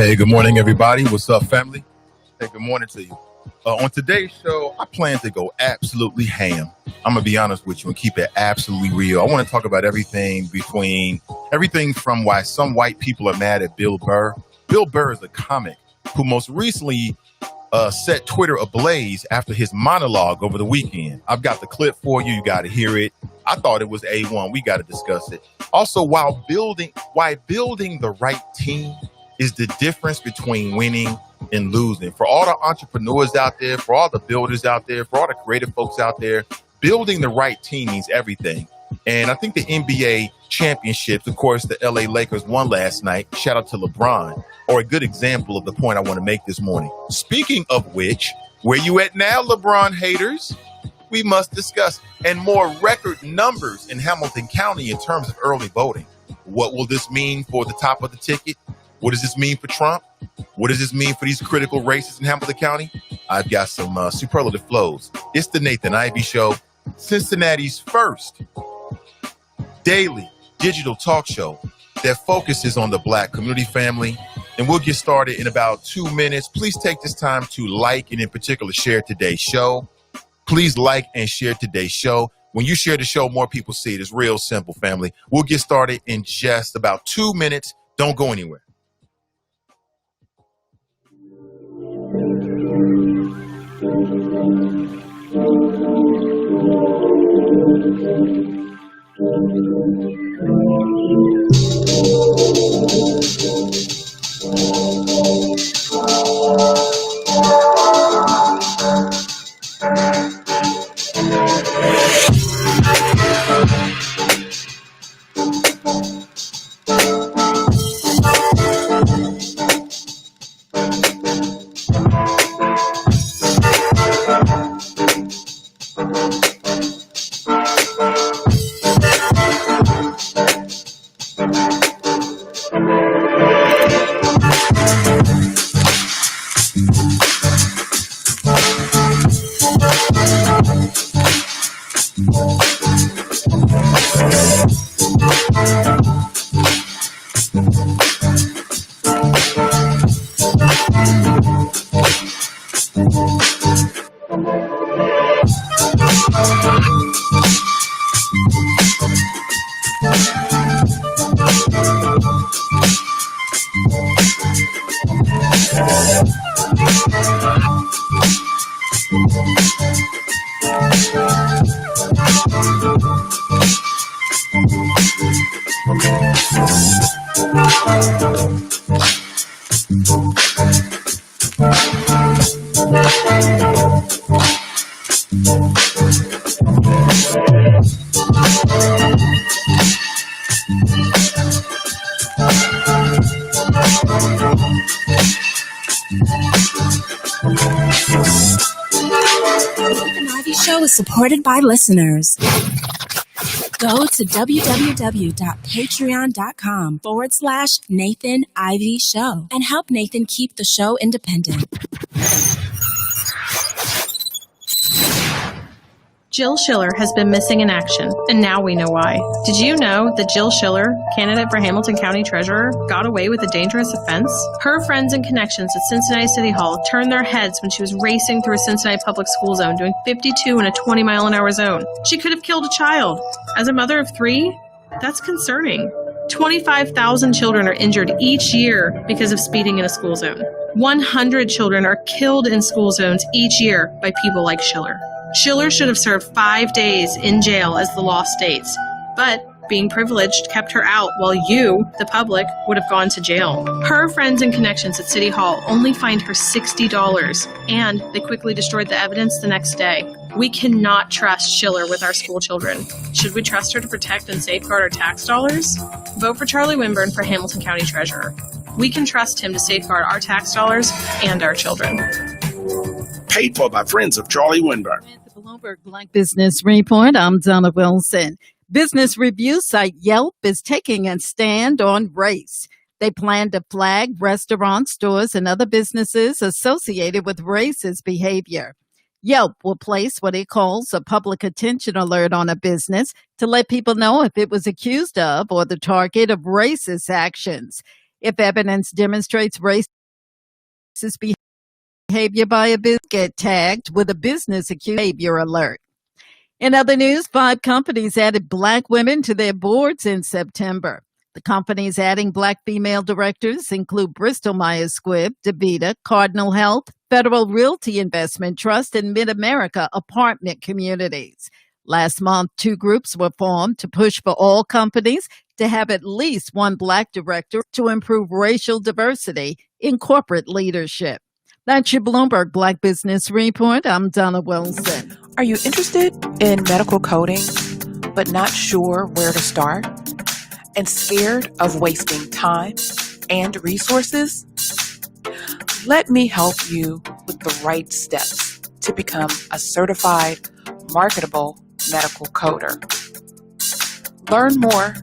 Hey, good morning, everybody. What's up, family? Hey, good morning to you. On today's show, I plan to go absolutely ham. I'm going to be honest with you and keep it absolutely real. I want to talk about everything from why some white people are mad at Bill Burr. Bill Burr is a comic who most recently set Twitter ablaze after his monologue over the weekend. I've got the clip for you. You got to hear it. I thought it was A1. We got to discuss it. Also, why building the right team is the difference between winning and losing. For all the entrepreneurs out there, for all the builders out there, for all the creative folks out there, building the right team means everything. And I think the NBA championships, of course, the LA Lakers won last night. Shout out to LeBron, are a good example of the point I want to make this morning. Speaking of which, where you at now, LeBron haters? We must discuss. And more record numbers in Hamilton County in terms of early voting. What will this mean for the top of the ticket? What does this mean for Trump? What does this mean for these critical races in Hamilton County? I've got some superlative flows. It's the Nathan Ivey Show, Cincinnati's first daily digital talk show that focuses on the Black community family. And we'll get started in about 2 minutes. Please take this time to like and in particular share today's show. Please like and share today's show. When you share the show, more people see it. It's real simple, family. We'll get started in just about 2 minutes. Don't go anywhere. Supported by listeners. Go to www.patreon.com/Nathan Ivey Show and help Nathan keep the show independent. Jill Schiller has been missing in action, and now we know why. Did you know that Jill Schiller, candidate for Hamilton County Treasurer, got away with a dangerous offense? Her friends and connections at Cincinnati City Hall turned their heads when she was racing through a Cincinnati public school zone doing 52 in a 20-mile-an-hour zone. She could have killed a child. As a mother of 3, that's concerning. 25,000 children are injured each year because of speeding in a school zone. 100 children are killed in school zones each year by people like Schiller. Schiller should have served 5 days in jail as the law states, but being privileged kept her out while you, the public, would have gone to jail. Her friends and connections at City Hall only fined her $60, and they quickly destroyed the evidence the next day. We cannot trust Schiller with our school children. Should we trust her to protect and safeguard our tax dollars? Vote for Charlie Winburn for Hamilton County Treasurer. We can trust him to safeguard our tax dollars and our children. Paid for by friends of Charlie Winburn. The Bloomberg Black Business Report. I'm Donna Wilson. Business review site Yelp is taking a stand on race. They plan to flag restaurants, stores, and other businesses associated with racist behavior. Yelp will place what it calls a public attention alert on a business to let people know if it was accused of or the target of racist actions. If evidence demonstrates race behavior by a business get tagged with a business behavior alert. In other news, 5 companies added Black women to their boards in September. The companies adding Black female directors include Bristol-Myers Squibb, DaVita, Cardinal Health, Federal Realty Investment Trust, and Mid-America Apartment Communities. Last month, 2 groups were formed to push for all companies to have at least one Black director to improve racial diversity in corporate leadership. That's your Bloomberg Black Business Report. I'm Donna Wilson. Are you interested in medical coding, but not sure where to start? And scared of wasting time and resources? Let me help you with the right steps to become a certified, marketable medical coder. Learn more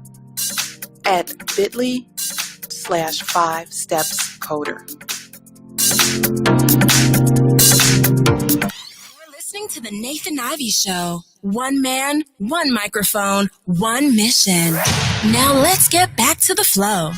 at bit.ly/5stepscoder. You're listening to the Nathan Ivey Show. One man, one microphone, one mission. Now let's get back to the flow.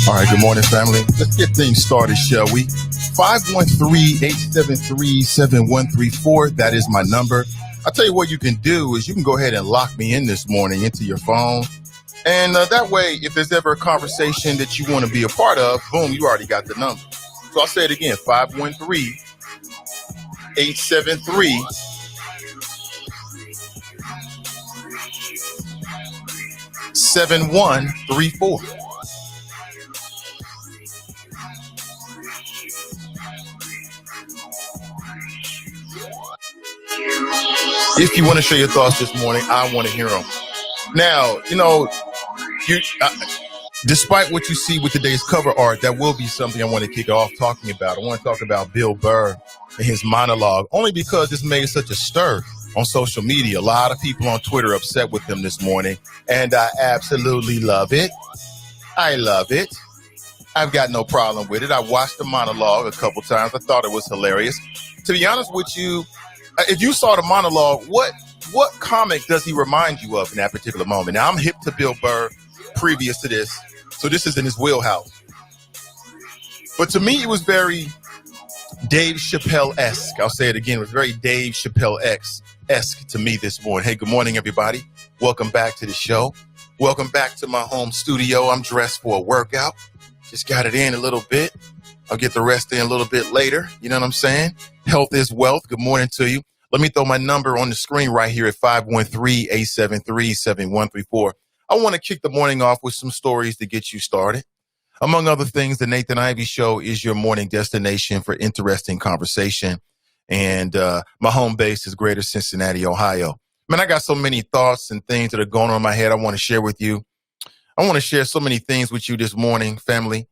All right, good morning, family. Let's get things started, shall we? 513-873-7134. That is my number. I'll tell you what you can do is you can go ahead and lock me in this morning into your phone. And that way, if there's ever a conversation that you want to be a part of, boom, you already got the number. So I'll say it again, 513-873-7134. If you want to share your thoughts this morning, I want to hear them. Now, despite what you see with today's cover art, that will be something I want to kick off talking about. I want to talk about Bill Burr and his monologue, only because it's made such a stir on social media. A lot of people on Twitter upset with him this morning, and I absolutely love it. I love it. I've got no problem with it. I watched the monologue a couple times. I thought it was hilarious. To be honest with you, if you saw the monologue, what comic does he remind you of in that particular moment? Now, I'm hip to Bill Burr previous to this, so this is in his wheelhouse. But to me, it was very Dave Chappelle-esque. I'll say it again. It was very Dave Chappelle-esque to me this morning. Hey, good morning, everybody. Welcome back to the show. Welcome back to my home studio. I'm dressed for a workout. Just got it in a little bit. I'll get the rest in a little bit later. You know what I'm saying? Health is wealth. Good morning to you. Let me throw my number on the screen right here at 513-873-7134. I want to kick the morning off with some stories to get you started. Among other things, the Nathan Ivey Show is your morning destination for interesting conversation. And my home base is Greater Cincinnati, Ohio. Man, I got so many thoughts and things that are going on in my head I want to share with you. I want to share so many things with you this morning, family.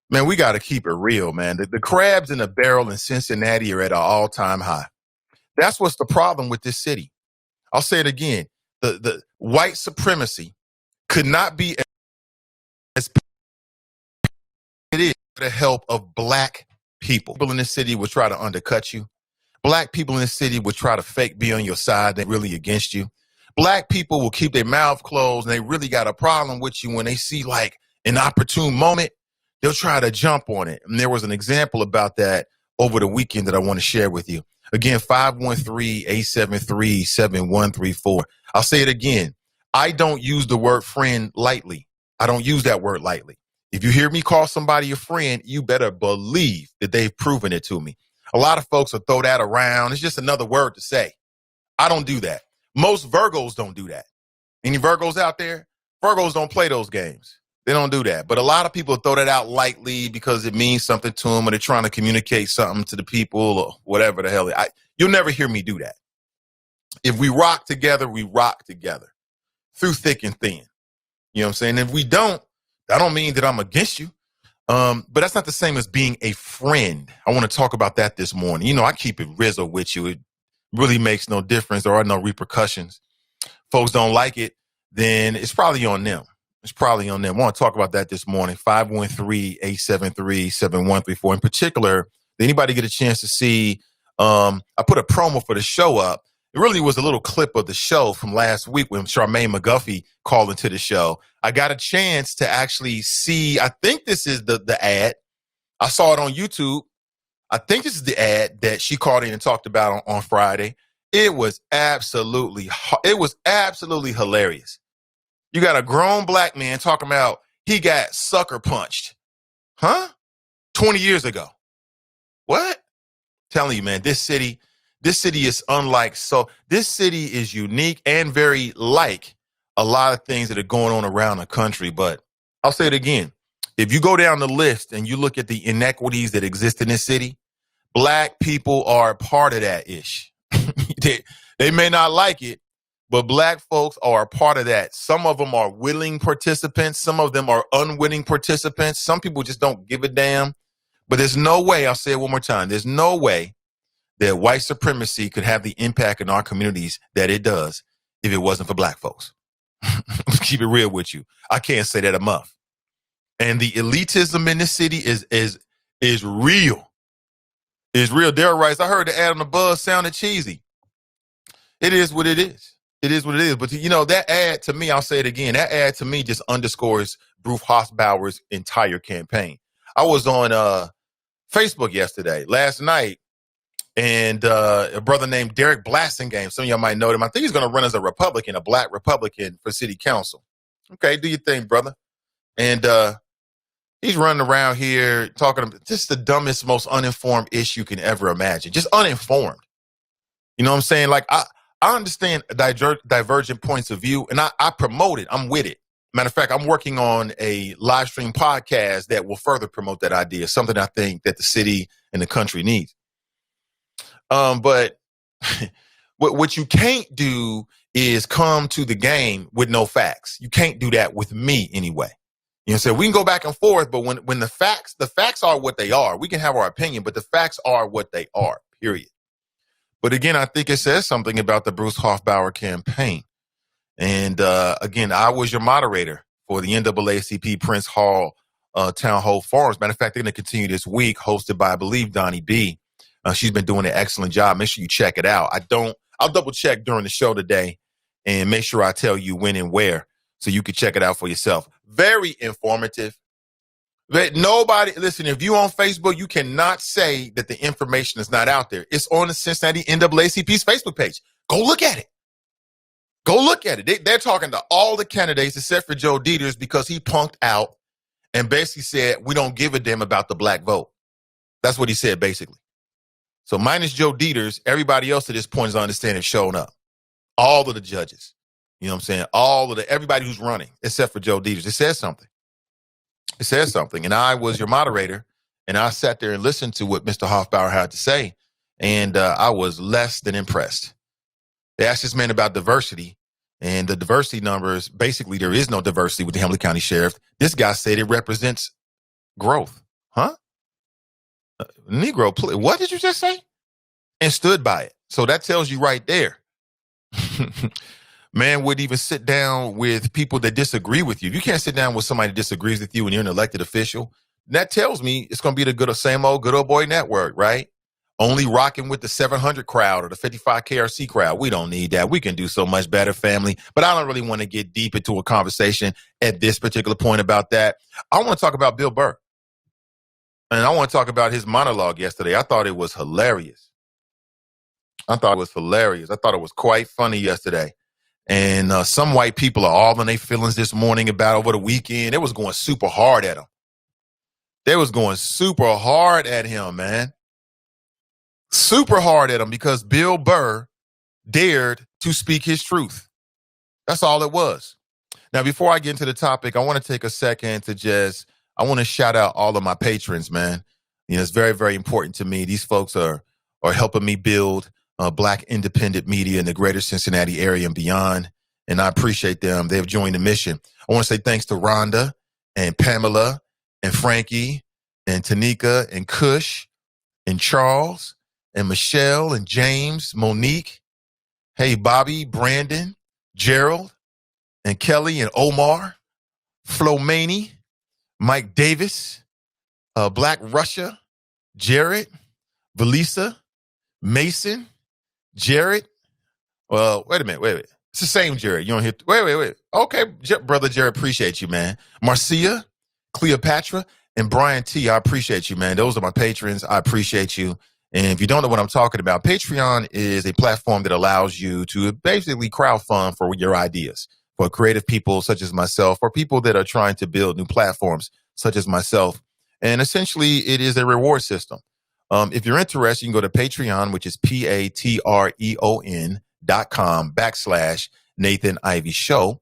Man, we got to keep it real, man. The crabs in the barrel in Cincinnati are at an all-time high. That's what's the problem with this city. I'll say it again. The white supremacy could not be as it is the help of black people. People in this city will try to undercut you. Black people in this city will try to fake be on your side. They're really against you. Black people will keep their mouth closed and they really got a problem with you when they see like an opportune moment. They'll try to jump on it. And there was an example about that over the weekend that I want to share with you. Again, 513-873-7134. I'll say it again. I don't use the word friend lightly. I don't use that word lightly. If you hear me call somebody a friend, you better believe that they've proven it to me. A lot of folks will throw that around. It's just another word to say. I don't do that. Most Virgos don't do that. Any Virgos out there? Virgos don't play those games. They don't do that. But a lot of people throw that out lightly because it means something to them or they're trying to communicate something to the people or whatever the hell. You'll never hear me do that. If we rock together, we rock together through thick and thin. You know what I'm saying? If we don't, that don't mean that I'm against you. But that's not the same as being a friend. I want to talk about that this morning. You know, I keep it Rizzo with you. It really makes no difference. There are no repercussions. Folks don't like it, then it's probably on them. It's probably on them. I want to talk about that this morning. 513-873-7134. In particular, did anybody get a chance to see, I put a promo for the show up. It really was a little clip of the show from last week when Charmaine McGuffey called into the show. I got a chance to actually see, I think this is the ad. I saw it on YouTube. I think this is the ad that she called in and talked about on Friday. It was absolutely hilarious. You got a grown black man talking about he got sucker punched. Huh? 20 years ago. What? Telling you, man, this city is unlike. So this city is unique and very like a lot of things that are going on around the country. But I'll say it again. If you go down the list and you look at the inequities that exist in this city, black people are a part of that ish. They may not like it, but black folks are a part of that. Some of them are willing participants. Some of them are unwilling participants. Some people just don't give a damn. But there's no way, I'll say it one more time, there's no way that white supremacy could have the impact in our communities that it does if it wasn't for black folks. Keep it real with you. I can't say that enough. And the elitism in this city is real. It's real. Daryl writes, I heard the ad on the buzz sounded cheesy. It is what it is. It is what it is. But, you know, that ad to me, I'll say it again, that ad to me just underscores Bruce Hoffbauer's entire campaign. I was on Facebook last night, and a brother named Derek Blasingame, some of y'all might know him. I think he's going to run as a Republican, a black Republican for city council. Okay, do your thing, brother. And he's running around here talking about just the dumbest, most uninformed issue you can ever imagine. Just uninformed. You know what I'm saying? Like, I understand divergent points of view, and I promote it. I'm with it. Matter of fact, I'm working on a live stream podcast that will further promote that idea, something I think that the city and the country needs. But what you can't do is come to the game with no facts. You can't do that with me anyway. You know what I'm saying? We can go back and forth, but when the facts are what they are. We can have our opinion, but the facts are what they are, period. But again, I think it says something about the Bruce Hoffbauer campaign. And again, I was your moderator for the NAACP Prince Hall Town Hall Forums. Matter of fact, they're going to continue this week, hosted by, I believe, Donnie B. She's been doing an excellent job. Make sure you check it out. I'll double check during the show today and make sure I tell you when and where so you can check it out for yourself. Very informative. But nobody, listen, if you on Facebook, you cannot say that the information is not out there. It's on the Cincinnati NAACP's Facebook page. Go look at it. Go look at it. They're talking to all the candidates except for Joe Dieters because he punked out and basically said, we don't give a damn about the black vote. That's what he said, basically. So minus Joe Dieters, everybody else at this point is understanding showing up. All of the judges. You know what I'm saying? Everybody who's running, except for Joe Dieters. It says something. It says something. And I was your moderator, and I sat there and listened to what Mr. Hoffbauer had to say, and I was less than impressed. They asked this man about diversity, and the diversity numbers, basically there is no diversity with the Hamilton County Sheriff. This guy said it represents growth. Huh? Negro, what did you just say? And stood by it. So that tells you right there. Man wouldn't even sit down with people that disagree with you. If you can't sit down with somebody that disagrees with you and you're an elected official, that tells me it's going to be the same old good old boy network, right? Only rocking with the 700 crowd or the 55 KRC crowd. We don't need that. We can do so much better, family. But I don't really want to get deep into a conversation at this particular point about that. I want to talk about Bill Burr. And I want to talk about his monologue yesterday. I thought it was hilarious. I thought it was quite funny yesterday. And some white people are all in their feelings this morning about over the weekend. They was going super hard at him. They was going super hard at him, man. Super hard at him because Bill Burr dared to speak his truth. That's all it was. Now, before I get into the topic, I want to take a second to I want to shout out all of my patrons, man. You know, it's very, very important to me. These folks are helping me build Black independent media in the greater Cincinnati area and beyond. And I appreciate them. They've joined the mission. I want to say thanks to Rhonda and Pamela and Frankie and Tanika and Kush and Charles and Michelle and James, Monique. Hey, Bobby, Brandon, Gerald and Kelly and Omar, Flo Maney, Mike Davis, Black Russia, Jared, Valisa, Mason, Jared. Well, wait a minute. It's the same Jared. You don't hear. Wait. Okay, brother Jared, appreciate you, man. Marcia, Cleopatra, and Brian T. I appreciate you, man. Those are my patrons. I appreciate you. And if you don't know what I'm talking about, Patreon is a platform that allows you to basically crowdfund for your ideas for creative people such as myself or people that are trying to build new platforms such as myself. And essentially, it is a reward system. If you're interested, you can go to Patreon, which is patreon.com/Nathan Ivey Show.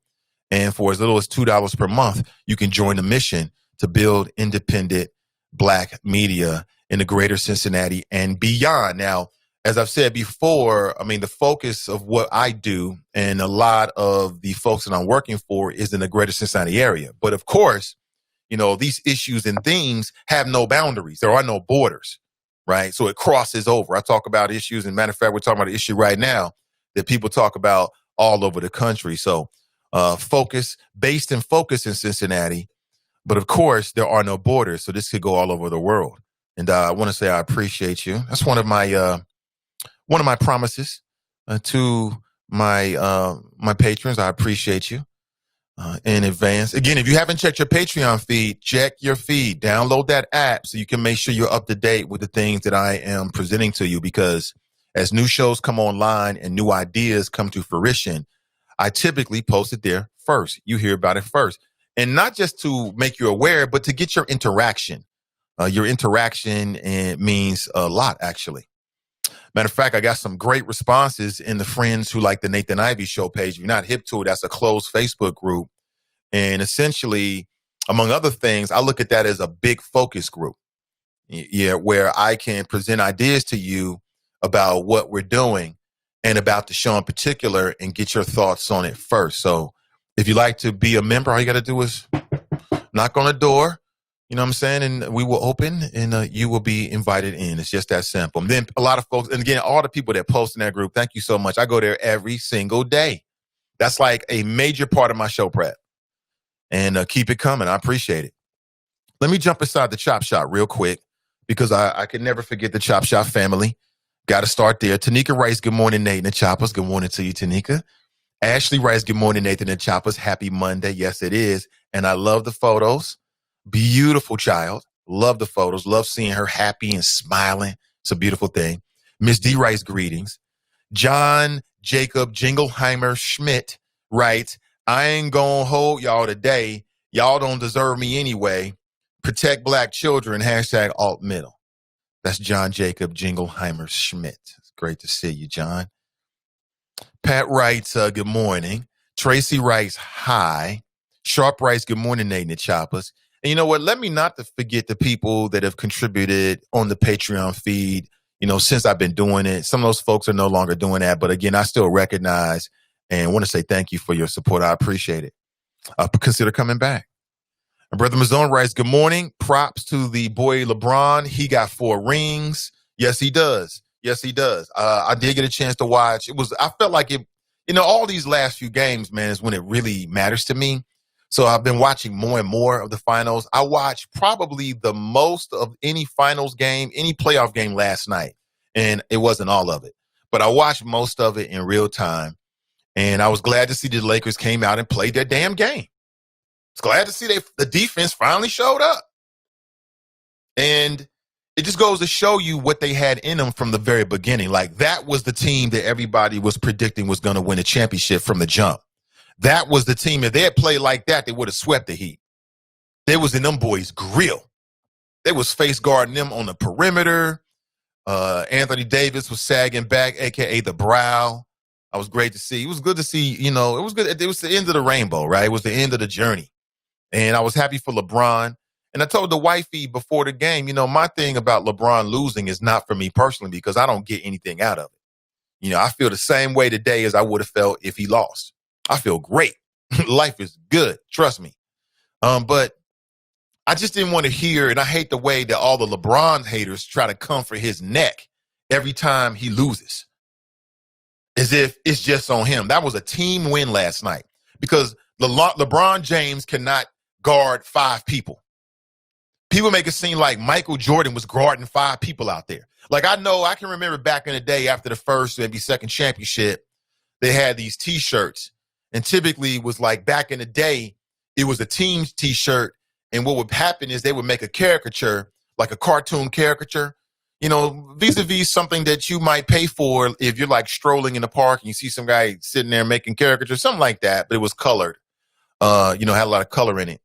And for as little as $2 per month, you can join the mission to build independent Black media in the greater Cincinnati and beyond. Now, as I've said before, I mean, the focus of what I do and a lot of the folks that I'm working for is in the greater Cincinnati area. But of course, you know, these issues and things have no boundaries. There are no borders, right? So it crosses over. I talk about issues. And matter of fact, we're talking about an issue right now that people talk about all over the country. So based in Cincinnati. But of course, there are no borders. So this could go all over the world. And I want to say I appreciate you. That's one of my promises to my patrons. I appreciate you in advance. Again, if you haven't checked your Patreon feed, check your feed. Download that app so you can make sure you're up to date with the things that I am presenting to you. Because as new shows come online and new ideas come to fruition, I typically post it there first. You hear about it first. And not just to make you aware, but to get your interaction. Your interaction means a lot, actually. Matter of fact, I got some great responses in the Friends Who Like the Nathan Ivey Show page. If you're not hip to it, that's a closed Facebook group. And essentially, among other things, I look at that as a big focus group. Yeah, where I can present ideas to you about what we're doing and about the show in particular and get your thoughts on it first. So if you'd like to be a member, all you got to do is knock on the door. You know what I'm saying? And we will open and you will be invited in. It's just that simple. And then a lot of folks, and again, all the people that post in that group, thank you so much. I go there every single day. That's like a major part of my show prep. And keep it coming. I appreciate it. Let me jump inside the Chop Shop real quick because I can never forget the Chop Shop family. Got to start there. Tanika writes, good morning, Nathan and Choppers. Good morning to you, Tanika. Ashley writes, good morning, Nathan and Choppers. Happy Monday. Yes, it is. And I love the photos. Beautiful child. Love the photos. Love seeing her happy and smiling. It's a beautiful thing. Miss D writes, greetings. John Jacob Jingleheimer Schmidt writes, I ain't gonna hold y'all today. Y'all don't deserve me anyway. Protect Black children. Hashtag alt middle. That's John Jacob Jingleheimer Schmidt. It's great to see you, John. Pat writes, good morning. Tracy writes, hi. Sharp writes, good morning, Nathan and Choppers. And you know what? Let me not forget the people that have contributed on the Patreon feed, you know, since I've been doing it. Some of those folks are no longer doing that. But again, I still recognize and want to say thank you for your support. I appreciate it. Consider coming back. And Brother Mazone writes, good morning. Props to the boy LeBron. He got 4 rings. Yes, he does. Yes, he does. I did get a chance to watch. I felt like it all these last few games, man, is when it really matters to me. So I've been watching more and more of the finals. I watched probably the most of any finals game, any playoff game last night. And it wasn't all of it. But I watched most of it in real time. And I was glad to see the Lakers came out and played their damn game. I was glad to see the defense finally showed up. And it just goes to show you what they had in them from the very beginning. Like, that was the team that everybody was predicting was going to win a championship from the jump. That was the team. If they had played like that, they would have swept the Heat. They was in them boys' grill. They was face guarding them on the perimeter. Anthony Davis was sagging back, a.k.a. the brow. I was great to see. It was good to see, it was good. It was the end of the rainbow, right? It was the end of the journey. And I was happy for LeBron. And I told the wifey before the game, my thing about LeBron losing is not for me personally because I don't get anything out of it. I feel the same way today as I would have felt if he lost. I feel great. Life is good. Trust me. But I just didn't want to hear, and I hate the way that all the LeBron haters try to come for his neck every time he loses, as if it's just on him. That was a team win last night because LeBron James cannot guard 5 people. People make it seem like Michael Jordan was guarding 5 people out there. Like, I can remember back in the day after the first, maybe second championship, they had these T-shirts. And typically it was like back in the day, it was a team's T-shirt. And what would happen is they would make a caricature, like a cartoon caricature, vis-a-vis something that you might pay for if you're like strolling in the park and you see some guy sitting there making caricatures, something like that. But it was colored, had a lot of color in it.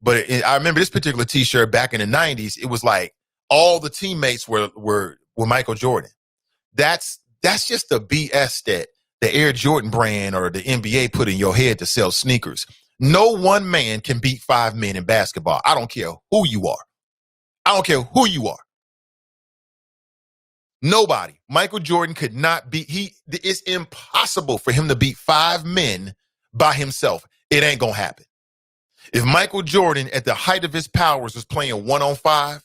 But I remember this particular T-shirt back in the 90s. It was like all the teammates were Michael Jordan. That's just the BS that the Air Jordan brand or the NBA put in your head to sell sneakers. No one man can beat 5 men in basketball. I don't care who you are. I don't care who you are. Nobody. Michael Jordan could not beat. It's impossible for him to beat 5 men by himself. It ain't going to happen. If Michael Jordan at the height of his powers was playing 1-on-5,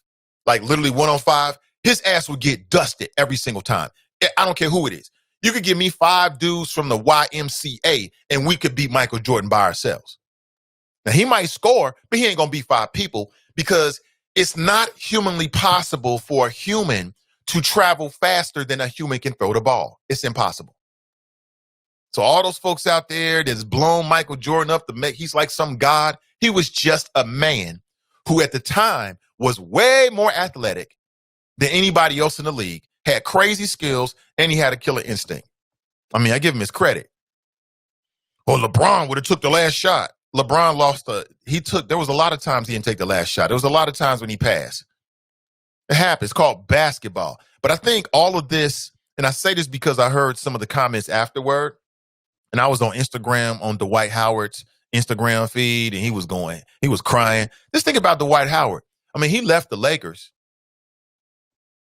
like literally 1-on-5, his ass would get dusted every single time. I don't care who it is. You could give me 5 dudes from the YMCA and we could beat Michael Jordan by ourselves. Now, he might score, but he ain't going to beat 5 people because it's not humanly possible for a human to travel faster than a human can throw the ball. It's impossible. So all those folks out there that's blown Michael Jordan up to make, he's like some god. He was just a man who at the time was way more athletic than anybody else in the league, had crazy skills, and he had a killer instinct. I mean, I give him his credit. Well, LeBron would have took the last shot. LeBron there was a lot of times he didn't take the last shot. There was a lot of times when he passed. It happens. It's called basketball. But I think all of this, and I say this because I heard some of the comments afterward, and I was on Instagram on Dwight Howard's Instagram feed, and he was crying. Just think about Dwight Howard. I mean, he left the Lakers,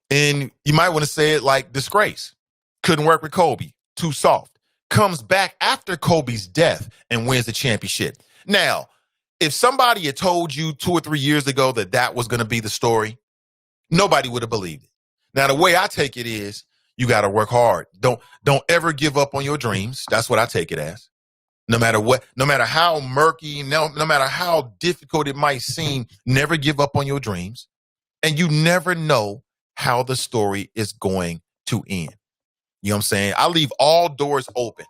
and you might want to say it like disgrace. Couldn't work with Kobe. Too soft. Comes back after Kobe's death and wins the championship. Now, if somebody had told you 2 or 3 years ago that was going to be the story, nobody would have believed it. Now, the way I take it is you got to work hard. Don't ever give up on your dreams. That's what I take it as. No matter what, no matter how murky, no matter how difficult it might seem, never give up on your dreams. And you never know how the story is going to end. You know what I'm saying? I leave all doors open.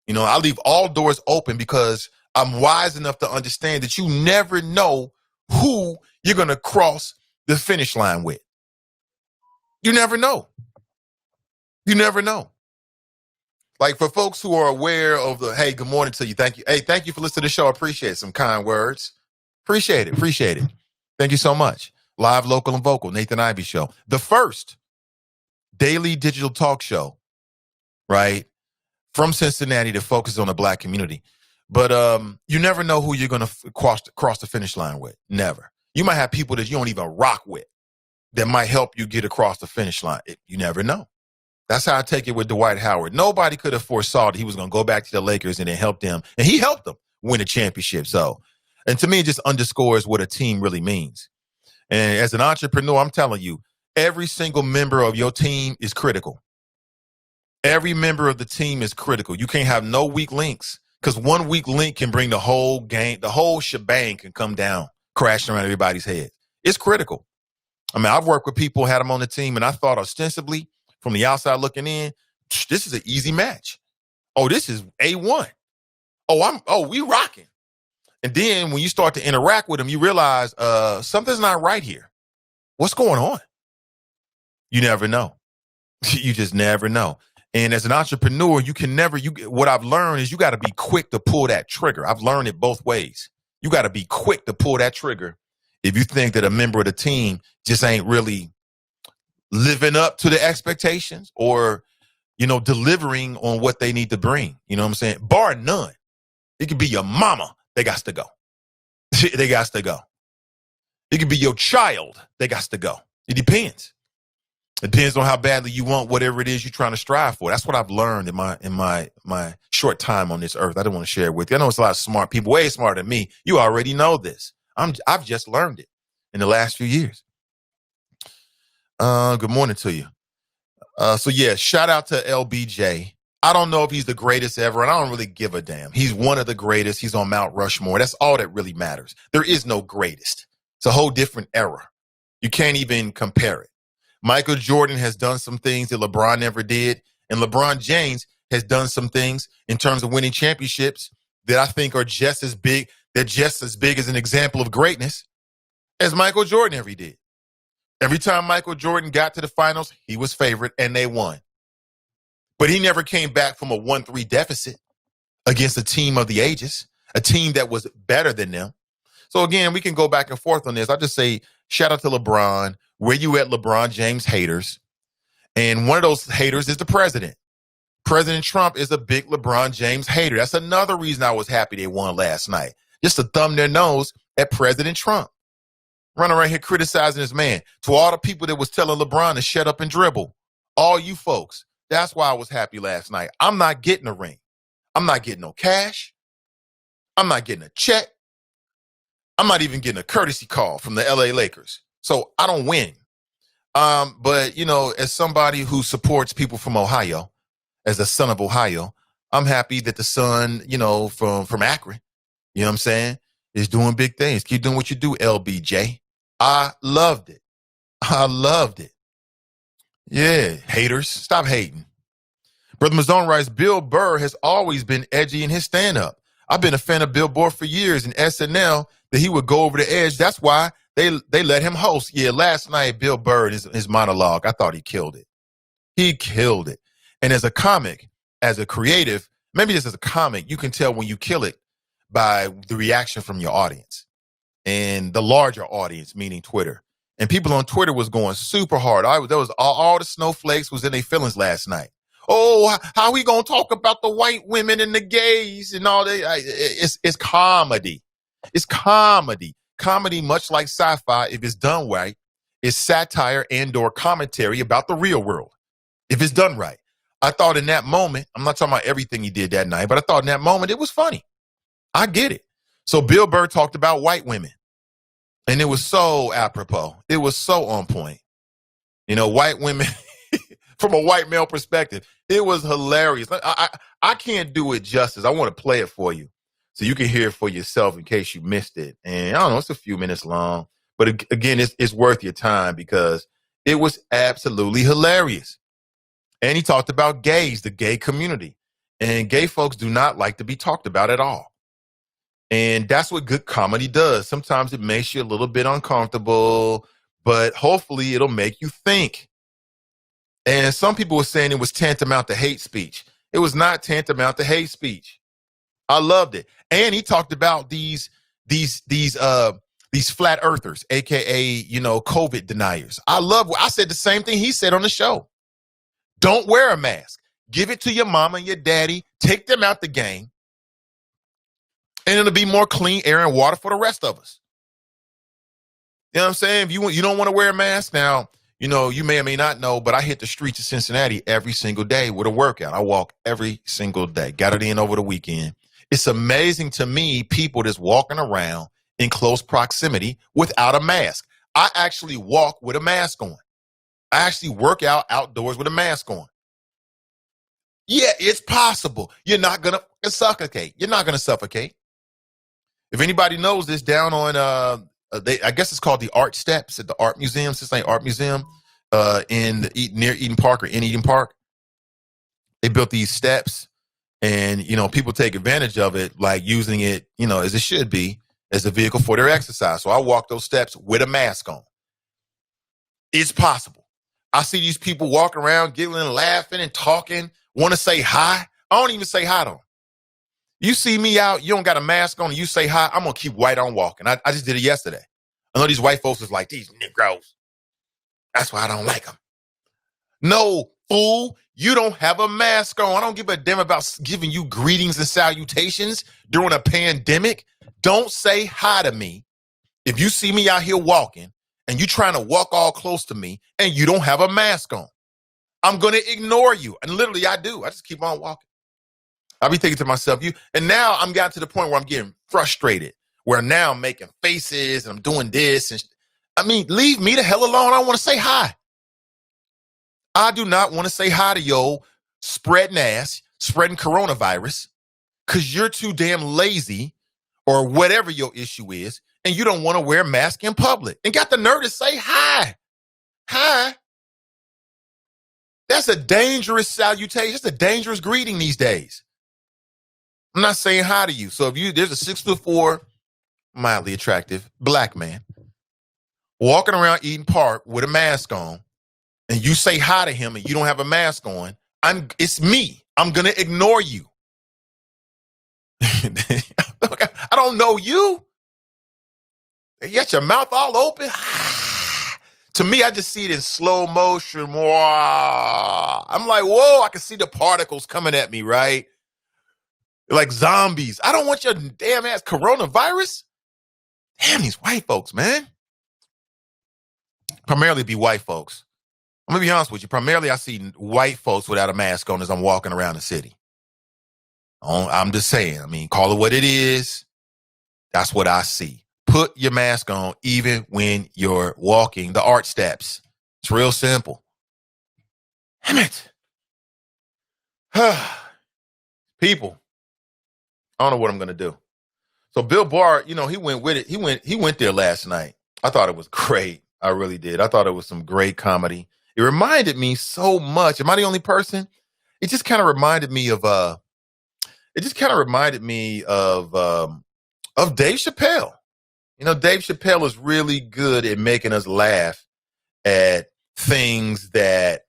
I leave all doors open because I'm wise enough to understand that you never know who you're going to cross the finish line with. You never know. You never know. Like for folks who are aware of hey, good morning to you. Thank you. Hey, thank you for listening to the show. I appreciate it. Some kind words. Appreciate it. Thank you so much. Live, local, and vocal. Nathan Ivey Show. The first daily digital talk show, right, from Cincinnati to focus on the Black community. But you never know who you're going to cross the finish line with. Never. You might have people that you don't even rock with that might help you get across the finish line. You never know. That's how I take it with Dwight Howard. Nobody could have foresaw that he was going to go back to the Lakers and then help them. And he helped them win a championship. So, and to me, it just underscores what a team really means. And as an entrepreneur, I'm telling you, every single member of your team is critical. Every member of the team is critical. You can't have no weak links because one weak link can bring the whole game, the whole shebang can come down, crashing around everybody's head. It's critical. I mean, I've worked with people, had them on the team, and I thought ostensibly from the outside looking in, this is an easy match. Oh, this is A1. We rocking. And then when you start to interact with them, you realize something's not right here. What's going on? You never know. You just never know. And as an entrepreneur, what I've learned is you got to be quick to pull that trigger. I've learned it both ways. You got to be quick to pull that trigger if you think that a member of the team just ain't really living up to the expectations or, delivering on what they need to bring. You know what I'm saying? Bar none. It could be your mama. They got to go. They got to go. It could be your child. They got to go. It depends. It depends on how badly you want whatever it is you're trying to strive for. That's what I've learned in my short time on this earth. I don't want to share it with you. I know it's a lot of smart people, way smarter than me. You already know this. I've just learned it in the last few years. Good morning to you. Shout out to LBJ. I don't know if he's the greatest ever, and I don't really give a damn. He's one of the greatest. He's on Mount Rushmore. That's all that really matters. There is no greatest. It's a whole different era. You can't even compare it. Michael Jordan has done some things that LeBron never did, and LeBron James has done some things in terms of winning championships that I think are just as big. They're just as big as an example of greatness as Michael Jordan ever did. Every time Michael Jordan got to the finals, he was favored and they won. But he never came back from a 1-3 deficit against a team of the ages, a team that was better than them. So again, we can go back and forth on this. I just say, shout out to LeBron. Where you at, LeBron James haters? And one of those haters is the president. President Trump is a big LeBron James hater. That's another reason I was happy they won last night. Just to thumb their nose at President Trump. Running around here criticizing this man. To all the people that was telling LeBron to shut up and dribble. All you folks. That's why I was happy last night. I'm not getting a ring. I'm not getting no cash. I'm not getting a check. I'm not even getting a courtesy call from the LA Lakers. So I don't win. But, as somebody who supports people from Ohio, as a son of Ohio, I'm happy that the son, from Akron, you know what I'm saying, is doing big things. Keep doing what you do, LBJ. I loved it. Yeah, haters, stop hating. Brother Mazzone writes, Bill Burr has always been edgy in his stand-up. I've been a fan of Bill Burr for years in SNL, that he would go over the edge. That's why they let him host. Yeah, last night, Bill Burr, his monologue, I thought he killed it. He killed it. And as a comic, as a creative, maybe just as a comic, you can tell when you kill it by the reaction from your audience. And the larger audience, meaning Twitter. And people on Twitter was going super hard. There was all the snowflakes was in their feelings last night. Oh, how we gonna talk about the white women and the gays and all that? It's comedy. It's comedy. Comedy, much like sci-fi, if it's done right, is satire and/or commentary about the real world. If it's done right. I thought in that moment, I'm not talking about everything he did that night, but I thought in that moment it was funny. I get it. So Bill Burr talked about white women. And it was so apropos. It was so on point. White women, from a white male perspective, it was hilarious. I can't do it justice. I want to play it for you so you can hear it for yourself in case you missed it. And I don't know, it's a few minutes long. But again, it's worth your time because it was absolutely hilarious. And he talked about gays, the gay community. And gay folks do not like to be talked about at all. And that's what good comedy does. Sometimes it makes you a little bit uncomfortable, but hopefully it'll make you think. And some people were saying it was tantamount to hate speech. It was not tantamount to hate speech. I loved it. And he talked about these flat earthers, aka, COVID deniers. I said the same thing he said on the show. Don't wear a mask. Give it to your mama and your daddy. Take them out the game. And it'll be more clean air and water for the rest of us. You know what I'm saying? If you don't want to wear a mask now, you may or may not know, but I hit the streets of Cincinnati every single day with a workout. I walk every single day. Got it in over the weekend. It's amazing to me, people that's walking around in close proximity without a mask. I actually walk with a mask on. I actually work out outdoors with a mask on. Yeah, it's possible. You're not going to suffocate. You're not going to suffocate. If anybody knows this, down on, I guess it's called the Art Steps at the Art Museum, Cincinnati Art Museum, near Eden Park or in Eden Park. They built these steps, and, people take advantage of it, like using it, as it should be, as a vehicle for their exercise. So I walk those steps with a mask on. It's possible. I see these people walking around, giggling, laughing, and talking, want to say hi. I don't even say hi to them. You see me out, you don't got a mask on, and you say hi, I'm going to keep right on walking. I just did it yesterday. I know these white folks was like, these Negroes. That's why I don't like them. No, fool, you don't have a mask on. I don't give a damn about giving you greetings and salutations during a pandemic. Don't say hi to me if you see me out here walking and you trying to walk all close to me and you don't have a mask on. I'm going to ignore you. And literally I do. I just keep on walking. I'll be thinking to myself, and now I'm got to the point where I'm getting frustrated, where now I'm making faces and I'm doing this. And leave me the hell alone. I don't want to say hi. I do not want to say hi to yo spreading ass, spreading coronavirus, because you're too damn lazy or whatever your issue is, and you don't want to wear a mask in public and got the nerve to say hi. Hi. That's a dangerous salutation. It's a dangerous greeting these days. I'm not saying hi to you. So if there's a 6'4", mildly attractive black man walking around Eden Park with a mask on, and you say hi to him and you don't have a mask on, it's me. I'm going to ignore you. I don't know you. You got your mouth all open. To me, I just see it in slow motion. I'm like, whoa, I can see the particles coming at me, right? Like zombies. I don't want your damn ass coronavirus. Damn, these white folks, man. Primarily be white folks. I'm going to be honest with you. Primarily, I see white folks without a mask on as I'm walking around the city. I'm just saying. Call it what it is. That's what I see. Put your mask on even when you're walking the art steps. It's real simple. Damn it. People, I don't know what I'm going to do. So Bill Burr, he went with it. He went there last night. I thought it was great. I really did. I thought it was some great comedy. It reminded me so much. Am I the only person? It just kind of reminded me of Dave Chappelle. Dave Chappelle is really good at making us laugh at things that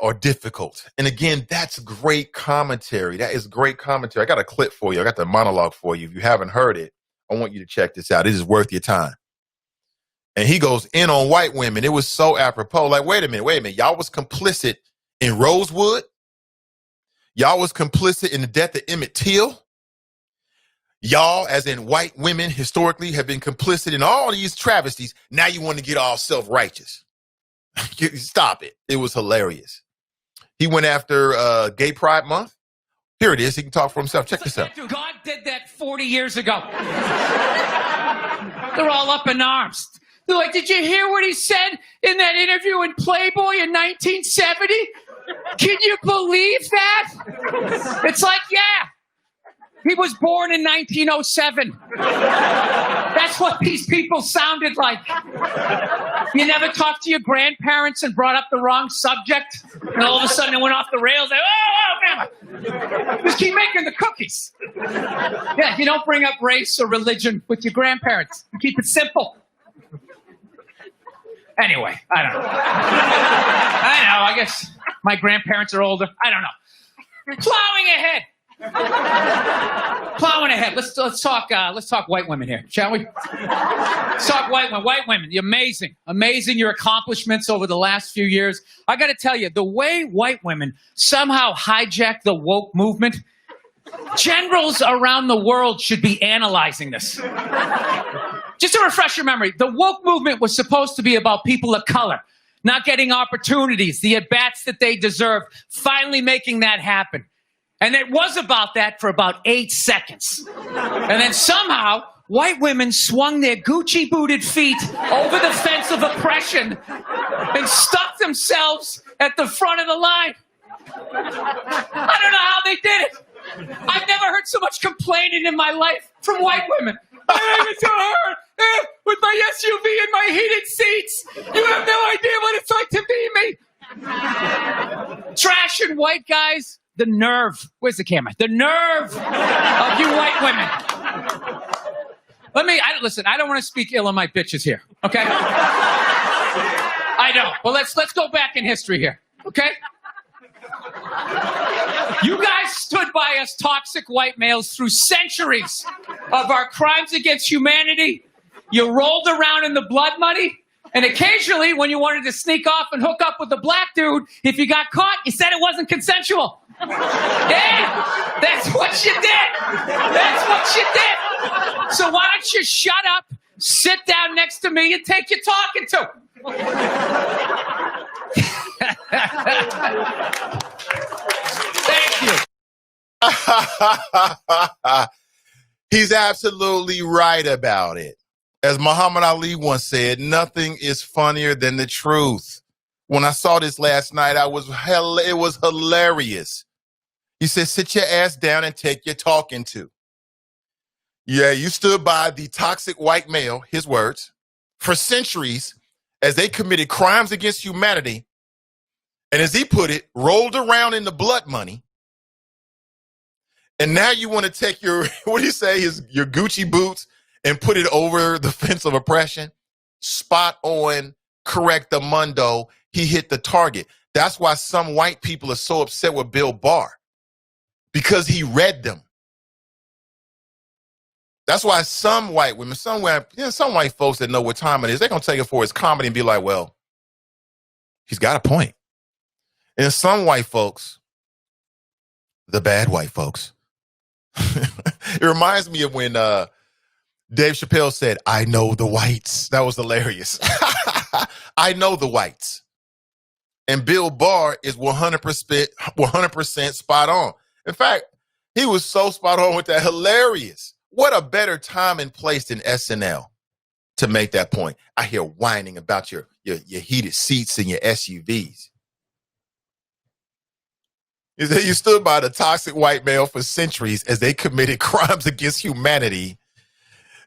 are difficult. And again, that's great commentary. That is great commentary. I got a clip for you. I got the monologue for you. If you haven't heard it, I want you to check this out. This is worth your time. And he goes in on white women. It was so apropos. Like, wait a minute. Y'all was complicit in Rosewood. Y'all was complicit in the death of Emmett Till. Y'all, as in white women, historically have been complicit in all these travesties. Now you want to get all self-righteous. Stop it. It was hilarious. He went after Gay Pride Month. Here it is. He can talk for himself. Check this out. God did that 40 years ago. They're all up in arms. They're like, did you hear what he said in that interview in Playboy in 1970? Can you believe that? It's like, yeah. He was born in 1907. That's what these people sounded like. You never talked to your grandparents and brought up the wrong subject, and all of a sudden it went off the rails. Like, oh, just keep making the cookies. Yeah, you don't bring up race or religion with your grandparents. You keep it simple. Anyway, I don't know. I guess my grandparents are older. I don't know. Plowing ahead. Plowing ahead. Let's talk white women here, shall we? Let's talk white women. White women, amazing your accomplishments over the last few years. I got to tell you, the way white women somehow hijacked the woke movement, generals around the world should be analyzing this. Just to refresh your memory, the woke movement was supposed to be about people of color not getting opportunities, the at-bats that they deserve, finally making that happen. And it was about that for about 8 seconds. And then somehow, white women swung their Gucci-booted feet over the fence of oppression and stuck themselves at the front of the line. I don't know how they did it. I've never heard so much complaining in my life from white women. It's so hard with my SUV and my heated seats. You have no idea what it's like to be me. Trash and white guys, the nerve. Where's the camera? The nerve of you white women. Listen, I don't want to speak ill of my bitches here, okay? I don't. Well, let's go back in history here, okay? You guys stood by us toxic white males through centuries of our crimes against humanity. You rolled around in the blood money, and occasionally when you wanted to sneak off and hook up with a black dude, if you got caught, you said it wasn't consensual. Yeah, that's what you did. That's what you did. So why don't you shut up, sit down next to me, and take your talking to. Thank you. He's absolutely right about it. As Muhammad Ali once said, nothing is funnier than the truth. When I saw this last night, it was hilarious. He said, sit your ass down and take your talking to. Yeah, you stood by the toxic white male, his words, for centuries as they committed crimes against humanity. And as he put it, rolled around in the blood money. And now you want to take your, what do you say, your Gucci boots and put it over the fence of oppression? Spot on, correct the mundo. He hit the target. That's why some white people are so upset with Bill Burr, because he read them. That's why some white women, some white folks that know what time it is, they're going to take it for his comedy and be like, well, he's got a point. And some white folks, the bad white folks, it reminds me of when Dave Chappelle said, I know the whites. That was hilarious. I know the whites. And Bill Burr is 100% spot on. In fact, he was so spot on with that. Hilarious. What a better time and place than SNL to make that point. I hear whining about your heated seats and your SUVs. You stood by the toxic white male for centuries as they committed crimes against humanity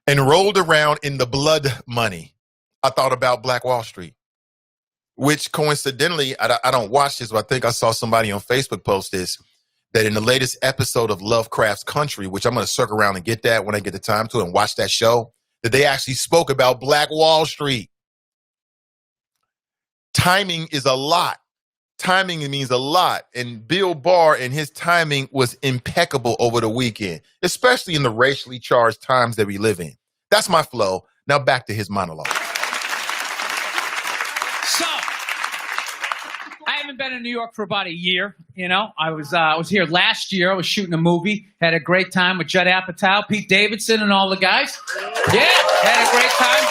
and rolled around in the blood money. I thought about Black Wall Street, which coincidentally, I don't watch this, but I think I saw somebody on Facebook post this, that in the latest episode of Lovecraft's Country, which I'm going to circle around and get that when I get the time to and watch that show, that they actually spoke about Black Wall Street. Timing is a lot. Timing means a lot. And Bill Burr and his timing was impeccable over the weekend, especially in the racially charged times that we live in. That's my flow. Now back to his monologue. So, I haven't been in New York for about a year. You know, I was here last year. I was shooting a movie. Had a great time with Judd Apatow, Pete Davidson, and all the guys. Yeah, had a great time.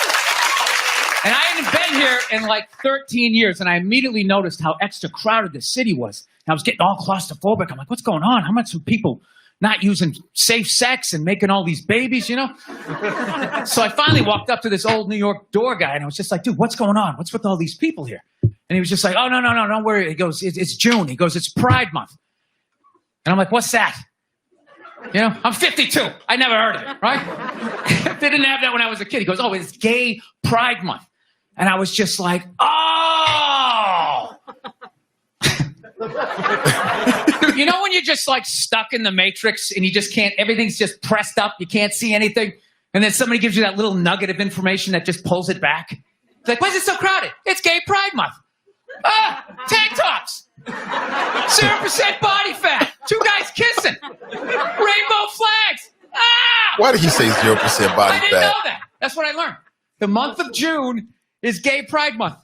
And I hadn't been here in like 13 years, and I immediately noticed how extra crowded the city was. And I was getting all claustrophobic. I'm like, what's going on? How much are people not using safe sex and making all these babies, you know? So I finally walked up to this old New York door guy, and I was just like, dude, what's going on? What's with all these people here? And he was just like, oh, no, don't worry. He goes, it's June. He goes, it's Pride Month. And I'm like, what's that? You know, I'm 52. I never heard of it, right? They didn't have that when I was a kid. He goes, oh, it's Gay Pride Month. And I was just like, oh! You know when you're just like stuck in the Matrix and you just can't, everything's just pressed up, you can't see anything, and then somebody gives you that little nugget of information that just pulls it back? It's like, why is it so crowded? It's Gay Pride Month. Tank tops. 0% body fat. 2 guys kissing. Rainbow flags. Why did he say 0% body fat? I didn't know that. That's what I learned. The month of June is Gay Pride Month.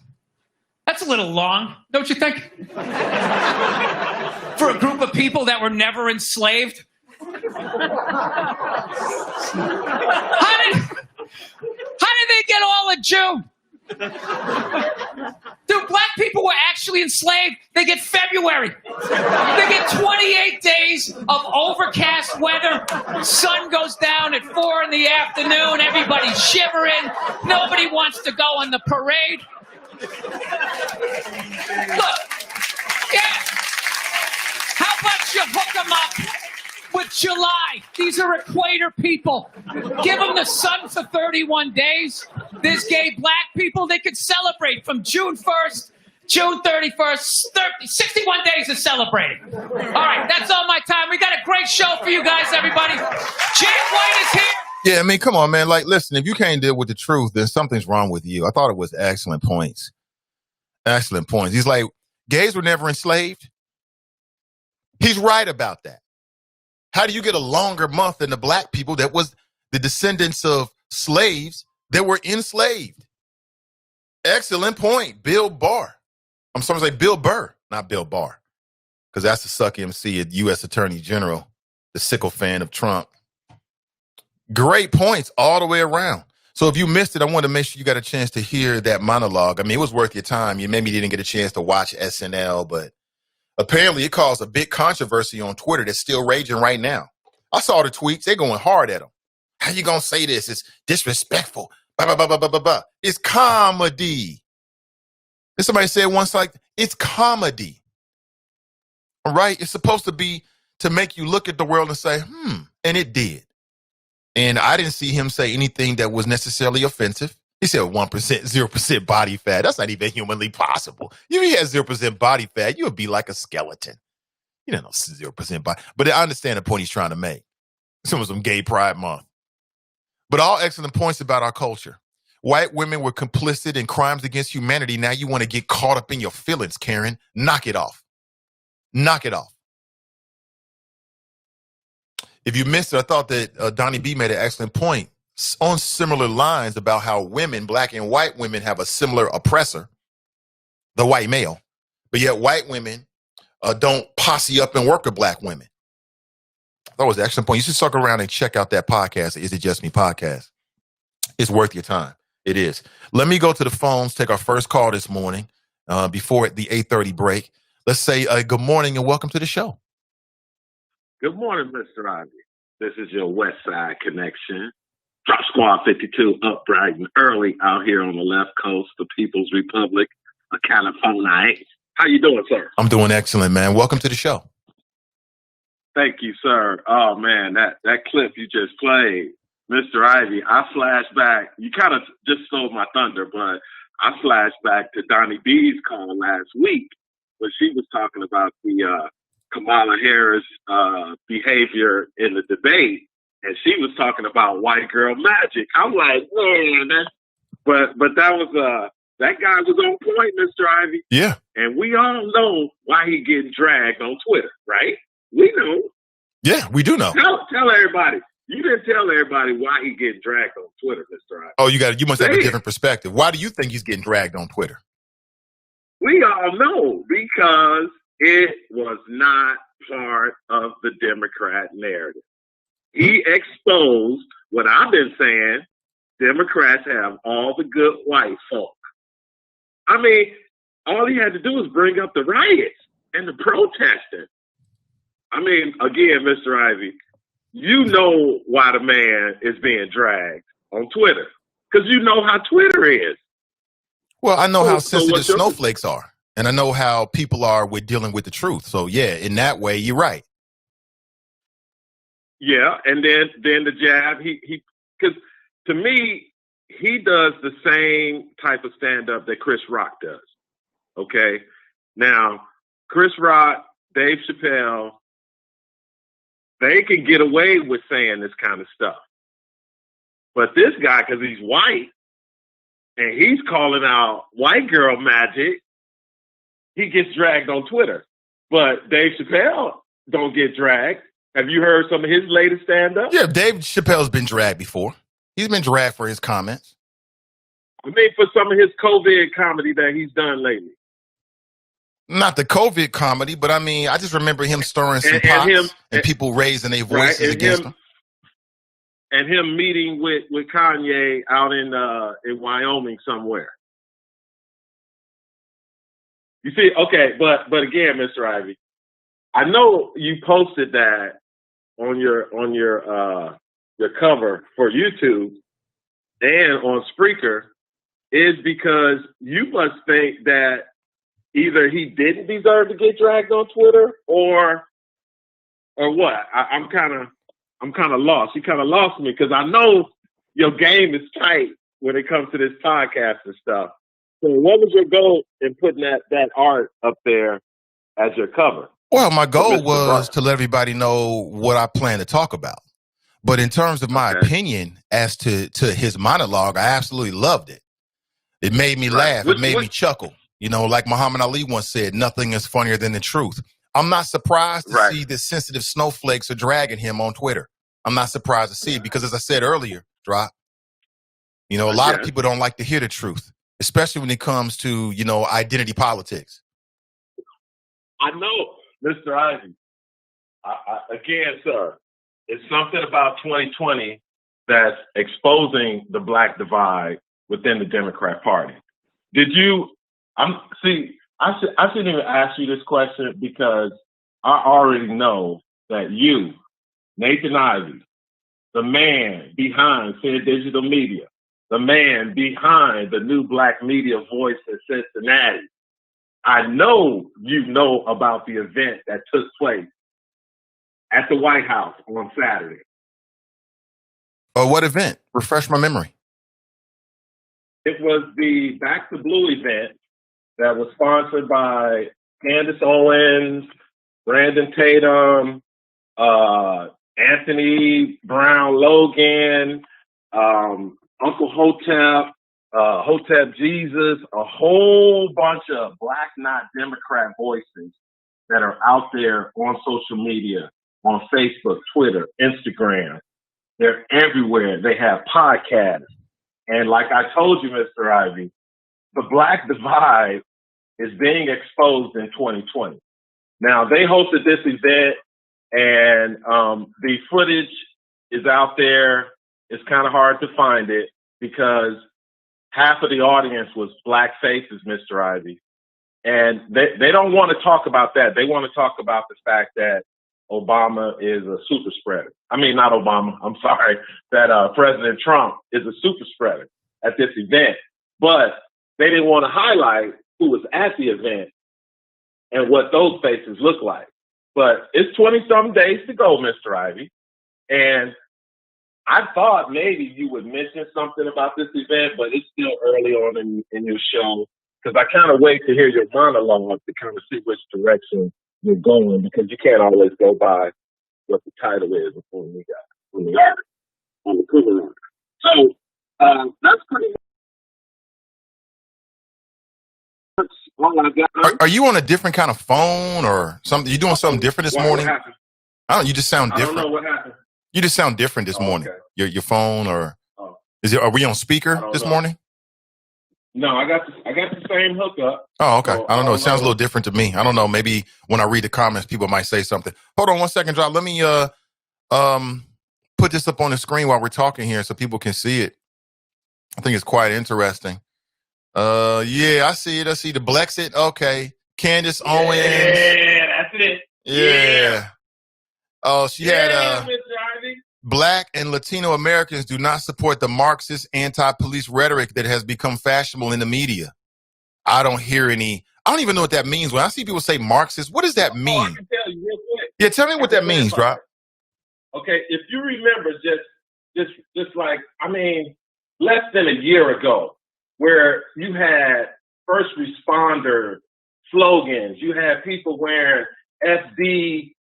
That's a little long, don't you think? For a group of people that were never enslaved. How did they get all of June? Dude, black people were actually enslaved. They get February. They get 28 days of overcast weather. Sun goes down at 4 in the afternoon. Everybody's shivering. Nobody wants to go on the parade. Look, yeah. don't you hook them up with July? These are equator people. Give them the sun for 31 days. There's gay black people. They could celebrate from June 1st, June 31st, 61 days of celebrating. All right, that's all my time. We got a great show for you guys, everybody. James White is here. Yeah, I mean, come on, man. Like, listen, if you can't deal with the truth, then something's wrong with you. I thought it was excellent points. Excellent points. He's like, gays were never enslaved. He's right about that. How do you get a longer month than the black people that was the descendants of slaves that were enslaved? Excellent point. Bill Barr. I'm sorry to say Bill Burr, not Bill Barr, because that's the suck MC at U.S. Attorney General, the sickle fan of Trump. Great points all the way around. So if you missed it, I wanted to make sure you got a chance to hear that monologue. I mean, it was worth your time. You maybe didn't get a chance to watch SNL, but apparently it caused a big controversy on Twitter that's still raging right now. I saw the tweets. They're going hard at him. How you going to say this? It's disrespectful. Blah, blah, blah, blah, blah, blah, blah. It's comedy. And somebody said once, like, it's comedy. All right? It's supposed to be to make you look at the world and say, and it did. And I didn't see him say anything that was necessarily offensive. He said 1%, 0% body fat. That's not even humanly possible. If you had 0% body fat, you would be like a skeleton. You don't know 0% body. But I understand the point he's trying to make. Some of some gay pride month. But all excellent points about our culture. White women were complicit in crimes against humanity. Now you want to get caught up in your feelings, Karen. Knock it off. Knock it off. If you missed it, I thought that Donnie B made an excellent point on similar lines about how women, black and white women, have a similar oppressor, the white male. But yet white women don't posse up and work with black women. That was an excellent point. You should circle around and check out that podcast, Is It Just Me podcast. It's worth your time. It is. Let me go to the phones, take our first call this morning before the 8:30 break. Let's say good morning and welcome to the show. Good morning, Mr. Ivey. This is your West Side Connection. Drop Squad 52 up bright and early out here on the left coast, the People's Republic of California. How you doing, sir? I'm doing excellent, man. Welcome to the show. Thank you, sir. Oh, man, that clip you just played, Mr. Ivey, I flashed back. You kind of just stole my thunder, but I flashed back to Donnie B's call last week when she was talking about the Kamala Harris behavior in the debate, and she was talking about white girl magic. I'm like, man, but that was that guy was on point, Mr. Ivey. Yeah, and we all know why he getting dragged on Twitter, right? We know. Yeah, we do know. Tell everybody. You didn't tell everybody why he getting dragged on Twitter, Mr. Ivey. Oh, you must have a different perspective. Why do you think he's getting dragged on Twitter? We all know because it was not part of the Democrat narrative. He exposed what I've been saying. Democrats have all the good white folk. I mean, all he had to do was bring up the riots and the protesting. I mean, again, Mr. Ivey, you know why the man is being dragged on Twitter. Because you know how Twitter is. Well, I know how sensitive snowflakes are. And I know how people are with dealing with the truth. So, yeah, in that way, you're right. Yeah, and then the jab, because to me, he does the same type of stand-up that Chris Rock does. Okay? Now, Chris Rock, Dave Chappelle, they can get away with saying this kind of stuff. But this guy, because he's white, and he's calling out white girl magic, he gets dragged on Twitter. But Dave Chappelle don't get dragged. Have you heard some of his latest stand-up? Yeah, Dave Chappelle's been dragged before. He's been dragged for his comments. I mean, for some of his COVID comedy that he's done lately. Not the COVID comedy, but I mean, I just remember him stirring some pots and people raising their voices against him. And him meeting with Kanye out in Wyoming somewhere. You see, okay, but again, Mr. Ivey, I know you posted that on your cover for YouTube and on Spreaker is because you must think that either he didn't deserve to get dragged on Twitter or or what? I'm kind of lost. You kind of lost me because I know your game is tight when it comes to this podcast and stuff. So what was your goal in putting that art up there as your cover? Well, my goal was to let everybody know what I plan to talk about. But in terms of my opinion as to his monologue, I absolutely loved it. It made me laugh. It made me chuckle. You know, like Muhammad Ali once said, nothing is funnier than the truth. I'm not surprised to see the sensitive snowflakes are dragging him on Twitter. I'm not surprised to see it because, as I said earlier, Drop, you know, a lot of people don't like to hear the truth, especially when it comes to, you know, identity politics. I know, Mr. Ivey. Again, sir, it's something about 2020 that's exposing the black divide within the Democrat Party. Did you? I shouldn't even ask you this question because I already know that you, Nathan Ivey, the man behind Fair Digital Media, the man behind the new black media voice in Cincinnati, I know you know about the event that took place at the White House on Saturday. What event? Refresh my memory. It was the Back to Blue event that was sponsored by Candace Owens, Brandon Tatum, Anthony Brown Logan, Uncle Hotep, Hotep Jesus, a whole bunch of black, not Democrat voices that are out there on social media, on Facebook, Twitter, Instagram. They're everywhere. They have podcasts. And like I told you, Mr. Ivey, the black divide is being exposed in 2020. Now, they hosted this event, and the footage is out there. It's kind of hard to find it because half of the audience was black faces, Mr. Ivey. And they don't want to talk about that. They want to talk about the fact that Obama is a super spreader. I mean, not Obama. I'm sorry. That President Trump is a super spreader at this event. But they didn't want to highlight who was at the event and what those faces look like. But it's 20-some days to go, Mr. Ivey. And I thought maybe you would mention something about this event, but it's still early on in your show because I kind of wait to hear your monologue to kind of see which direction you're going because you can't always go by what the title is before we got on the art, on the cover. So that's pretty much all I got. Are you on a different kind of phone or something? You doing something different this morning? What happened? I don't. You just sound different. I don't know what happened. You just sound different this morning. Okay. Your phone or are we on speaker this morning? No, I got the same hookup. Oh, okay. So, I don't know. It sounds a little different to me. I don't know. Maybe when I read the comments, people might say something. Hold on 1 second, Drop. Let me put this up on the screen while we're talking here so people can see it. I think it's quite interesting. Yeah, I see it. I see the Blexit. Okay. Candace Owens. Yeah, that's it. Yeah. Oh, she had Mr. Ivey. Black and Latino Americans do not support the Marxist anti-police rhetoric that has become fashionable in the media. I don't hear any. I don't even know what that means. When I see people say Marxist, what does that mean? I can tell you real quick. Yeah, tell me what that means, Drop. Okay, if you remember just like, I mean, less than a year ago, where you had first responder slogans, you had people wearing FDNY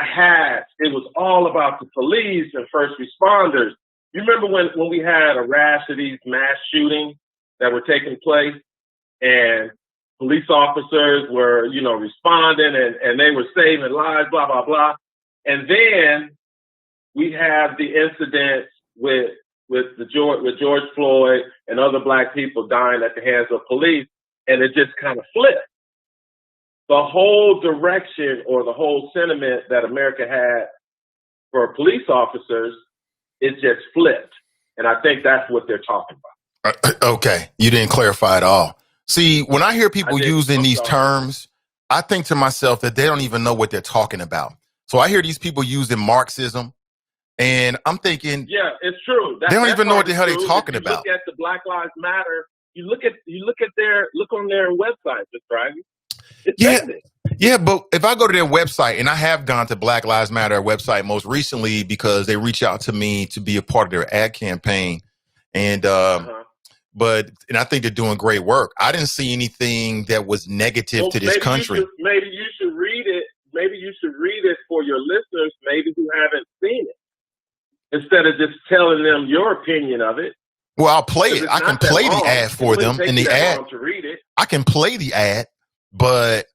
hats. It was all about the police and first responders. You remember when we had a rash of these mass shootings that were taking place and police officers were, responding and they were saving lives, blah, blah, blah. And then we have the incidents with George Floyd and other black people dying at the hands of police, and it just kind of flipped. The whole direction or the whole sentiment that America had for police officers is just flipped. And I think that's what they're talking about. Okay. You didn't clarify at all. See, when I hear people using these terms, I think to myself that they don't even know what they're talking about. So I hear these people using Marxism, and I'm thinking, yeah, it's true. They don't even know what the hell they're talking about. Look at the Black Lives Matter. You look on their website, Mr. Ivey. Yeah, but if I go to their website, and I have gone to Black Lives Matter website most recently because they reached out to me to be a part of their ad campaign, and but I think they're doing great work. I didn't see anything that was negative to this country. Maybe you should read it. Maybe you should read it for your listeners, maybe who haven't seen it, instead of just telling them your opinion of it. Well, I'll play it. I can play the ad for them in the ad. To read it. I can play the ad, but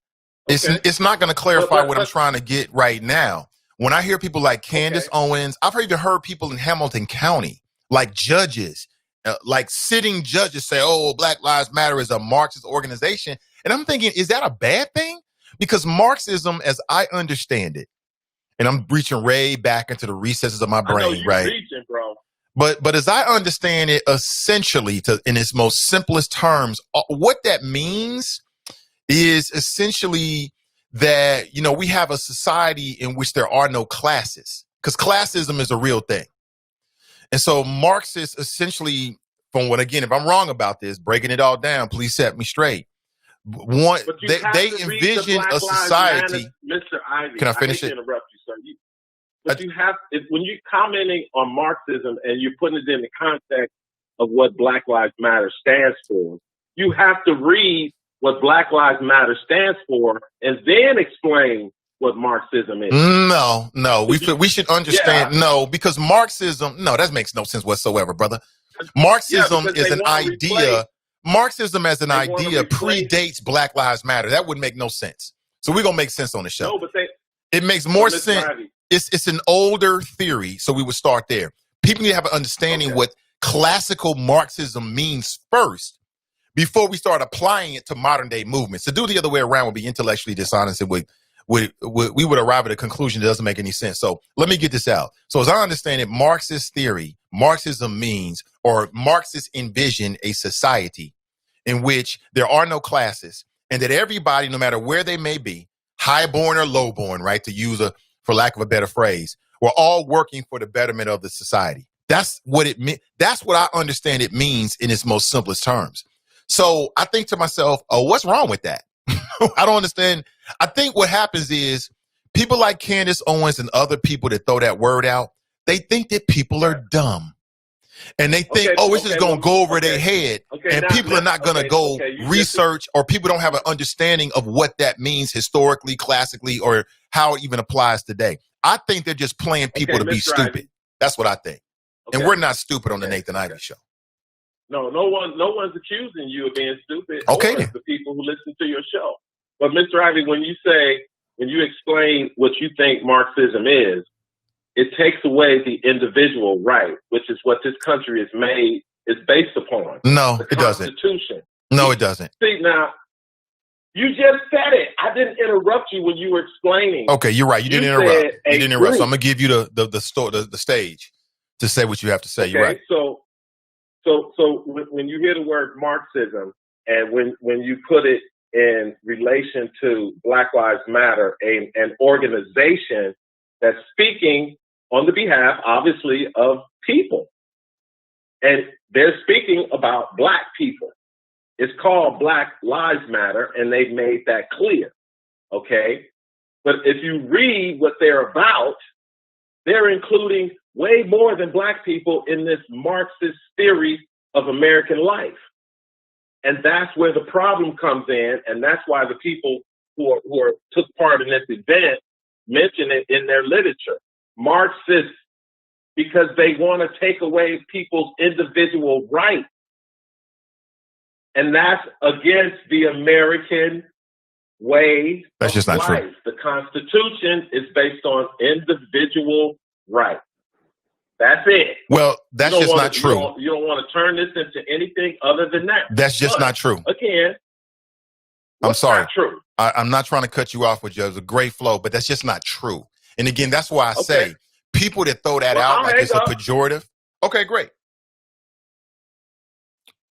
it's not going to clarify what I'm trying to get right now. When I hear people like Candace Owens, I've even heard people in Hamilton County, like judges, like sitting judges say, oh, Black Lives Matter is a Marxist organization. And I'm thinking, is that a bad thing? Because Marxism, as I understand it, and I'm reaching way back into the recesses of my brain, right? Reaching, bro. But as I understand it, essentially, in its most simplest terms, what that means is essentially that, you know, we have a society in which there are no classes, because classism is a real thing. And so Marxists essentially, from what, again, if I'm wrong about this, breaking it all down, please set me straight. They envision a society. Mr. Ivey, can I finish it? it? Interrupt you, sir. But you have, when you're commenting on Marxism and you're putting it in the context of what Black Lives Matter stands for, you have to read what Black Lives Matter stands for and then explain what Marxism is. No, we should understand. Yeah. No, because Marxism, that makes no sense whatsoever, brother. Marxism is an idea. Marxism as an idea predates Black Lives Matter. That would make no sense. So we're gonna make sense on the show. No, but it makes more sense. It's an older theory, so we would start there. People need to have an understanding what classical Marxism means first before we start applying it to modern day movements. To do the other way around would be intellectually dishonest, and we would arrive at a conclusion that doesn't make any sense. So let me get this out. So as I understand it, Marxist theory, Marxism means, or Marxists envision a society in which there are no classes and that everybody, no matter where they may be, highborn or lowborn, right, to use for lack of a better phrase, we're all working for the betterment of the society. That's what it means. That's what I understand it means in its most simplest terms. So I think to myself, oh, what's wrong with that? I don't understand. I think what happens is people like Candace Owens and other people that throw that word out, they think that people are dumb. And they think, it's just going to go over their head. And people are not going to go research, or people don't have an understanding of what that means historically, classically, or how it even applies today. I think they're just playing people to be stupid. That's what I think. And we're not stupid on the Nathan Ivey Show. No one's accusing you of being stupid. Okay. Or the people who listen to your show. But Mr. Ivey, when you explain what you think Marxism is, it takes away the individual right, which is what this country is based upon. No, it doesn't. Constitution. No, it doesn't. See, now, you just said it. I didn't interrupt you when you were explaining. Okay, you're right. You didn't interrupt. You didn't interrupt. So I'm going to give you the stage to say what you have to say. Okay, you're right. So when you hear the word Marxism, and when you put it in relation to Black Lives Matter, an organization that's speaking on the behalf, obviously, of people. And they're speaking about Black people. It's called Black Lives Matter, and they've made that clear, okay? But if you read what they're about, they're including way more than Black people in this Marxist theory of American life. And that's where the problem comes in, and that's why the people who took part in this event mention it in their literature. Marxists, because they want to take away people's individual rights. And that's against the American way that's just not life. True. The Constitution is based on individual rights. That's it. Well, that's just not true. You don't want to turn this into anything other than that. That's just not true. Again, I'm sorry. Not true? I'm not trying to cut you off with you. It was a great flow, but that's just not true. And again, that's why I say people that throw that out like it's a pejorative. Okay, great.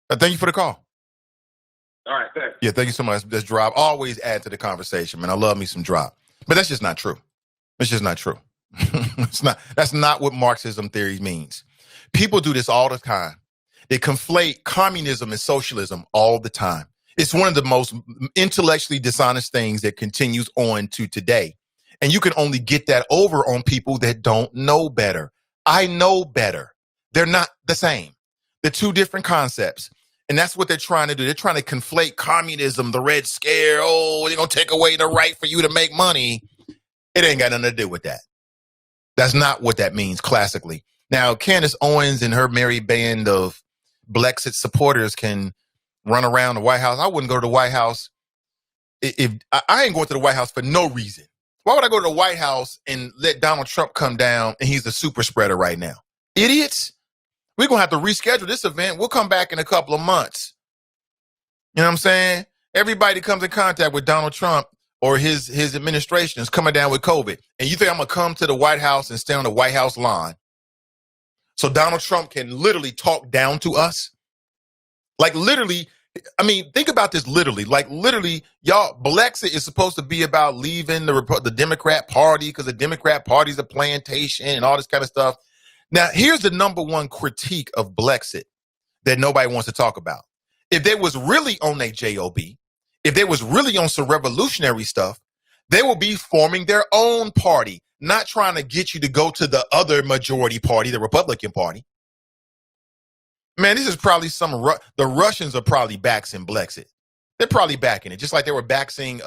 Thank you for the call. All right, thanks. Yeah, thank you so much. This Drop always add to the conversation, man. I love me some Drop, but that's just not true. It's just not true. That's not what Marxism theory means. People do this all the time. They conflate communism and socialism all the time. It's one of the most intellectually dishonest things that continues on to today. And you can only get that over on people that don't know better. I know better. They're not the same. They're two different concepts. And that's what they're trying to do. They're trying to conflate communism, the Red Scare. Oh, they're going to take away the right for you to make money. It ain't got nothing to do with that. That's not what that means classically. Now, Candace Owens and her merry band of Blexit supporters can run around the White House. I wouldn't go to the White House if I ain't going to the White House for no reason. Why would I go to the White House and let Donald Trump come down and he's the super spreader right now? Idiots. We're going to have to reschedule this event. We'll come back in a couple of months. You know what I'm saying? Everybody that comes in contact with Donald Trump or his administration is coming down with COVID. And you think I'm going to come to the White House and stay on the White House lawn so Donald Trump can literally talk down to us? Like literally, I mean, think about this literally. Like literally, y'all, Blexit is supposed to be about leaving the Democrat Party because the Democrat Party is a plantation and all this kind of stuff. Now, here's the number one critique of Blexit that nobody wants to talk about. If they was really on their JOB, if they was really on some revolutionary stuff, they will be forming their own party, not trying to get you to go to the other majority party, the Republican Party. Man, this is probably the Russians are probably backing Blexit. They're probably backing it, just like they were backing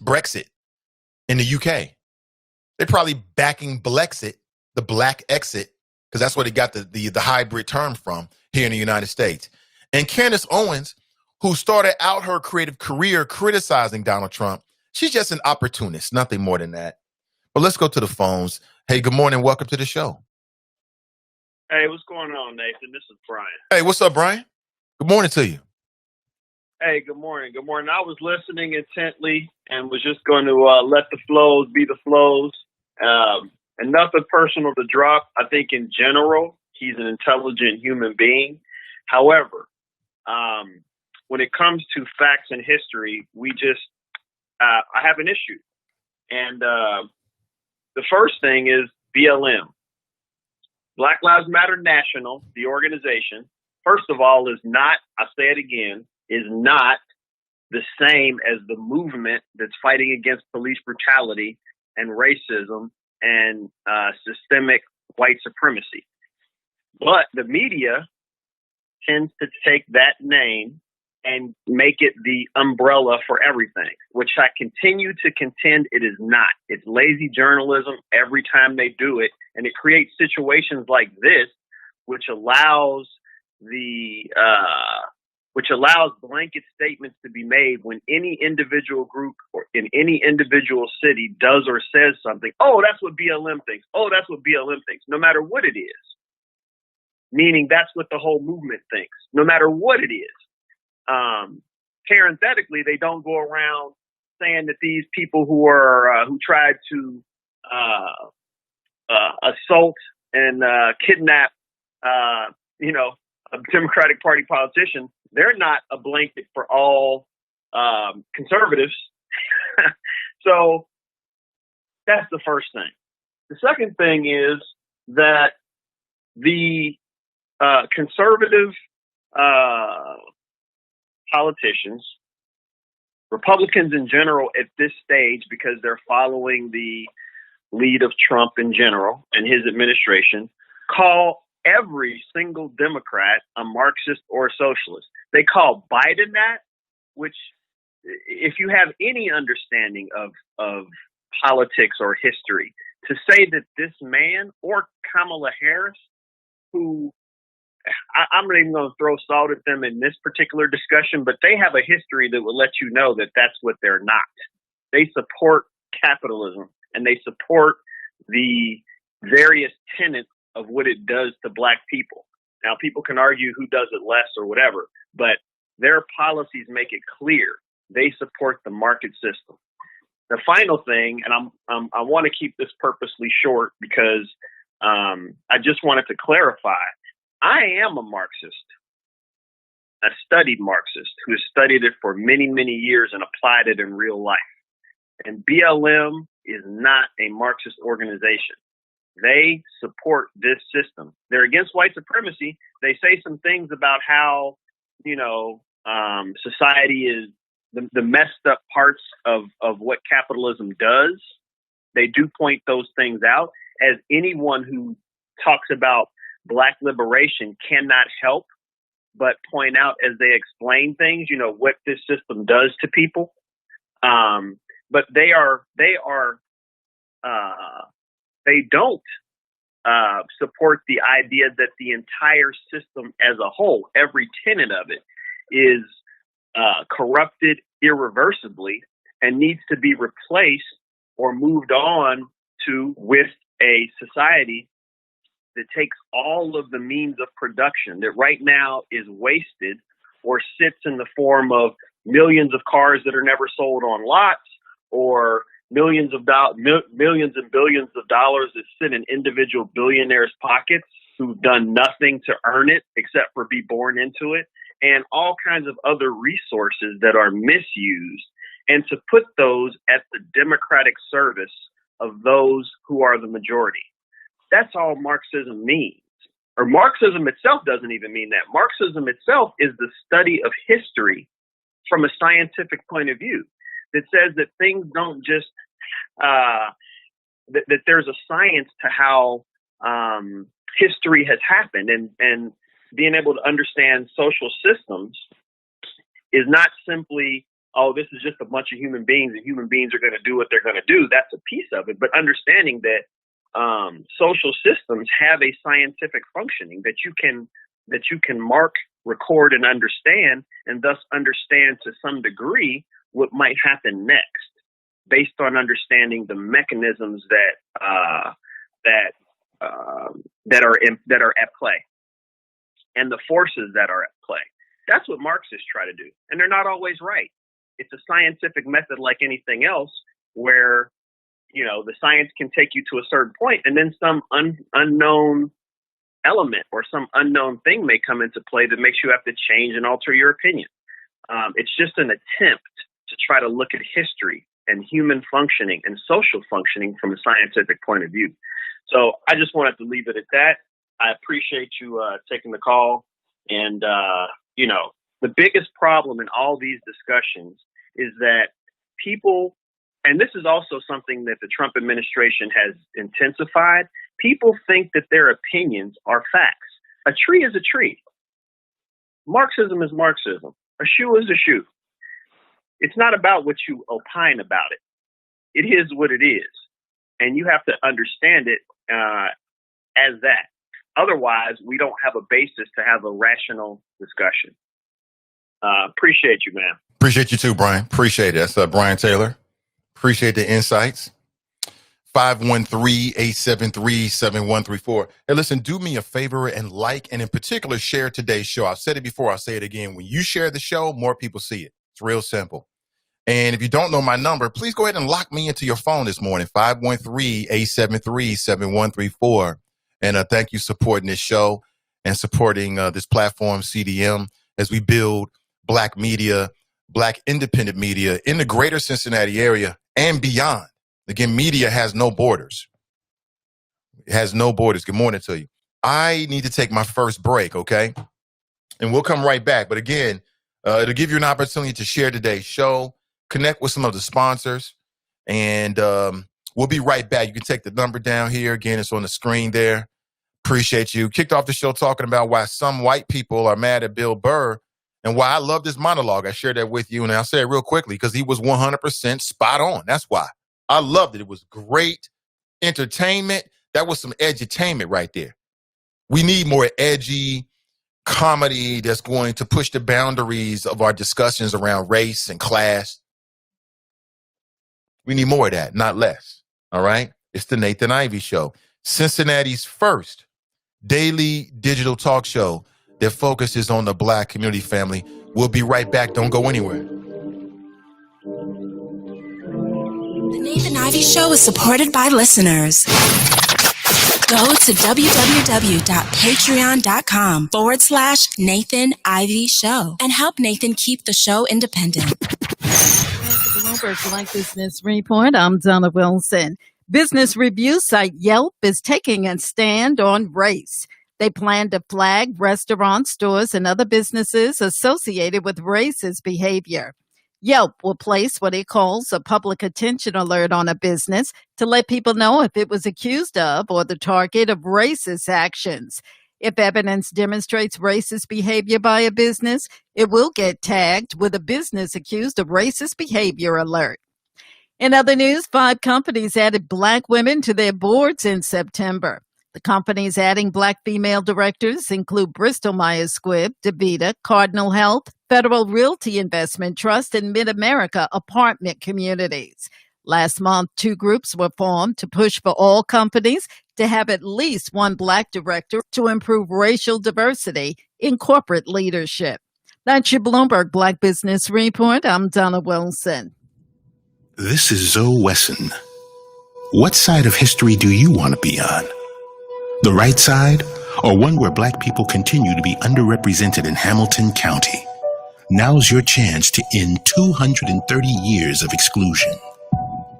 Brexit in the UK. They're probably backing Blexit, the black exit, because that's where they got the hybrid term from here in the United States. And Candace Owens, who started out her creative career criticizing Donald Trump, she's just an opportunist, nothing more than that. But let's go to the phones. Hey, good morning. Welcome to the show. Hey, what's going on, Nathan? This is Brian. Hey, what's up, Brian? Good morning to you. Hey, good morning. Good morning. I was listening intently and was just going to let the flows be the flows. And nothing personal to drop. I think in general, he's an intelligent human being. However, when it comes to facts and history, I have an issue. And the first thing is BLM. Black Lives Matter National, the organization, first of all, is not, I say it again, is not the same as the movement that's fighting against police brutality and racism and systemic white supremacy. But the media tends to take that name and make it the umbrella for everything, which I continue to contend it is not. It's lazy journalism every time they do it, and it creates situations like this, which allows blanket statements to be made when any individual group or in any individual city does or says something. Oh, that's what BLM thinks. Oh, that's what BLM thinks, no matter what it is. Meaning that's what the whole movement thinks, no matter what it is. Parenthetically, they don't go around saying that these people who tried to assault and kidnap, a Democratic Party politician, they're not a blanket for all conservatives. So that's the first thing. The second thing is that the conservative politicians, Republicans in general at this stage, because they're following the lead of Trump in general and his administration, call every single Democrat a Marxist or a socialist. They call Biden that, which, if you have any understanding of politics or history, to say that this man or Kamala Harris, who I'm not even going to throw salt at them in this particular discussion, but they have a history that will let you know that that's what they're not. They support capitalism and they support the various tenets of what it does to black people. Now, people can argue who does it less or whatever, but their policies make it clear they support the market system. The final thing, and I want to keep this purposely short because I just wanted to clarify, I am a Marxist, a studied Marxist who has studied it for many, many years and applied it in real life. And BLM is not a Marxist organization. They support this system. They're against white supremacy. They say some things about how, society is the messed up parts of what capitalism does. They do point those things out, as anyone who talks about Black liberation cannot help but point out as they explain things, what this system does to people. But they don't support the idea that the entire system as a whole, every tenet of it, is corrupted irreversibly and needs to be replaced or moved on to with a society that takes all of the means of production that right now is wasted or sits in the form of millions of cars that are never sold on lots, or millions and billions of dollars that sit in individual billionaires' pockets who've done nothing to earn it except for be born into it, and all kinds of other resources that are misused, and to put those at the democratic service of those who are the majority. That's all Marxism means. Or Marxism itself doesn't even mean that. Marxism itself is the study of history from a scientific point of view that says that things don't just, that there's a science to how history has happened, and being able to understand social systems is not simply, oh, this is just a bunch of human beings and human beings are going to do what they're going to do. That's a piece of it. But understanding that social systems have a scientific functioning that you can mark, record, and understand, and thus understand to some degree what might happen next, based on understanding the mechanisms that are at play and the forces that are at play. That's what Marxists try to do, and they're not always right. It's a scientific method like anything else, where the science can take you to a certain point, and then some unknown element or some unknown thing may come into play that makes you have to change and alter your opinion. It's just an attempt to try to look at history and human functioning and social functioning from a scientific point of view. So I just wanted to leave it at that. I appreciate you taking the call. And, the biggest problem in all these discussions is that people, and this is also something that the Trump administration has intensified, people think that their opinions are facts. A tree is a tree. Marxism is Marxism. A shoe is a shoe. It's not about what you opine about it. It is what it is. And you have to understand it as that. Otherwise, we don't have a basis to have a rational discussion. Appreciate you, man. Appreciate you too, Brian. Appreciate it. That's Brian Taylor. Appreciate the insights. 513-873-7134. Hey, listen, do me a favor and like, and in particular, share today's show. I've said it before. I'll say it again. When you share the show, more people see it. It's real simple. And if you don't know my number, please go ahead and lock me into your phone this morning, 513-873-7134. And thank you for supporting this show and supporting this platform, CDM, as we build Black media, Black independent media in the greater Cincinnati area and beyond. Again, media has no borders. It has no borders. Good morning to you. I need to take my first break, okay? And we'll come right back. But again, it'll give you an opportunity to share today's show, connect with some of the sponsors, and we'll be right back. You can take the number down here. Again, it's on the screen there. Appreciate you. Kicked off the show talking about why some white people are mad at Bill Burr and why I love this monologue. I shared that with you, and I'll say it real quickly because he was 100% spot on. That's why. I loved it. It was great entertainment. That was some edutainment right there. We need more edgy comedy that's going to push the boundaries of our discussions around race and class. We need more of that, not less. All right? It's the Nathan Ivey Show, Cincinnati's first daily digital talk show that focuses on the Black community family. We'll be right back. Don't go anywhere. The Nathan Ivey Show is supported by listeners. Go to www.patreon.com/Nathan Ivey Show and help Nathan keep the show independent. Bloomberg Black Business Report. I'm Donna Wilson. Business review site Yelp is taking a stand on race. They plan to flag restaurants, stores, and other businesses associated with racist behavior. Yelp will place what it calls a public attention alert on a business to let people know if it was accused of or the target of racist actions. If evidence demonstrates racist behavior by a business, it will get tagged with a business accused of racist behavior alert. In other news, 5 companies added Black women to their boards in September. The companies adding Black female directors include Bristol-Myers Squibb, DaVita, Cardinal Health, Federal Realty Investment Trust, and Mid-America Apartment Communities. Last month, 2 groups were formed to push for all companies to have at least one Black director to improve racial diversity in corporate leadership. That's your Bloomberg Black Business Report. I'm Donna Wilson. This is Zoe Wesson. What side of history do you want to be on? The right side, or one where Black people continue to be underrepresented in Hamilton County? Now's your chance to end 230 years of exclusion.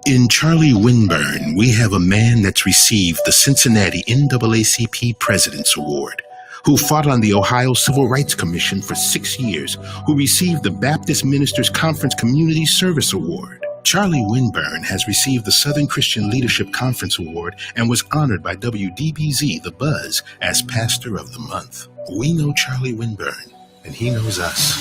In Charlie Winburn, we have a man that's received the Cincinnati NAACP President's Award, who fought on the Ohio Civil Rights Commission for 6 years, who received the Baptist Ministers Conference Community Service Award. Charlie Winburn has received the Southern Christian Leadership Conference Award and was honored by WDBZ The Buzz as Pastor of the Month. We know Charlie Winburn, and he knows us.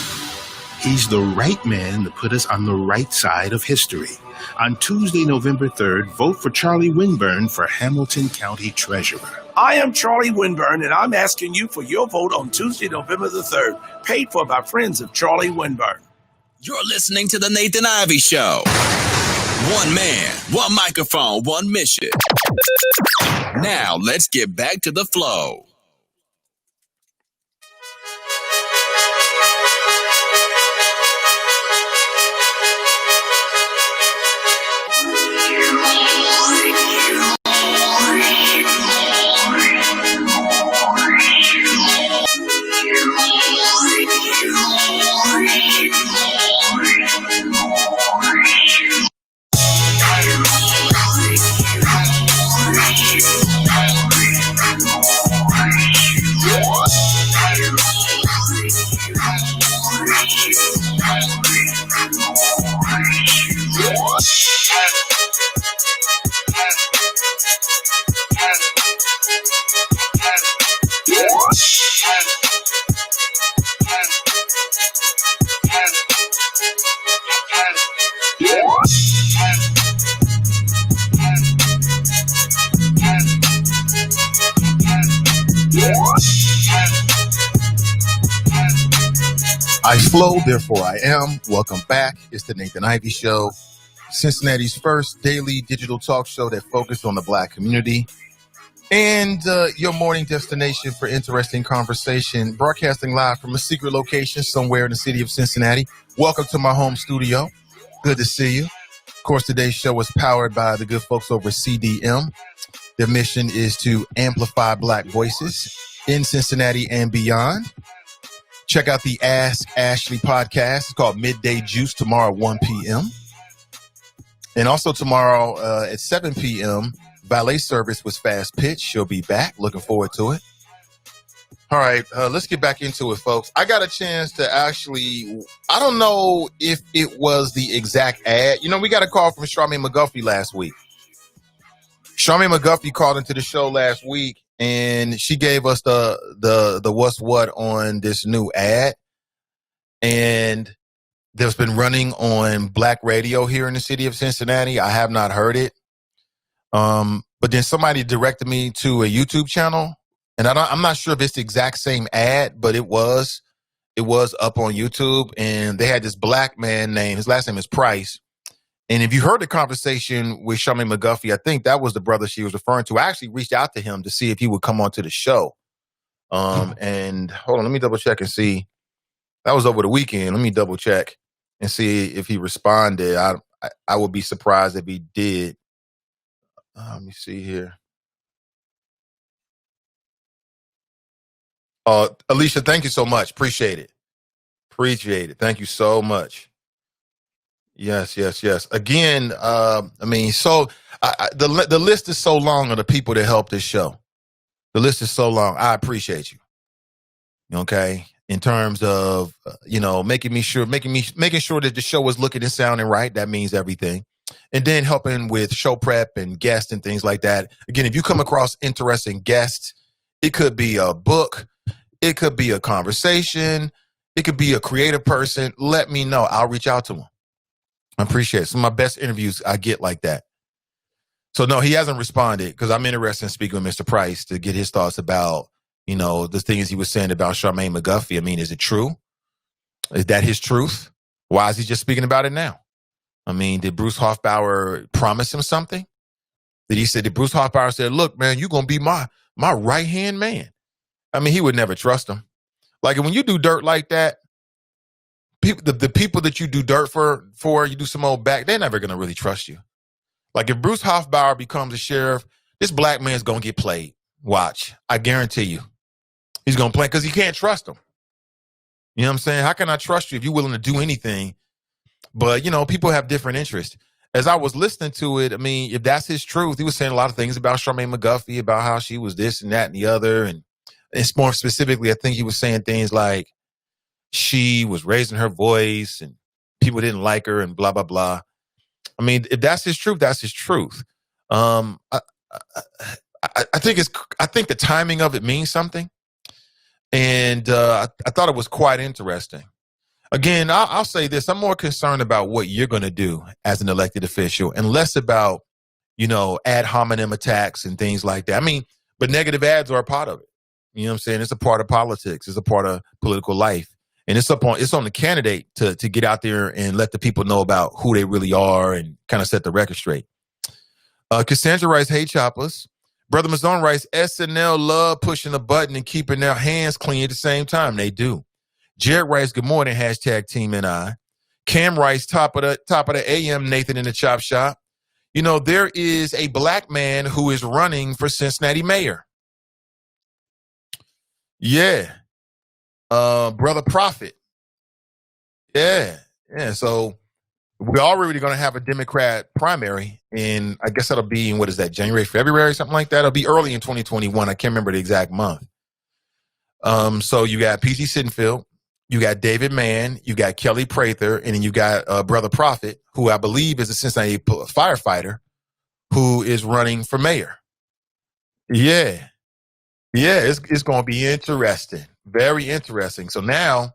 He's the right man to put us on the right side of history. On Tuesday, November 3rd, vote for Charlie Winburn for Hamilton County Treasurer. I am Charlie Winburn, and I'm asking you for your vote on Tuesday, November the 3rd, paid for by friends of Charlie Winburn. You're listening to the Nathan Ivey Show. One man, one microphone, one mission. Now, let's get back to the flow. I flow, therefore I am. Welcome back. It's the Nathan Ivey Show, Cincinnati's first daily digital talk show that focuses on the Black community and your morning destination for interesting conversation, broadcasting live from a secret location somewhere in the city of Cincinnati. Welcome to my home studio. Good to see you. Of course, today's show is powered by the good folks over at CDM. Their mission is to amplify Black voices in Cincinnati and beyond. Check out the Ask Ashley podcast. It's called Midday Juice tomorrow at 1 p.m. And also tomorrow at 7 p.m., valet service was Fast Pitch. She'll be back. Looking forward to it. All right, let's get back into it, folks. I got a chance to actually, I don't know if it was the exact ad. You know, we got a call from Charmaine McGuffey last week. Charmaine McGuffey called into the show last week, and she gave us the what's what on this new ad. And that's been running on Black radio here in the city of Cincinnati. I have not heard it. But then somebody directed me to a YouTube channel, and I'm not sure if it's the exact same ad, but it was up on YouTube, and they had this Black man named, his last name is Price. And if you heard the conversation with Charmaine McGuffey, I think that was the brother she was referring to. I actually reached out to him to see if he would come onto the show. And hold on, let me double check and see. That was over the weekend. Let me double check and see if he responded. I would be surprised if he did. Let me see here. Alicia, thank you so much. Appreciate it. Thank you so much. Yes. Again, the list is so long of the people that help this show. The list is so long. I appreciate you. Okay. In terms of, making sure that the show is looking and sounding right. That means everything. And then helping with show prep and guests and things like that. Again, if you come across interesting guests, it could be a book, it could be a conversation, it could be a creative person. Let me know. I'll reach out to them. I appreciate it. Some of my best interviews I get like that. So no, he hasn't responded because I'm interested in speaking with Mr. Price to get his thoughts about, the things he was saying about Charmaine McGuffey. I mean, is it true? Is that his truth? Why is he just speaking about it now? I mean, did Bruce Hoffbauer promise him something? Did Bruce Hoffbauer say, look, man, you're going to be my right-hand man? I mean, he would never trust him. Like, when you do dirt like that, the people that you do dirt for, you do some old back, they're never going to really trust you. Like, if Bruce Hoffbauer becomes a sheriff, this black man's going to get played. Watch. I guarantee you. He's going to play because he can't trust him. You know what I'm saying? How can I trust you if you're willing to do anything? But, people have different interests. As I was listening to it, I mean, if that's his truth, he was saying a lot of things about Charmaine McGuffey, about how she was this and that and the other. And it's more specifically, I think he was saying things like she was raising her voice and people didn't like her and blah, blah, blah. I mean, if that's his truth, that's his truth. I think the timing of it means something. And I thought it was quite interesting. Again, I'll say this. I'm more concerned about what you're going to do as an elected official and less about, ad hominem attacks and things like that. I mean, but negative ads are a part of it. You know what I'm saying? It's a part of politics. It's a part of political life. And it's on the candidate to get out there and let the people know about who they really are and kind of set the record straight. Cassandra writes, hey, choppers. Brother Mazone writes, SNL love pushing a button and keeping their hands clean at the same time. They do. Jared writes, good morning, hashtag Team NI. Cam writes, top of the AM, Nathan in the chop shop. There is a black man who is running for Cincinnati mayor. Yeah. Brother Prophet. Yeah. So we're already going to have a Democrat primary, and I guess that'll be in, January, February, something like that. It'll be early in 2021. I can't remember the exact month. So you got P.T. Sittenfield, you got David Mann, you got Kelly Prather, and then you got Brother Prophet, who I believe is a Cincinnati firefighter, who is running for mayor. Yeah. Yeah, it's going to be interesting. Very interesting. So now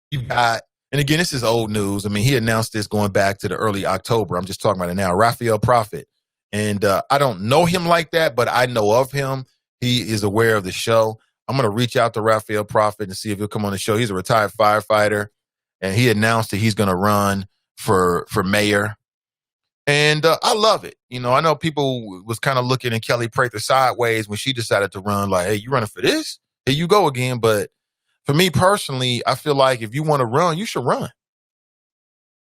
you got, and again, this is old news. I mean, he announced this going back to the early October. I'm just talking about it now. Raphael Prophet. And I don't know him like that, but I know of him. He is aware of the show. I'm going to reach out to Raphael Prophet and see if he'll come on the show. He's a retired firefighter, and he announced that he's going to run for mayor. And I love it. I know people was kind of looking at Kelly Prather sideways when she decided to run, like, hey, you running for this? Here you go again. But for me personally, I feel like if you want to run, you should run.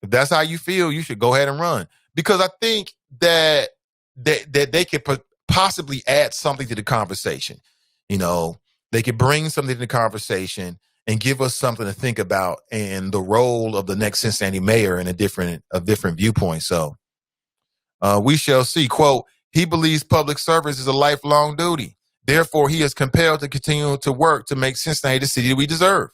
If that's how you feel, you should go ahead and run. Because I think that they could possibly add something to the conversation. They could bring something to the conversation and give us something to think about and the role of the next Cincinnati mayor in a different viewpoint. So we shall see. Quote, he believes public service is a lifelong duty. Therefore, he is compelled to continue to work to make Cincinnati the city that we deserve.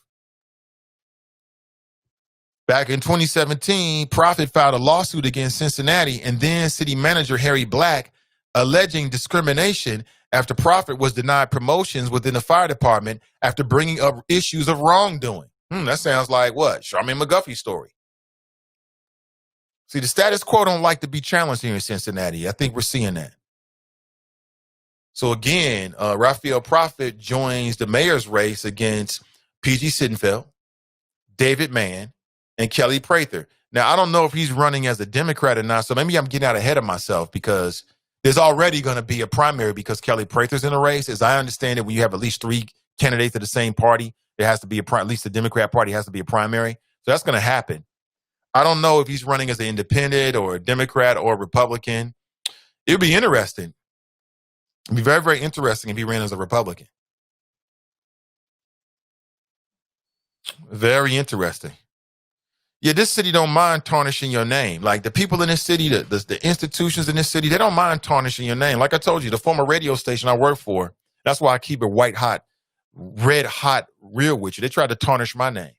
Back in 2017, Prophet filed a lawsuit against Cincinnati and then city manager Harry Black, alleging discrimination after Prophet was denied promotions within the fire department after bringing up issues of wrongdoing. That sounds like what? Charmaine McGuffey's story. See, the status quo don't like to be challenged here in Cincinnati. I think we're seeing that. So again, Raphael Prophet joins the mayor's race against P.G. Sittenfeld, David Mann, and Kelly Prather. Now, I don't know if he's running as a Democrat or not, so maybe I'm getting out ahead of myself because there's already going to be a primary because Kelly Prather's in the race. As I understand it, when you have at least 3 candidates of the same party, there has to be at least the Democrat Party has to be a primary. So that's going to happen. I don't know if he's running as an independent or a Democrat or a Republican. It would be interesting. It'd be very, very interesting if he ran as a Republican. Very interesting. Yeah, this city don't mind tarnishing your name. Like the people in this city, the institutions in this city, they don't mind tarnishing your name. Like I told you, the former radio station I worked for, That's why I keep it white hot, red hot, real with you. They tried to tarnish my name.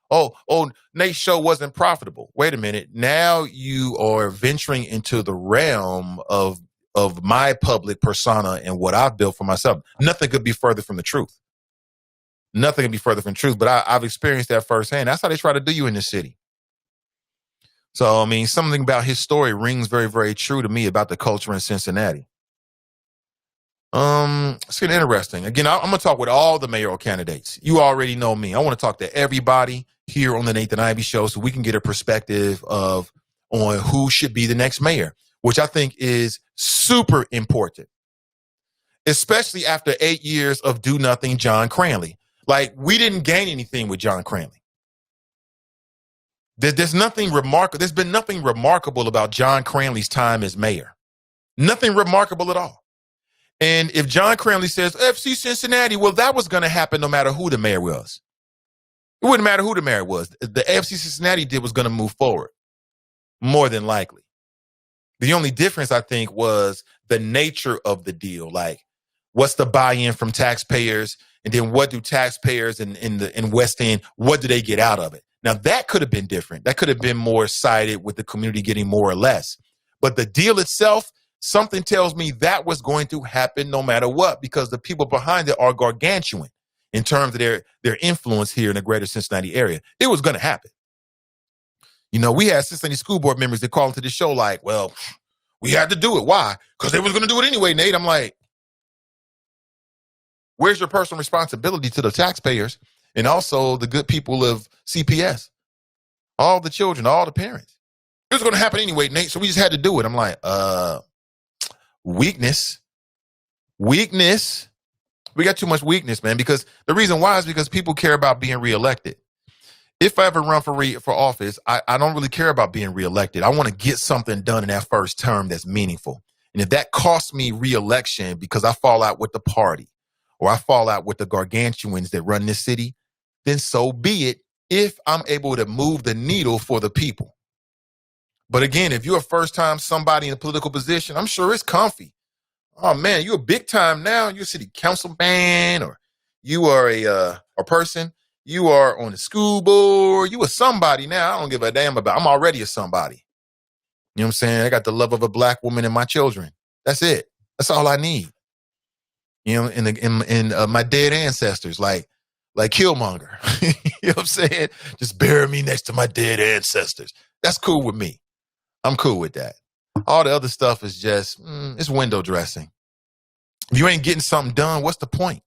Oh, Nate's show wasn't profitable. Wait a minute. Now you are venturing into the realm of my public persona and what I've built for myself. Nothing could be further from the truth. Nothing can be further from truth, but I've experienced that firsthand. That's how they try to do you in this city. So, I mean, something about his story rings very, very true to me about the culture in Cincinnati. It's getting interesting. Again, I'm going to talk with all the mayoral candidates. You already know me. I want to talk to everybody here on the Nathan Ivey Show so we can get a perspective on who should be the next mayor, which I think is super important, especially after 8 years of do nothing John Cranley. Like, we didn't gain anything with John Cranley. There's nothing remarkable. There's been nothing remarkable about John Cranley's time as mayor. Nothing remarkable at all. And if John Cranley says, FC Cincinnati, well, that was going to happen no matter who the mayor was. It wouldn't matter who the mayor was. The AFC Cincinnati did was going to move forward, more than likely. The only difference, I think, was the nature of the deal. Like, what's the buy-in from taxpayers? And then what do taxpayers in West End, what do they get out of it? Now, that could have been different. That could have been more sided with the community getting more or less. But the deal itself, something tells me that was going to happen no matter what, because the people behind it are gargantuan in terms of their influence here in the greater Cincinnati area. It was going to happen. You know, we had Cincinnati school board members that called into the show like, well, we had to do it. Why? Because they was going to do it anyway, Nate. I'm like, where's your personal responsibility to the taxpayers and also the good people of CPS? All the children, all the parents. It was going to happen anyway, Nate, so we just had to do it. I'm like, weakness. We got too much weakness, man, because the reason why is because people care about being reelected. If I ever run for office, I don't really care about being reelected. I want to get something done in that first term that's meaningful. And if that costs me reelection because I fall out with the party or I fall out with the gargantuans that run this city, then so be it if I'm able to move the needle for the people. But again, if you're a first-time somebody in a political position, I'm sure it's comfy. Oh, man, you're a big time now. You're a city councilman, or you are a person. You are on the school board. You are somebody now. I don't give a damn about. I'm already a somebody. You know what I'm saying? I got the love of a black woman and my children. That's it. That's all I need. You know, in my dead ancestors, like Killmonger. You know what I'm saying? Just bury me next to my dead ancestors. That's cool with me. I'm cool with that. All the other stuff is just, it's window dressing. If you ain't getting something done, what's the point?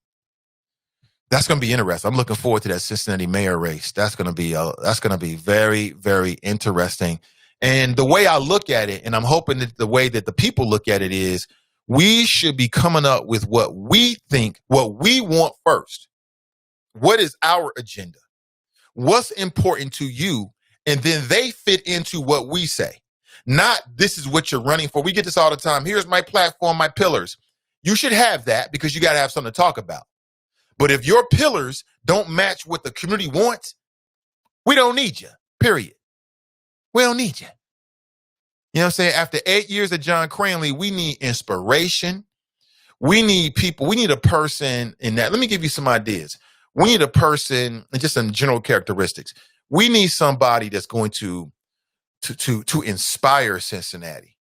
That's going to be interesting. I'm looking forward to that Cincinnati mayor race. That's going to be very, very interesting. And the way I look at it, and I'm hoping that the way that the people look at it is, we should be coming up with what we think, what we want first. What is our agenda? What's important to you? And then they fit into what we say. Not this is what you're running for. We get this all the time. Here's my platform, my pillars. You should have that because you got to have something to talk about. But if your pillars don't match what the community wants, we don't need you, period. We don't need you. You know what I'm saying? After 8 years of John Cranley, we need inspiration. We need people. We need a person in that. Let me give you some ideas. We need a person, and just some general characteristics. We need somebody that's going to inspire Cincinnati.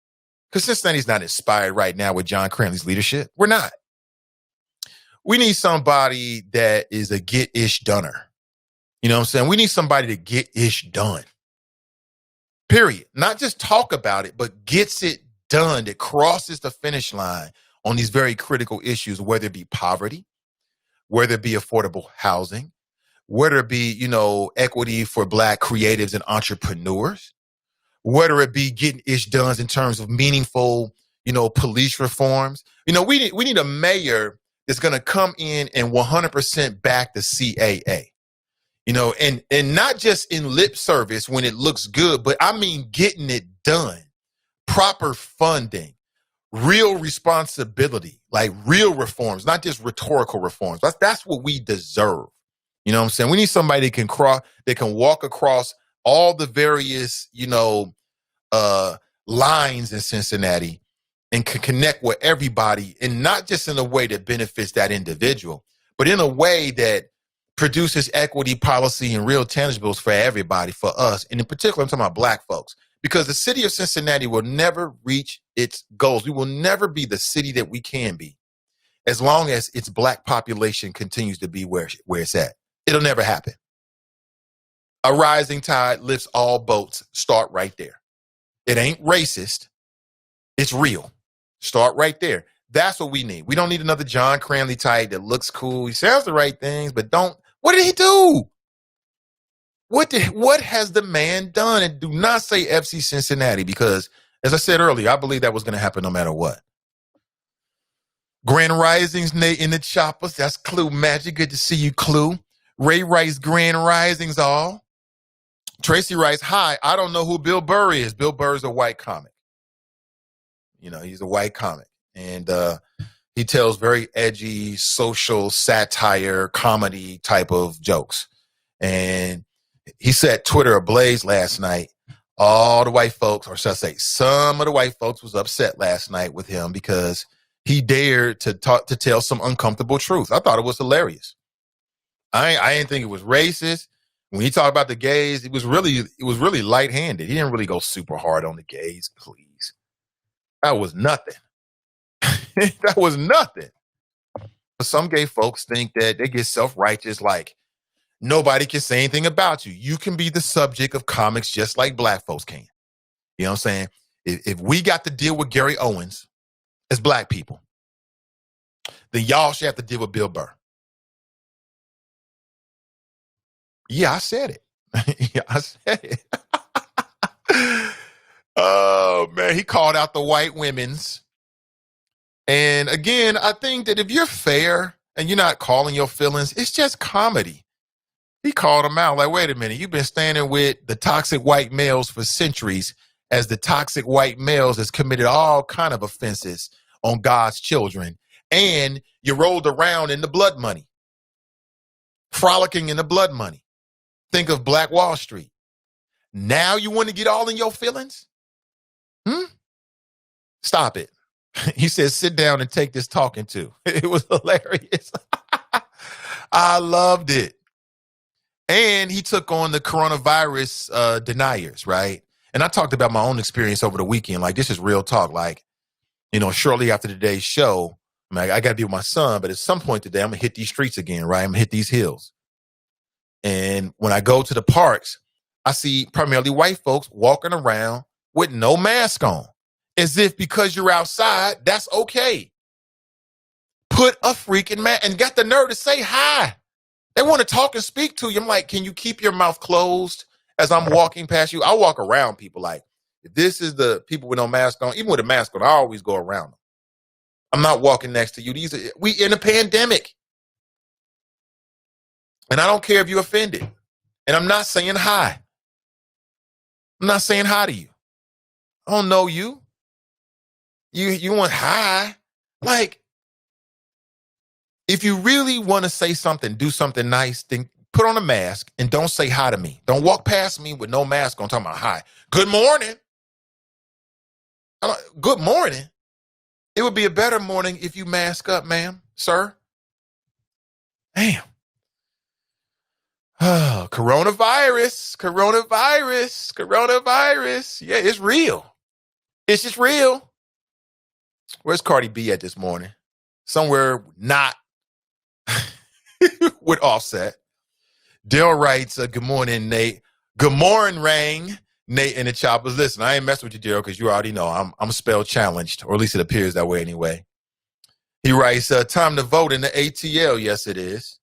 Because Cincinnati's not inspired right now with John Cranley's leadership. We're not. We need somebody that is a get-ish doner. You know what I'm saying? We need somebody to get-ish done. Period. Not just talk about it, but gets it done, that crosses the finish line on these very critical issues, whether it be poverty, whether it be affordable housing, whether it be, equity for Black creatives and entrepreneurs, whether it be getting ish done in terms of meaningful, police reforms. We need a mayor that's going to come in and 100% back the CAA. And not just in lip service when it looks good, but I mean getting it done, proper funding, real responsibility, like real reforms, not just rhetorical reforms. That's what we deserve. You know what I'm saying? We need somebody that can walk across all the various, lines in Cincinnati and can connect with everybody, and not just in a way that benefits that individual, but in a way that produces equity, policy, and real tangibles for everybody, for us. And in particular, I'm talking about Black folks, because the city of Cincinnati will never reach its goals. We will never be the city that we can be as long as its Black population continues to be where it's at. It'll never happen. A rising tide lifts all boats. Start right there. It ain't racist. It's real. Start right there. That's what we need. We don't need another John Cranley type that looks cool. He says the right things, but don't. What did he do? What has the man done? And do not say FC Cincinnati, because, as I said earlier, I believe that was going to happen no matter what. Grand Risings, Nate in the choppers. That's Clue Magic. Good to see you, Clue. Ray writes Grand Risings all. Tracy writes, hi, I don't know who Bill Burr is. Bill Burr is a white comic. You know, he's a white comic. And he tells very edgy, social satire, comedy type of jokes. And he set Twitter ablaze last night. All the white folks, or should I say, some of the white folks was upset last night with him because he dared to tell some uncomfortable truth. I thought it was hilarious. I didn't think it was racist. When he talked about the gays, it was really lighthearted. He didn't really go super hard on the gays, please. That was nothing. That was nothing. But some gay folks think that they get self-righteous, like nobody can say anything about you. You can be the subject of comics just like Black folks can. You know what I'm saying? If we got to deal with Gary Owens as Black people, then y'all should have to deal with Bill Burr. Yeah, I said it. Yeah, I said it. Oh, man, he called out the white women's. And again, I think that if you're fair and you're not calling your feelings, it's just comedy. He called them out like, wait a minute, you've been standing with the toxic white males for centuries, as the toxic white males has committed all kind of offenses on God's children. And you rolled around in the blood money, frolicking in the blood money. Think of Black Wall Street. Now you want to get all in your feelings? Stop it. He says, sit down and take this talking to. It was hilarious. I loved it. And he took on the coronavirus deniers, right? And I talked about my own experience over the weekend. Like, this is real talk. Like, you know, shortly after today's show, I got to be with my son, but at some point today, I'm going to hit these streets again, right? I'm going to hit these hills. And when I go to the parks, I see primarily white folks walking around with no mask on, as if because you're outside, that's okay. Put a freaking mask, and got the nerve to say hi. They want to talk and speak to you. I'm like, can you keep your mouth closed as I'm walking past you? I walk around people. Like, if this is the people with no mask on, even with a mask on, I always go around them. I'm not walking next to you. We in a pandemic. And I don't care if you're offended. And I'm not saying hi. I'm not saying hi to you. I don't know you. You want hi? Like, if you really want to say something, do something nice, then put on a mask and don't say hi to me. Don't walk past me with no mask on talking about hi. Good morning. Good morning. It would be a better morning if you mask up, ma'am, sir. Damn. Oh, coronavirus. Yeah, it's real. It's just real. Where's Cardi B at this morning? Somewhere not with Offset. Dale writes, good morning, Nate. Good morning, Rang. Nate and the Choppers. Listen, I ain't messing with you, Daryl, because you already know I'm spell challenged, or at least it appears that way anyway. He writes, time to vote in the ATL. Yes, it is.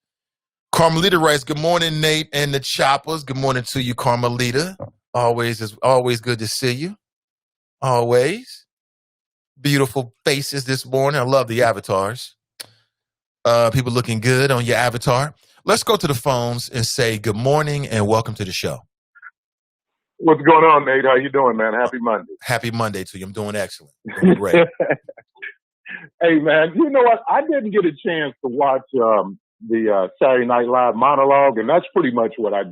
Carmelita writes, good morning, Nate and the Choppers. Good morning to you, Carmelita. Always good to see you. Always. Beautiful faces this morning. I love the avatars. People looking good on your avatar. Let's go to the phones and say good morning and welcome to the show. What's going on, Nate? How you doing, man? Happy Monday. Happy Monday to you. I'm doing excellent. Doing great. Hey, man, you know what? I didn't get a chance to watch the Saturday Night Live monologue, and that's pretty much what I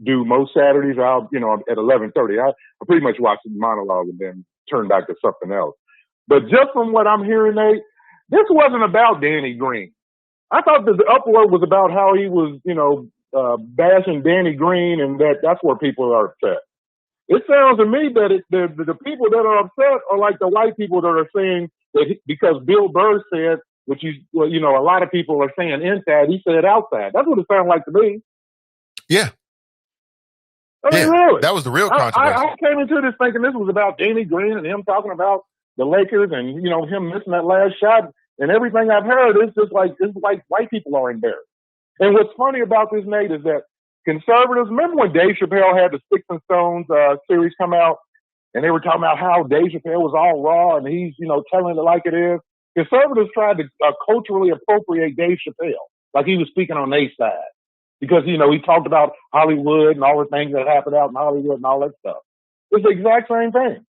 do most Saturdays. At 11:30, I pretty much watch the monologue and then turn back to something else. But just from what I'm hearing, Nate, this wasn't about Danny Green. I thought that the uproar was about how he was, bashing Danny Green, and that's where people are upset. It sounds to me that the people that are upset are like the white people that are saying that because Bill Burr said, which a lot of people are saying inside, he said outside. That's what it sounds like to me. Yeah. I mean, really. That was the real controversy. I came into this thinking this was about Danny Green and him talking about the Lakers and, him missing that last shot. And everything I've heard is just like, it's like white people are embarrassed. And what's funny about this, Nate, is that conservatives, remember when Dave Chappelle had the Sticks and Stones series come out, and they were talking about how Dave Chappelle was all raw and he's, telling it like it is? Conservatives tried to culturally appropriate Dave Chappelle, like he was speaking on their side. Because, he talked about Hollywood and all the things that happened out in Hollywood and all that stuff. It's the exact same thing.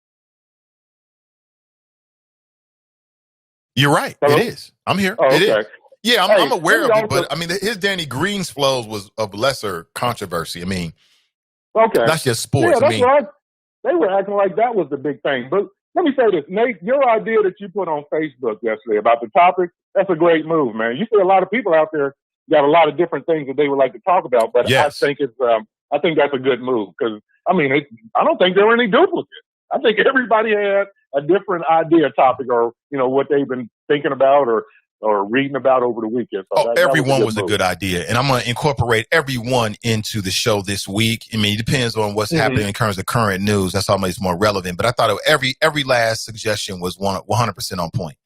You're right. Hello? It is. I'm here. Oh, it okay. is. Yeah, I'm aware of it, also, but I mean, his Danny Green's flows was of lesser controversy. I mean, okay, that's just sports. Yeah, that's right. They were acting like that was the big thing. But let me say this, Nate, your idea that you put on Facebook yesterday about the topic, that's a great move, man. You see a lot of people out there got a lot of different things that they would like to talk about, but yes. I think that's a good move because, I don't think there were any duplicates. I think everybody had a different idea topic or, what they've been thinking about or reading about over the weekend. So everyone was a good idea. And I'm going to incorporate everyone into the show this week. I mean, it depends on what's happening in terms of current news. That's always more relevant. But I thought every last suggestion was 100% on point.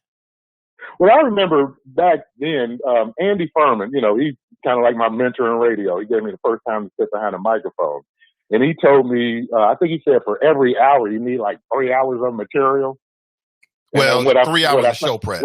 Well, I remember back then, Andy Furman, he's kind of like my mentor in radio. He gave me the first time to sit behind a microphone. And he told me, I think he said for every hour, you need like 3 hours of material. Well, 3 hours of show prep.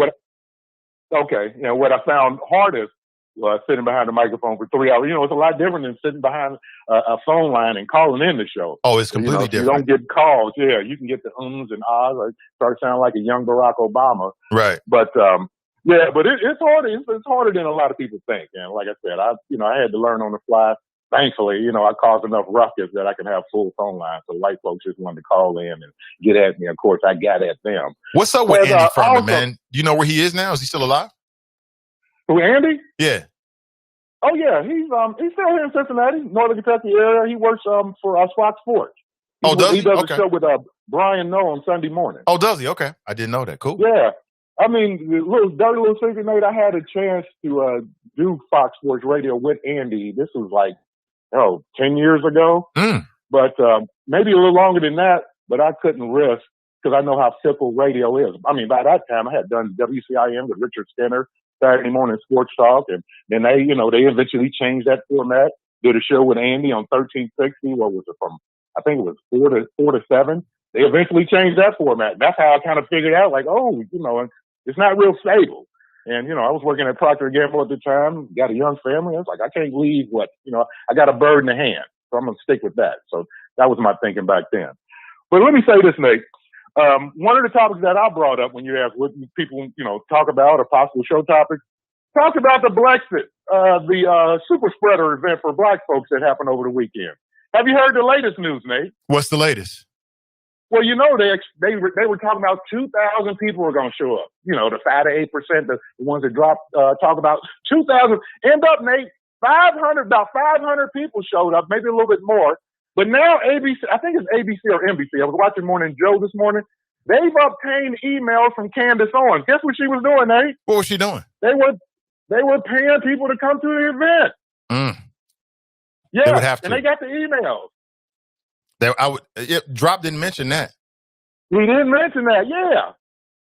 Okay. What I found hardest was sitting behind the microphone for 3 hours. It's a lot different than sitting behind a phone line and calling in the show. Oh, it's completely different. You don't get calls. Yeah, you can get the ums and ahs. Or start sounding like a young Barack Obama. Right. But, it's harder. It's harder than a lot of people think. And like I said, I had to learn on the fly. Thankfully, I caused enough ruckus that I can have full phone lines. So white folks just wanted to call in and get at me. Of course, I got at them. What's up with Andy Furman, man? Do you know where he is now? Is he still alive? Who, Andy? Yeah. Oh yeah, he's still here in Cincinnati, Northern Kentucky area. He works for Fox Sports. He does a show with Brian Noe on Sunday morning. Oh, does he? Okay, I didn't know that. Cool. Yeah. I mean, dirty little secret, Nate. I had a chance to do Fox Sports Radio with Andy. This was like 10 years ago, but maybe a little longer than that, but I couldn't risk because I know how fickle radio is. I mean, by that time I had done WCIM with Richard Skinner, Saturday morning sports talk. And then they eventually changed that format, did a show with Andy on 1360. What was it from? I think it was 4 to 7. They eventually changed that format. That's how I kind of figured out it's not real stable. And, I was working at Procter & Gamble at the time, got a young family. I was like, I can't leave I got a bird in the hand. So I'm going to stick with that. So that was my thinking back then. But let me say this, Nate. One of the topics that I brought up when you asked what people, talk about or possible show topics, talk about the Brexit, the super spreader event for black folks that happened over the weekend. Have you heard the latest news, Nate? What's the latest? Well, they were talking about 2,000 people were going to show up. The 5 to 8%, the ones that dropped, talk about 2,000. End up, Nate, about 500 people showed up, maybe a little bit more. But now ABC, I think it's ABC or NBC. I was watching Morning Joe this morning. They've obtained emails from Candace Owens. Guess what she was doing, Nate? What was she doing? They were paying people to come to the event. Yeah, they would have to. And they got the emails. Drop didn't mention that. We didn't mention that, yeah.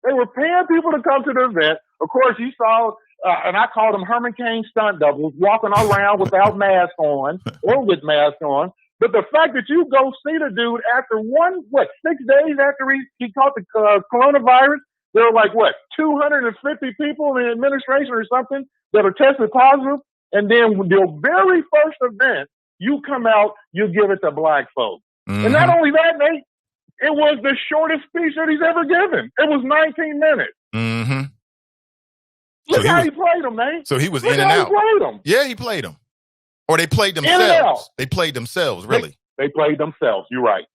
They were paying people to come to the event. Of course, you saw, and I called them Herman Cain stunt doubles, walking around without mask on or with mask on. But the fact that you go see the dude after 6 days after he caught the coronavirus, there were 250 people in the administration or something that are tested positive. And then the very first event, you come out, you give it to black folks. And not only that, Nate, it was the shortest speech that he's ever given. It was 19 minutes. Look how he played them, Nate. So he was in and out. He played them. Yeah, he played them. Or they played themselves. They played themselves, really. They played themselves. You're right.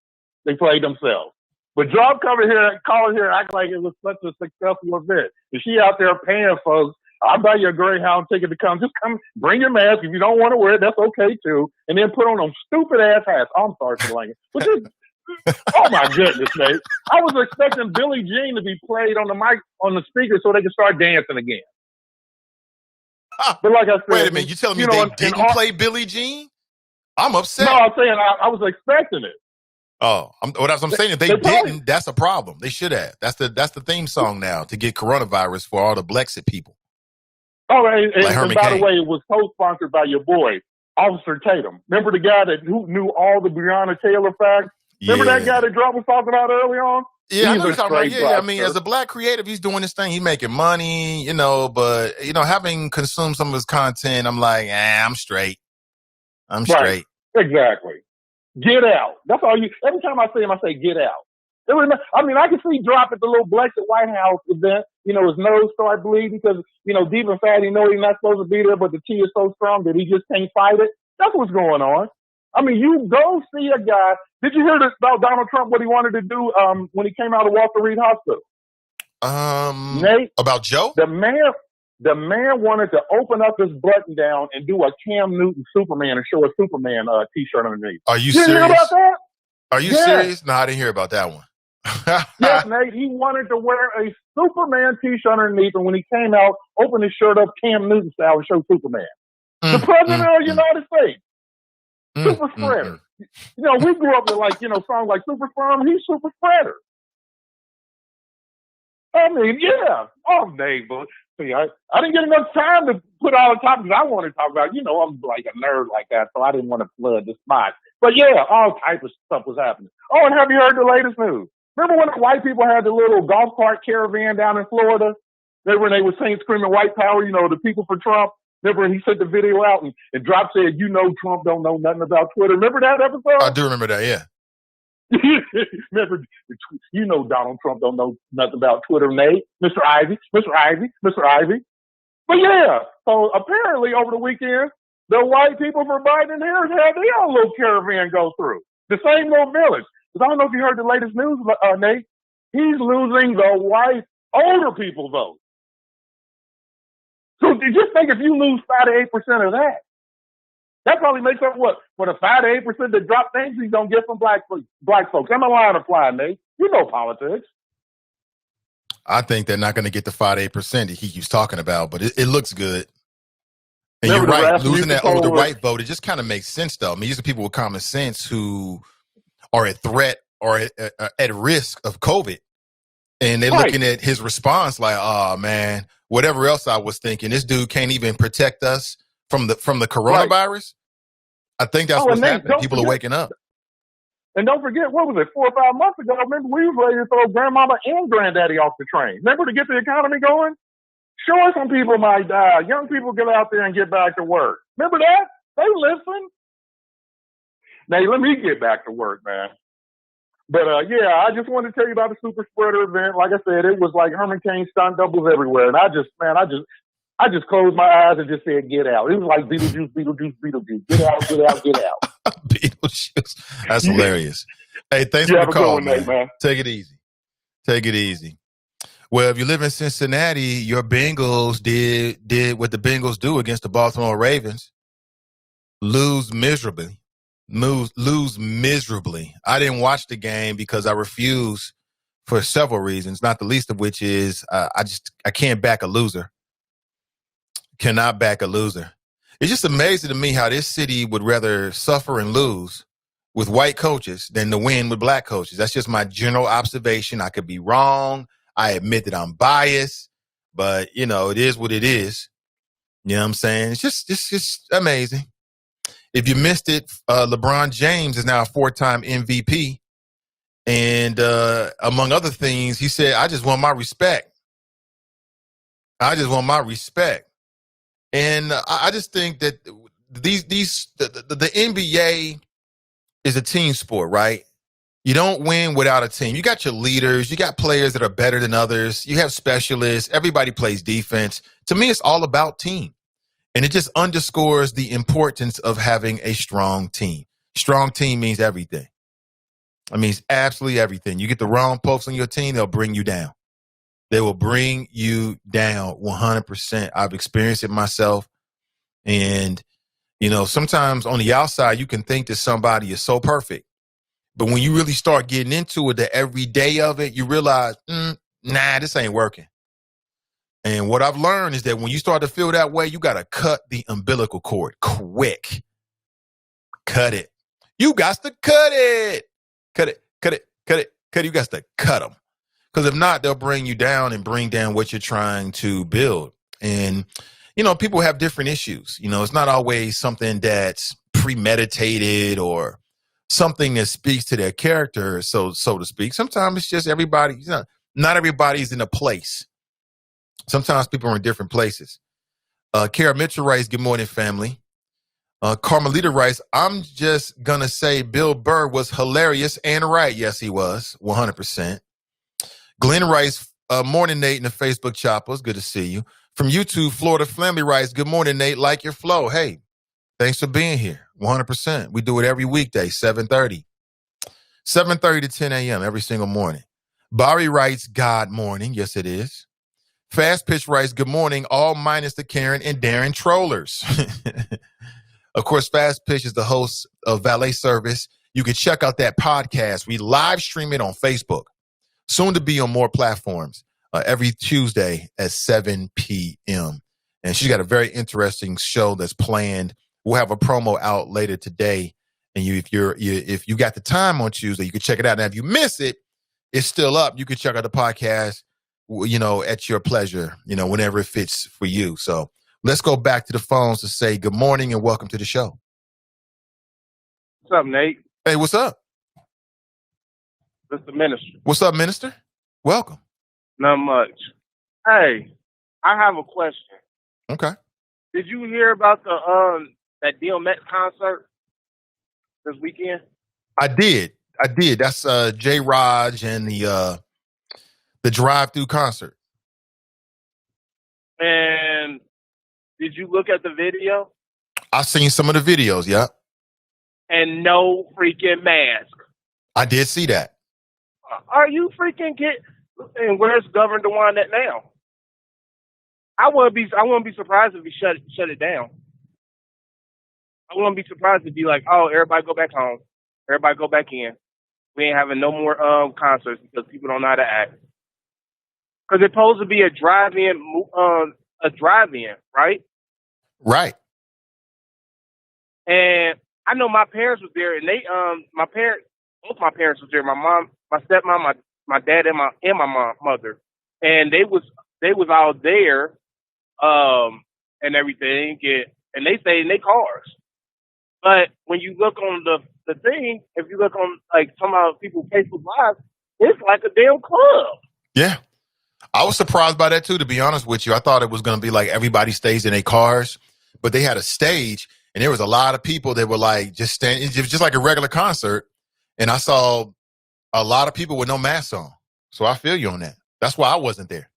They played themselves. But y'all calling here, act like it was such a successful event. And she out there paying folks. I'll buy you a Greyhound ticket to come. Just come, bring your mask. If you don't want to wear it, that's okay too. And then put on them stupid ass hats. I'm sorry for the language. But just, oh my goodness, Nate. I was expecting Billie Jean to be played on the mic, on the speaker so they could start dancing again. But like I said, wait a minute, you telling me they didn't play Billie Jean? I'm upset. No, I'm saying I was expecting it. Oh, what I'm saying, if they didn't, that's a problem. They should have. That's the theme song now to get coronavirus for all the Blexit people. Oh, and Herman by Cain. the way, it was co-sponsored by your boy, Officer Tatum. Remember the guy who knew all the Breonna Taylor facts? Remember that guy that Drop was talking about early on? Yeah, I know you're talking about. Yeah, I mean, as a black creative, he's doing this thing. He's making money, but, having consumed some of his content, I'm like, I'm straight. I'm straight. Right. Exactly. Get out. That's all you. Every time I see him, I say, get out. I mean, I can see Drop at the little Blexit White House event. His nose started bleeding because, deep and fat, he knows he's not supposed to be there, but the tea is so strong that he just can't fight it. That's what's going on. I mean, you go see a guy. Did you hear about Donald Trump, what he wanted to do when he came out of Walter Reed Hospital? Nate, about Joe? The man wanted to open up his button down and do a Cam Newton Superman and show a Superman T-shirt underneath. Are you serious? serious? Hear about that? Are you serious? No, I didn't hear about that one. Yes, Nate. He wanted to wear a Superman T-shirt underneath, and when he came out, open his shirt up Cam Newton style and show Superman. The President of the United States. Super spreader. We grew up with songs like Super Sperm. He's Super spreader. I mean, yeah. Oh, Nate, but see, I didn't get enough time to put all the topics I want to talk about. I'm like a nerd like that, so I didn't want to flood the spot. But yeah, all type of stuff was happening. Oh, and have you heard the latest news? Remember when the white people had the little golf cart caravan down in Florida? Remember when they were saying, screaming white power, the people for Trump? Remember when he sent the video out and Drop said, Trump don't know nothing about Twitter. Remember that episode? I do remember that, yeah. Remember, Donald Trump don't know nothing about Twitter, Nate. Mr. Ivey. But yeah, so apparently over the weekend, the white people for Biden and Harris had their own little caravan go through. The same little village. Because I don't know if you heard the latest news, Nate. He's losing the white older people vote. So just think if you lose 5 to 8% of that probably makes up what? For the 5 to 8% that Drop things he's going to get from black folks. I'm a line of fly, Nate. You know politics. I think they're not going to get the 5 to 8% that he keeps talking about, but it looks good. And you're right, losing that older white vote, it just kind of makes sense, though. I mean, these are people with common sense who are at threat or at risk of COVID. And they're looking at his response like, oh, man, whatever else I was thinking, this dude can't even protect us from the coronavirus. Right. I think that's what's happening. People are waking up. And don't forget, what was it, 4 or 5 months ago? Remember, we were ready to throw grandmama and granddaddy off the train. Remember, to get the economy going? Sure, some people might die. Young people get out there and get back to work. Remember that? They listen. Now, let me get back to work, man. But, yeah, I just wanted to tell you about the super spreader event. Like I said, it was like Herman Cain stunt doubles everywhere. And I just closed my eyes and just said, get out. It was like Beetlejuice. Get out. Beetlejuice. That's hilarious. Hey, thanks for the call, man. Take it easy. Well, if you live in Cincinnati, your Bengals did what the Bengals do against the Baltimore Ravens. Lose miserably. I didn't watch the game because I refuse for several reasons, not the least of which is I can't back a loser. Cannot back a loser. It's just amazing to me how this city would rather suffer and lose with white coaches than to win with black coaches. That's just my general observation. I could be wrong. I admit that I'm biased, but it is what it is. You know what I'm saying? It's just amazing. If you missed it, LeBron James is now a 4-time MVP. And among other things, he said, I just want my respect. And I just think that the NBA is a team sport, right? You don't win without a team. You got your leaders. You got players that are better than others. You have specialists. Everybody plays defense. To me, it's all about team. And it just underscores the importance of having a strong team. Strong team means everything. I mean, it's absolutely everything. You get the wrong folks on your team, they'll bring you down. They will bring you down 100%. I've experienced it myself. And, you know, sometimes on the outside, you can think that somebody is so perfect. But when you really start getting into it, the everyday of it, you realize, nah, this ain't working. And what I've learned is that when you start to feel that way, you got to cut the umbilical cord quick. Cut it. You got to cut it. Cut it. You got to cut them. Because if not, they'll bring you down and bring down what you're trying to build. And, you know, people have different issues. You know, it's not always something that's premeditated or something that speaks to their character, so to speak. Sometimes it's just everybody, you know, not everybody's in a place. Sometimes people are in different places. Kara Mitchell writes, good morning, family. Carmelita writes, I'm just going to say Bill Burr was hilarious and right. Yes, he was, 100%. Glenn writes, morning, Nate, in the Facebook choppers. Good to see you. From YouTube, Florida Family writes, good morning, Nate. Like your flow. Hey, thanks for being here. 100%. We do it every weekday, 7:30 to 10 a.m. every single morning. Barry writes, God morning. Yes, it is. Fast Pitch writes, good morning, all minus the Karen and Darren trollers. Of course, Fast Pitch is the host of Valet Service. You can check out that podcast. We live stream it on Facebook. Soon to be on more platforms every Tuesday at 7 p.m. And she's got a very interesting show that's planned. We'll have a promo out later today. And if you got the time on Tuesday, you can check it out. Now, if you miss it, it's still up. You can check out the podcast, you know, at your pleasure, you know, whenever it fits for you. So let's go back to the phones to say good morning and welcome to the show. What's up, Nate? Hey, what's up? This is the minister. What's up, minister? Welcome. Not much. Hey, I have a question. Okay. Did you hear about the that DMX concert this weekend? I did. That's J. Raj and the drive-through concert. And did you look at the video? I've seen some of the videos, yeah. And no freaking mask. I did see that. Are you freaking and where's Governor DeWine at now? I wouldn't be surprised if he shut it down. I wouldn't be surprised if he like, oh, everybody go back home. Everybody go back in. We ain't having no more concerts because people don't know how to act. Because it's supposed to be a drive-in, right? Right. And I know my parents was there, and they, both my parents was there. My mom, my stepmom, my dad, and my mother, and they was all there, and everything, and they stayed in their cars. But when you look on the thing, if you look on like some of people's Facebook Live, it's like a damn club. Yeah. I was surprised by that too, to be honest with you. I thought it was going to be like everybody stays in their cars, but they had a stage and there was a lot of people that were like just standing. It was just like a regular concert. And I saw a lot of people with no masks on. So I feel you on that. That's why I wasn't there.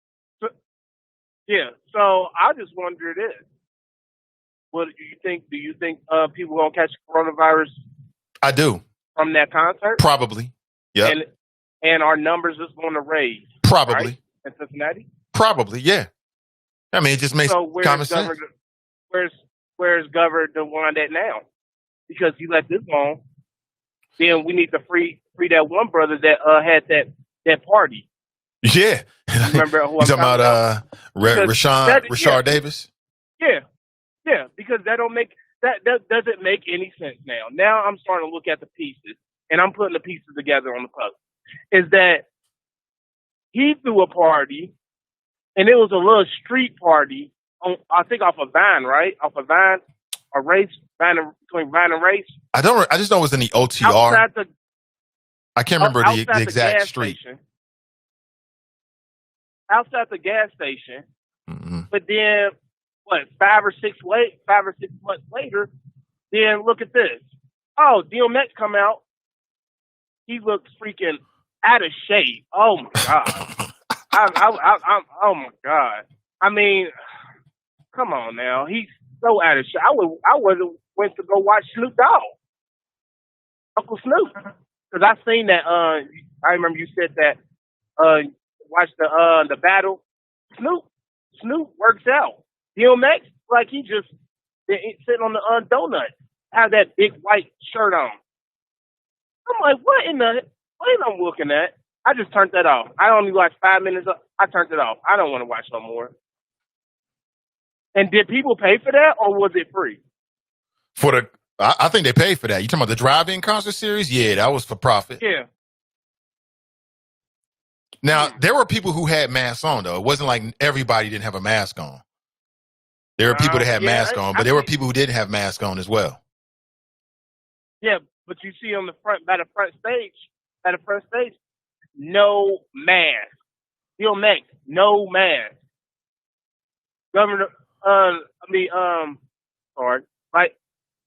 Yeah. So I just wonder this. What do you think? Do you think people gonna catch coronavirus? I do. From that concert? Probably. Yeah. And our numbers is going to raise. Probably. Right? In Cincinnati? Probably, yeah. I mean, it just makes common sense. Where's Governor DeWine at now? Because he let this on. Then we need to free that one brother that had that party. Yeah. Remember who you talking about Rashard Davis? Yeah. Yeah, because that doesn't make any sense now. Now I'm starting to look at the pieces, and I'm putting the pieces together on the puzzle. Is that he threw a party, and it was a little street party on, I think, off of Vine, right? Off of Vine, a race, between Vine and Race. I just know it was in the OTR. I can't remember the exact street. Outside the gas station, but then. 5 or 6 months later, then look at this. Oh, DMX come out. He looks freaking out of shape. Oh my god. Oh my god. I mean, come on now. He's so out of shape. I would have went to go watch Snoop Dogg, Uncle Snoop. Because I seen that. I remember you said that. Watch the battle. Snoop works out. DMX, like he just sitting on the donut, have that big white shirt on. I'm like, what I'm looking at? I just turned that off. I only watched 5 minutes. I turned it off. I don't want to watch no more. And did people pay for that, or was it free? I think they paid for that. You talking about the drive-in concert series? Yeah, that was for profit. Yeah. Now, there were people who had masks on, though. It wasn't like everybody didn't have a mask on. There were people that had masks on, but there were people who didn't have masks on as well. Yeah, but you see on the front, by the front stage, no mask. DMX, no mask. Governor, right,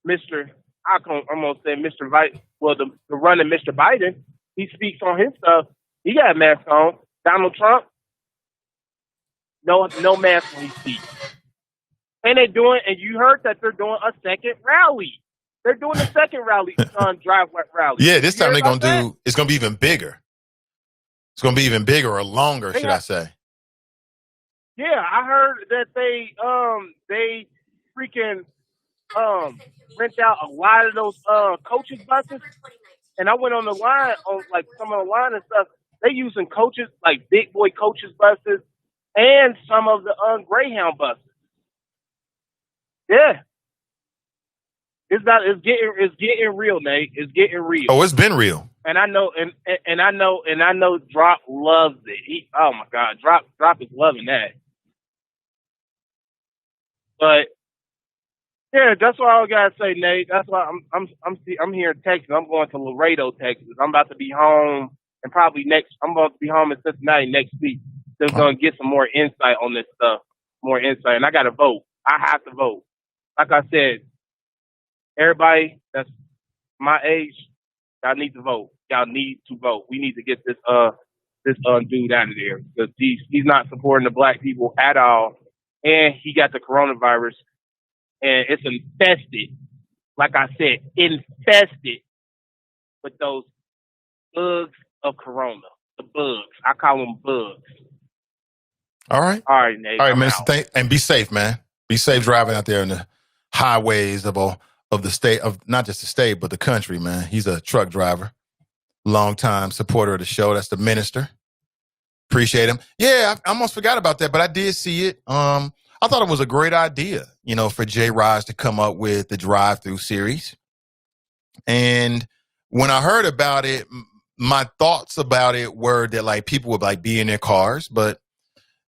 Mr. I'm gonna say Mr. Vice. Well, the running Mr. Biden, he speaks on his stuff. He got a mask on. Donald Trump, no mask when he speaks. And you heard that they're doing a second rally. They're doing a second rally, drive rally. Yeah, this time it's gonna be even bigger. It's gonna be even bigger or longer, should I say? Yeah, I heard that they freaking rent out a lot of those coaches buses, and I went on the line on like some of the line and stuff. They using coaches like big boy coaches buses and some of the Greyhound buses. Yeah, it's getting real, Nate. It's getting real. Oh, it's been real. And I know, and I know, Drop loves it. Oh my God, Drop is loving that. But yeah, that's what I gotta say, Nate. That's why I'm here in Texas. I'm going to Laredo, Texas. I'm about to be home, and I'm about to be home in Cincinnati next week. They're gonna get some more insight on this stuff, and I gotta vote. I have to vote. Like I said, everybody that's my age, y'all need to vote. Y'all need to vote. We need to get this dude out of there because he's not supporting the black people at all, and he got the coronavirus, and it's infested. Like I said, infested with those bugs of corona. The bugs. I call them bugs. All right, Nate. All right, man. And be safe, man. Be safe driving out there in the highways of the state, of not just the state but the country, man. He's a truck driver. Longtime supporter of the show. That's the minister. Appreciate him. Yeah, I almost forgot about that, but I did see it. I thought it was a great idea, for J. Raj to come up with the drive-through series. And when I heard about it, my thoughts about it were that like people would like be in their cars, but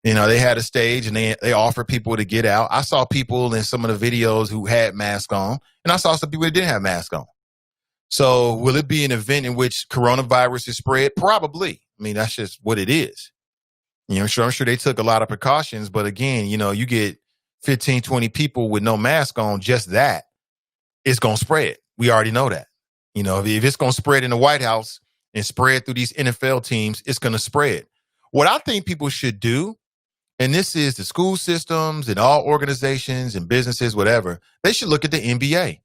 they had a stage and they offered people to get out. I saw people in some of the videos who had masks on, and I saw some people that didn't have masks on. So will it be an event in which coronavirus is spread? Probably. I mean, that's just what it is. I'm sure they took a lot of precautions, but again, you get 15, 20 people with no mask on, just that, it's going to spread. We already know that. If it's going to spread in the White House and spread through these NFL teams, it's going to spread. What I think people should do, and this is the school systems and all organizations and businesses, whatever, they should look at the NBA.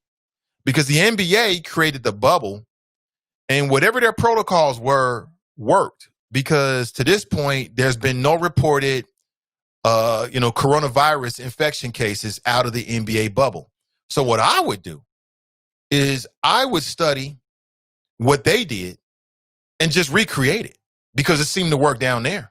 Because the NBA created the bubble, and whatever their protocols were, worked. Because to this point, there's been no reported, coronavirus infection cases out of the NBA bubble. So what I would do is I would study what they did and just recreate it, because it seemed to work down there.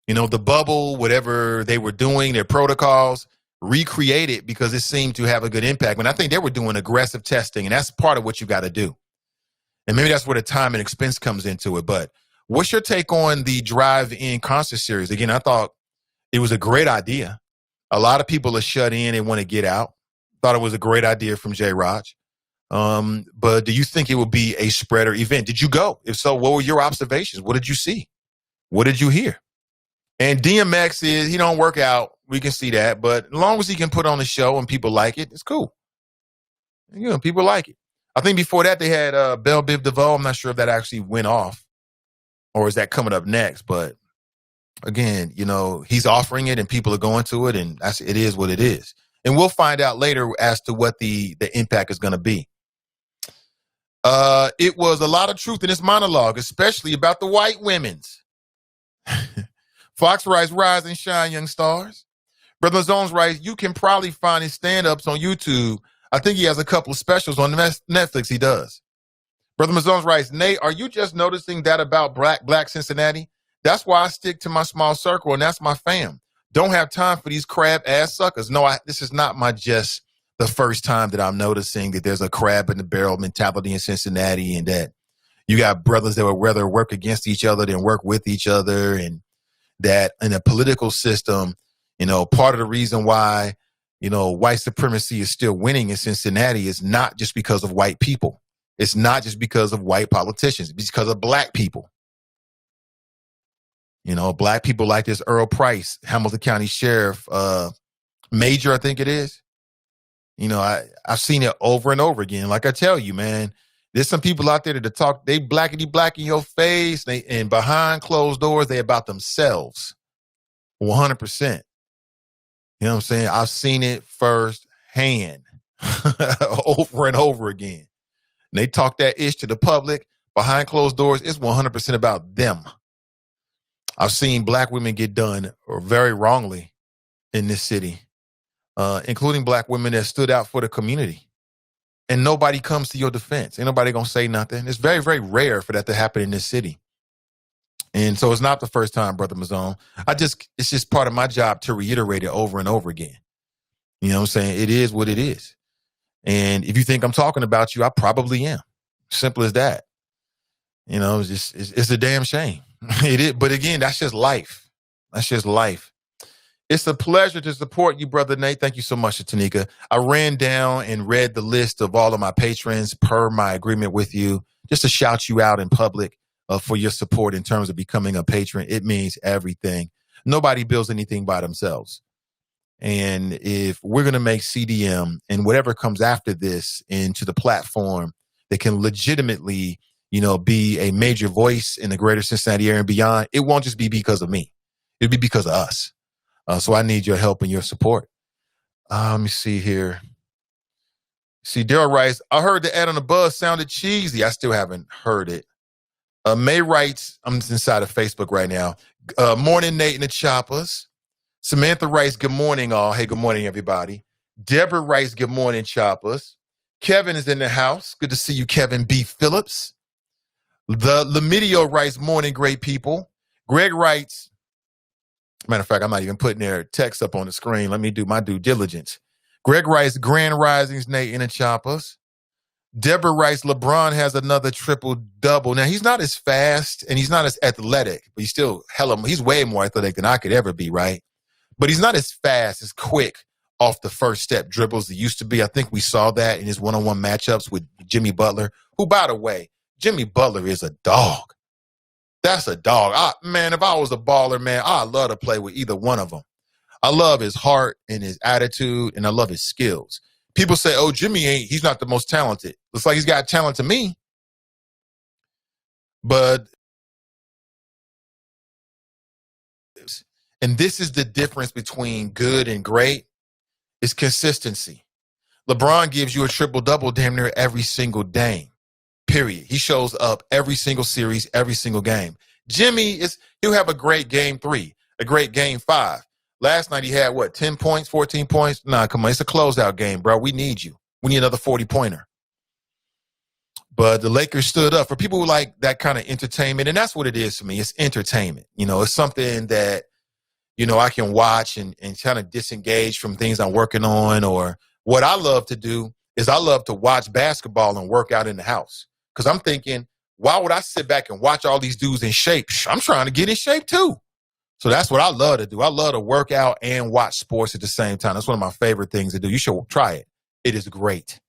The bubble, whatever they were doing, their protocols, recreate it because it seemed to have a good impact. And I think they were doing aggressive testing, and that's part of what you got to do. And maybe that's where the time and expense comes into it. But what's your take on the drive-in concert series? Again, I thought it was a great idea. A lot of people are shut in and want to get out. Thought it was a great idea from J. Raj. But do you think it will be a spreader event? Did you go? If so, what were your observations? What did you see? What did you hear? And DMX he don't work out. We can see that. But as long as he can put on the show and people like it, it's cool. People like it. I think before that they had Belle Biv DeVoe. I'm not sure if that actually went off or is that coming up next. But again, he's offering it and people are going to it, and it is what it is. And we'll find out later as to what the impact is going to be. It was a lot of truth in his monologue, especially about the white women's. Fox writes, rise and shine, young stars. Brother Zones writes, you can probably find his stand-ups on YouTube. I think he has a couple of specials on Netflix. He does. Brother Mazones writes, Nate, are you just noticing that about black Cincinnati? That's why I stick to my small circle, and that's my fam. Don't have time for these crab-ass suckers. No, this is not just the first time that I'm noticing that there's a crab in the barrel mentality in Cincinnati, and that you got brothers that would rather work against each other than work with each other, and that in a political system, part of the reason why, white supremacy is still winning in Cincinnati is not just because of white people. It's not just because of white politicians. It's because of black people. Black people like this Earl Price, Hamilton County Sheriff, Major, I think it is. I've seen it over and over again. Like I tell you, man, there's some people out there that talk, they blackety black in your face, and behind closed doors, they about themselves. 100%. You know what I'm saying? I've seen it firsthand over and over again. And they talk that ish to the public. Behind closed doors, it's 100% about them. I've seen black women get done very wrongly in this city, including black women that stood out for the community. And nobody comes to your defense. Ain't nobody going to say nothing. It's very, very rare for that to happen in this city. And so it's not the first time, Brother Mazone. It's just part of my job to reiterate it over and over again. You know what I'm saying? It is what it is. And if you think I'm talking about you, I probably am. Simple as that. It's a damn shame. It is. But again, that's just life. That's just life. It's a pleasure to support you, Brother Nate. Thank you so much, Tanika. I ran down and read the list of all of my patrons per my agreement with you, just to shout you out in public for your support in terms of becoming a patron. It means everything. Nobody builds anything by themselves. And if we're going to make CDM and whatever comes after this into the platform that can legitimately, be a major voice in the greater Cincinnati area and beyond, it won't just be because of me. It'll be because of us. So I need your help and your support. Let me see here. See, Daryl writes, I heard the ad on the buzz sounded cheesy. I still haven't heard it. May writes, I'm inside of Facebook right now. Morning, Nate and the Choppers. Samantha writes, good morning, all. Hey, good morning, everybody. Deborah writes, good morning, Choppers. Kevin is in the house. Good to see you, Kevin B. Phillips. The Lamidio writes, morning, great people. Greg writes, matter of fact, I'm not even putting their text up on the screen. Let me do my due diligence. Greg writes, grand risings, Nate and the Choppers. Deborah writes, LeBron has another triple-double. Now, he's not as fast and he's not as athletic, but he's way more athletic than I could ever be, right? But he's not as fast, as quick off the first step dribbles as he used to be. I think we saw that in his one-on-one matchups with Jimmy Butler, who, by the way, Jimmy Butler is a dog. That's a dog. Man, if I was a baller, man, I'd love to play with either one of them. I love his heart and his attitude, and I love his skills. People say, oh, he's not the most talented. Looks like he's got talent to me. But, and this is the difference between good and great, is consistency. LeBron gives you a triple-double damn near every single game, period. He shows up every single series, every single game. Jimmy, he'll have a great game 3, a great game 5. Last night he had, 10 points, 14 points? Nah, come on. It's a closeout game, bro. We need you. We need another 40-pointer. But the Lakers stood up. For people who like that kind of entertainment, and that's what it is for me. It's entertainment. It's something that, I can watch and kind of disengage from things I'm working on. Or what I love to do is I love to watch basketball and work out in the house. Because I'm thinking, why would I sit back and watch all these dudes in shape? I'm trying to get in shape too. So that's what I love to do. I love to work out and watch sports at the same time. That's one of my favorite things to do. You should try it. It is great.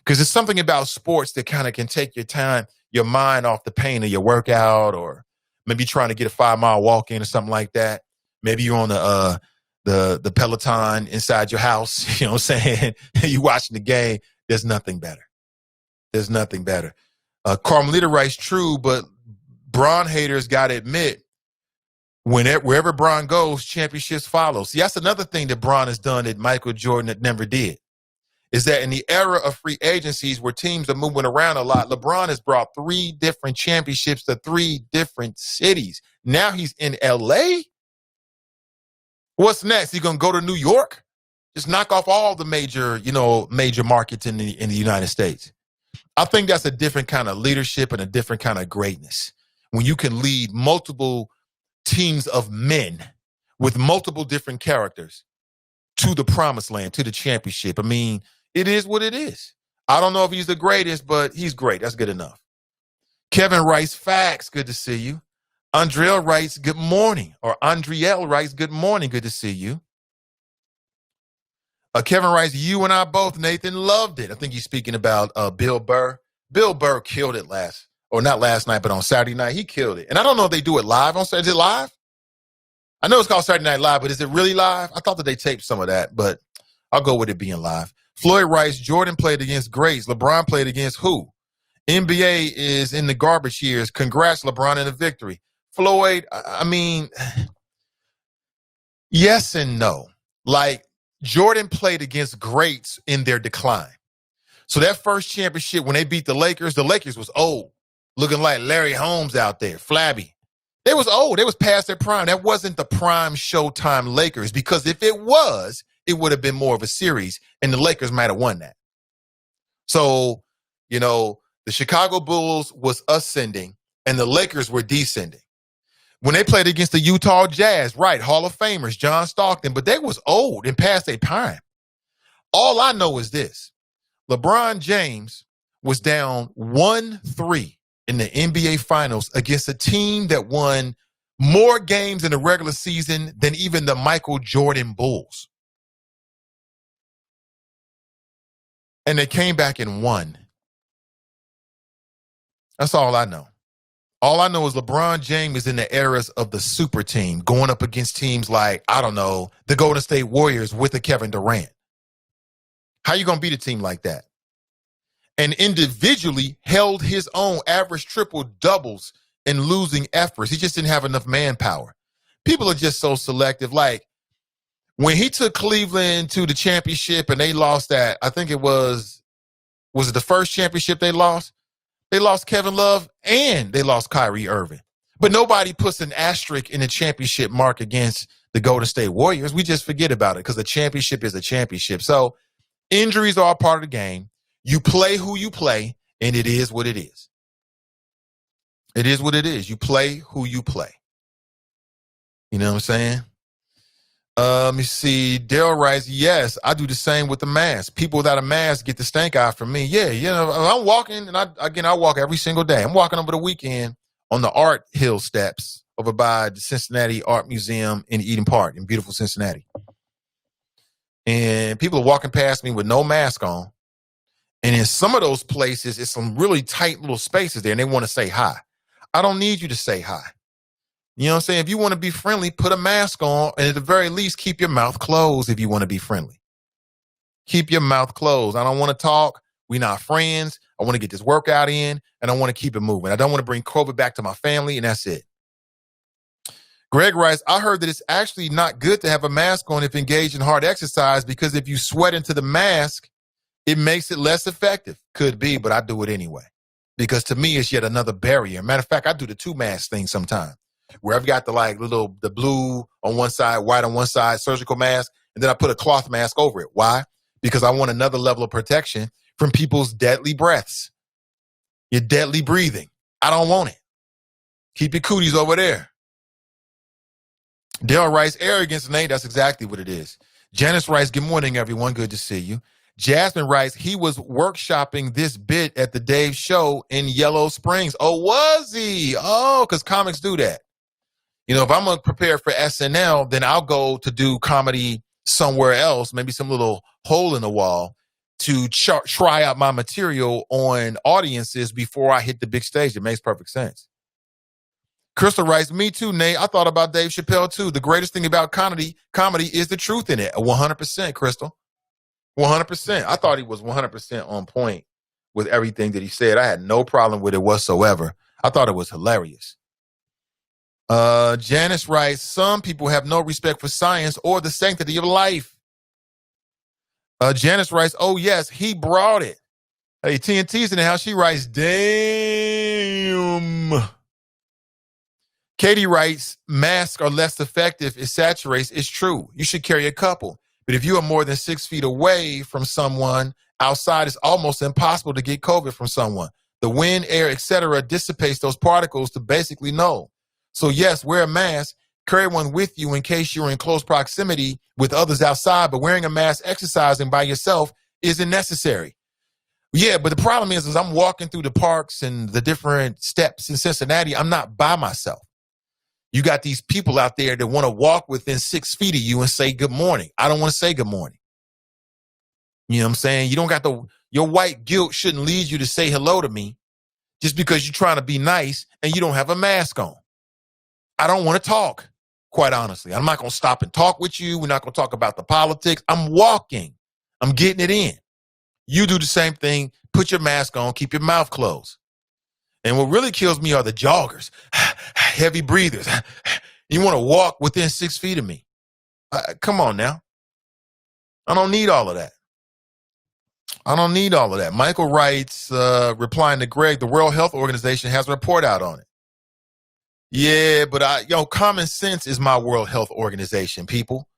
Because there's something about sports that kind of can take your mind off the pain of your workout, or maybe trying to get a 5-mile walk in or something like that. Maybe you're on the Peloton inside your house, you know what I'm saying? You watching the game. There's nothing better. There's nothing better. Carmelita writes, true, but Bron haters got to admit, wherever Bron goes, championships follow. See, that's another thing that Bron has done that Michael Jordan never did. is that in the era of free agencies where teams are moving around a lot, LeBron has brought 3 different championships to 3 different cities. Now he's in LA. What's next? He gonna go to New York? Just knock off all the major markets in the United States. I think that's a different kind of leadership and a different kind of greatness. When you can lead multiple teams of men with multiple different characters to the promised land, to the championship. I mean, it is what it is. I don't know if he's the greatest, but he's great. That's good enough. Kevin writes, facts, good to see you. Andriel writes, good morning. Or Andriel writes, good morning, good to see you. Kevin writes, you and I both, Nathan, loved it. I think he's speaking about Bill Burr. Bill Burr killed it not last night, but on Saturday night, he killed it. And I don't know if they do it live on Saturday. Is it live? I know it's called Saturday Night Live, but is it really live? I thought that they taped some of that, but I'll go with it being live. Floyd writes, Jordan played against greats. LeBron played against who? NBA is in the garbage years. Congrats, LeBron, in the victory. Floyd, I mean, yes and no. Like, Jordan played against greats in their decline. So that first championship, when they beat the Lakers was old, looking like Larry Holmes out there, flabby. They was old. They was past their prime. That wasn't the prime Showtime Lakers, because if it was, it would have been more of a series, and the Lakers might have won that. So, the Chicago Bulls was ascending, and the Lakers were descending. When they played against the Utah Jazz, right, Hall of Famers, John Stockton, but they was old and past their prime. All I know is this. LeBron James was down 1-3 in the NBA Finals against a team that won more games in the regular season than even the Michael Jordan Bulls. And they came back and won. That's all I know. All I know is LeBron James is in the eras of the super team, going up against teams like, I don't know, the Golden State Warriors with a Kevin Durant. How you going to beat a team like that? And individually held his own, average triple doubles in losing efforts. He just didn't have enough manpower. People are just so selective. Like, when he took Cleveland to the championship and they lost that, I think it was it the first championship they lost? They lost Kevin Love and they lost Kyrie Irving. But nobody puts an asterisk in the championship mark against the Golden State Warriors. We just forget about it because the championship is a championship. So injuries are a part of the game. You play who you play, and it is what it is. It is what it is. You play who you play. You know what I'm saying? Let me see. Daryl writes, yes, I do the same with the mask. People without a mask get the stank eye from me. Yeah, I'm walking, and I walk every single day. I'm walking over the weekend on the Art Hill steps over by the Cincinnati Art Museum in Eden Park in beautiful Cincinnati. And people are walking past me with no mask on. And in some of those places, it's some really tight little spaces there, and they want to say hi. I don't need you to say hi. You know what I'm saying? If you want to be friendly, put a mask on, and at the very least, keep your mouth closed if you want to be friendly. Keep your mouth closed. I don't want to talk. We're not friends. I want to get this workout in, and I want to keep it moving. I don't want to bring COVID back to my family, and that's it. Greg writes, I heard that it's actually not good to have a mask on if engaged in hard exercise because if you sweat into the mask, it makes it less effective. Could be, but I do it anyway because to me, it's yet another barrier. Matter of fact, I do the 2-mask thing sometimes. Where I've got the blue on one side, white on one side, surgical mask, and then I put a cloth mask over it. Why? Because I want another level of protection from people's deadly breaths. Your deadly breathing. I don't want it. Keep your cooties over there. Dale writes, arrogance, Nate, that's exactly what it is. Janice writes, good morning, everyone. Good to see you. Jasmine writes, he was workshopping this bit at the Dave Show in Yellow Springs. Oh, was he? Oh, because comics do that. If I'm going to prepare for SNL, then I'll go to do comedy somewhere else, maybe some little hole in the wall to try out my material on audiences before I hit the big stage. It makes perfect sense. Crystal writes, me too, Nate. I thought about Dave Chappelle too. The greatest thing about comedy is the truth in it. 100%, Crystal. 100%. I thought he was 100% on point with everything that he said. I had no problem with it whatsoever. I thought it was hilarious. Janice writes, some people have no respect for science or the sanctity of life. Janice writes, oh, yes, he brought it. Hey, TNT's in the house. She writes, damn. Katie writes, masks are less effective. It saturates. It's true. You should carry a couple. But if you are more than 6 feet away from someone outside, it's almost impossible to get COVID from someone. The wind, air, etc. dissipates those particles to basically null. So yes, wear a mask. Carry one with you in case you're in close proximity with others outside, but wearing a mask, exercising by yourself isn't necessary. Yeah, but the problem is I'm walking through the parks and the different steps in Cincinnati. I'm not by myself. You got these people out there that want to walk within 6 feet of you and say good morning. I don't want to say good morning. You know what I'm saying? You don't got your white guilt shouldn't lead you to say hello to me just because you're trying to be nice and you don't have a mask on. I don't want to talk, quite honestly. I'm not going to stop and talk with you. We're not going to talk about the politics. I'm walking. I'm getting it in. You do the same thing. Put your mask on. Keep your mouth closed. And what really kills me are the joggers, heavy breathers. You want to walk within 6 feet of me. Come on now. I don't need all of that. Michael writes, replying to Greg, the World Health Organization has a report out on it. Yeah, but common sense is my World Health Organization, people.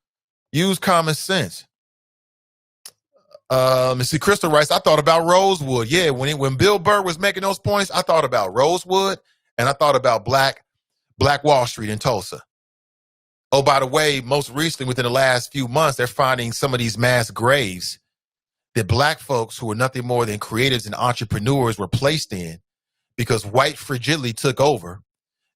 Use common sense. See, Crystal writes, I thought about Rosewood. Yeah, when Bill Burr was making those points, I thought about Rosewood and I thought about Black Wall Street in Tulsa. Oh, by the way, most recently, within the last few months, they're finding some of these mass graves that black folks who were nothing more than creatives and entrepreneurs were placed in because white fragility took over.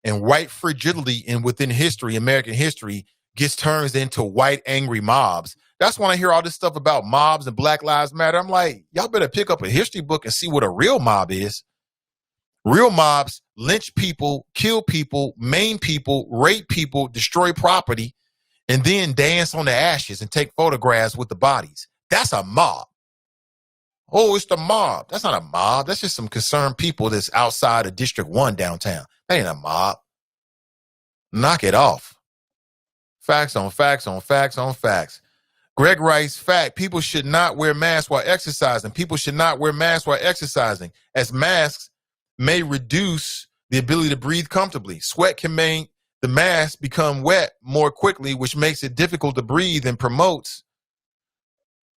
And white fragility within history, American history, gets turned into white angry mobs. That's when I hear all this stuff about mobs and Black Lives Matter. I'm like, y'all better pick up a history book and see what a real mob is. Real mobs lynch people, kill people, maim people, rape people, destroy property, and then dance on the ashes and take photographs with the bodies. That's a mob. Oh, it's the mob. That's not a mob. That's just some concerned people that's outside of District 1 downtown. That ain't a mob. Knock it off. Facts on facts on facts on facts. Greg writes, fact, people should not wear masks while exercising. People should not wear masks while exercising, as masks may reduce the ability to breathe comfortably. Sweat can make the mask become wet more quickly, which makes it difficult to breathe and promotes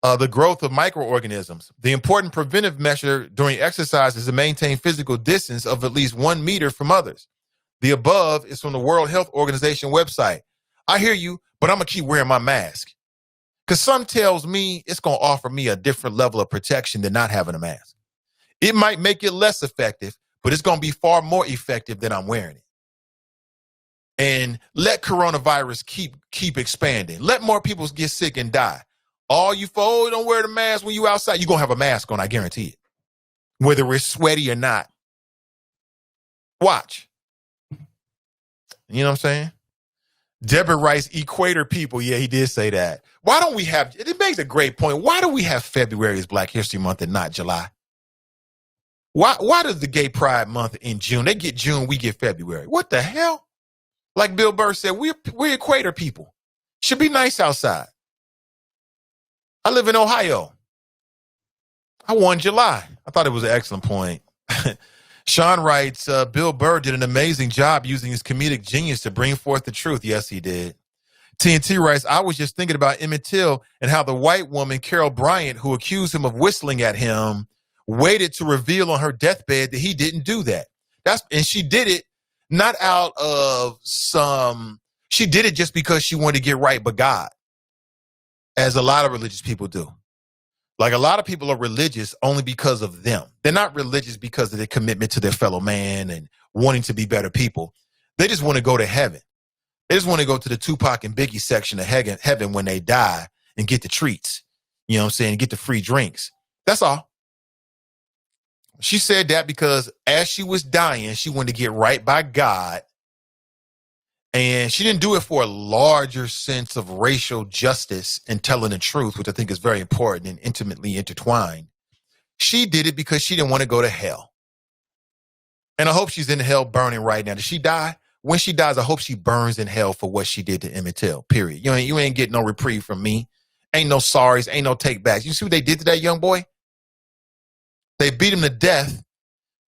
the growth of microorganisms. The important preventive measure during exercise is to maintain physical distance of at least 1 meter from others. The above is from the World Health Organization website. I hear you, but I'm going to keep wearing my mask. Because some tells me it's going to offer me a different level of protection than not having a mask. It might make it less effective, but it's going to be far more effective than I'm wearing it. And let coronavirus keep expanding. Let more people get sick and die. All you folks don't wear the mask when you outside. You're going to have a mask on, I guarantee it. Whether it's sweaty or not. Watch. You know what I'm saying? Deborah writes, equator people. Yeah, he did say that. Why don't we have, it makes a great point. Why do we have February as Black History Month and not July? Why does the Gay Pride Month in June? They get June, we get February. What the hell? Like Bill Burr said, we're equator people. Should be nice outside. I live in Ohio. I won July. I thought it was an excellent point. Sean writes, Bill Burr did an amazing job using his comedic genius to bring forth the truth. Yes, he did. TNT writes, I was just thinking about Emmett Till and how the white woman, Carol Bryant, who accused him of whistling at him, waited to reveal on her deathbed that he didn't do that. And she did it not out of she did it just because she wanted to get right by God, as a lot of religious people do. Like a lot of people are religious only because of them. They're not religious because of their commitment to their fellow man and wanting to be better people. They just want to go to heaven. They just want to go to the Tupac and Biggie section of heaven when they die and get the treats. You know what I'm saying? Get the free drinks. That's all. She said that because as she was dying, she wanted to get right by God. And she didn't do it for a larger sense of racial justice and telling the truth, which I think is very important and intimately intertwined. She did it because she didn't want to go to hell. And I hope she's in hell burning right now. Did she die? When she dies, I hope she burns in hell for what she did to Emmett Till, period. You ain't getting no reprieve from me Ain't no sorries, ain't no take backs. You see what they did to that young boy? They beat him to death.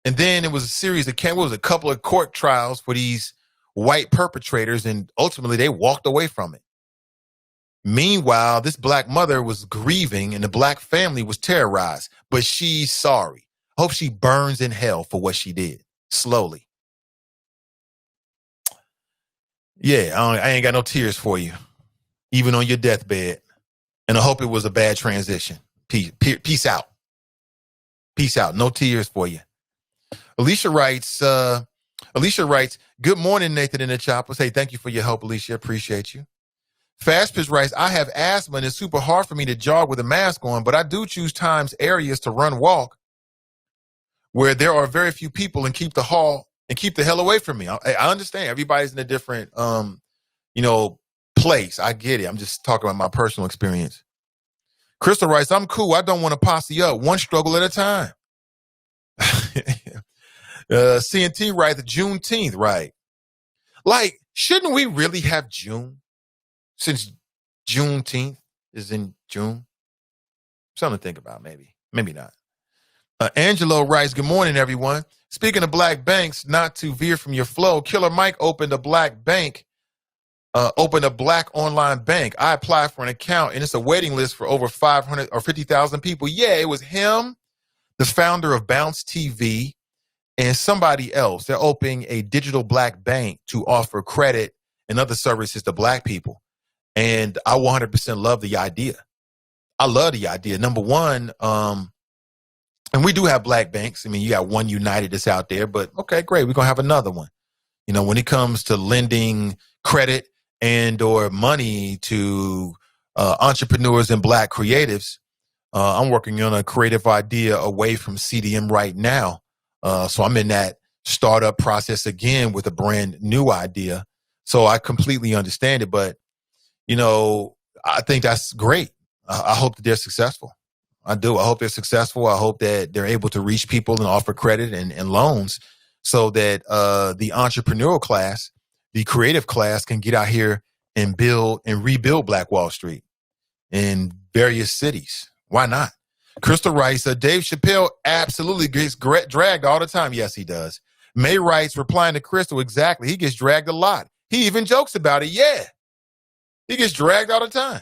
And then it was a series of a couple of court trials for these white perpetrators, and ultimately they walked away from it. Meanwhile, this black mother was grieving and the black family was terrorized, but she's sorry. Hope she burns in hell for what she did, slowly. Yeah, I ain't got no tears for you, even on your deathbed. And I hope it was a bad transition. Peace out. Peace out. No tears for you. Alicia writes, good morning, Nathan in the Chopper. Hey, thank you for your help, Alicia. Appreciate you. Fast Pitch writes, I have asthma and it's super hard for me to jog with a mask on, but I do choose times, areas to walk where there are very few people and keep the hell away from me. I understand everybody's in a different, place. I get it. I'm just talking about my personal experience. Crystal writes, I'm cool. I don't want to posse up. One struggle at a time. CNT writes, Juneteenth, right? Like, shouldn't we really have June? Since Juneteenth is in June? Something to think about, maybe. Maybe not. Angelo writes, good morning, everyone. Speaking of black banks, not to veer from your flow, Killer Mike opened a black online bank. I applied for an account, and it's a waiting list for over 500 or 50,000 people. Yeah, it was him, the founder of Bounce TV, and somebody else. They're opening a digital black bank to offer credit and other services to black people. And I 100% love the idea. I love the idea. Number one, and we do have black banks. I mean, you got One United that's out there, but okay, great. We're going to have another one. You know, when it comes to lending credit and or money to entrepreneurs and black creatives, I'm working on a creative idea away from CDM right now. So I'm in that startup process again with a brand new idea. So I completely understand it, but you know, I think that's great. I hope that they're successful. I do. I hope they're successful. I hope that they're able to reach people and offer credit and loans so that the entrepreneurial class, the creative class can get out here and build and rebuild Black Wall Street in various cities. Why not? Crystal writes, Dave Chappelle absolutely gets dragged all the time. Yes, he does. May writes, replying to Crystal, exactly. He gets dragged a lot. He even jokes about it. Yeah. He gets dragged all the time.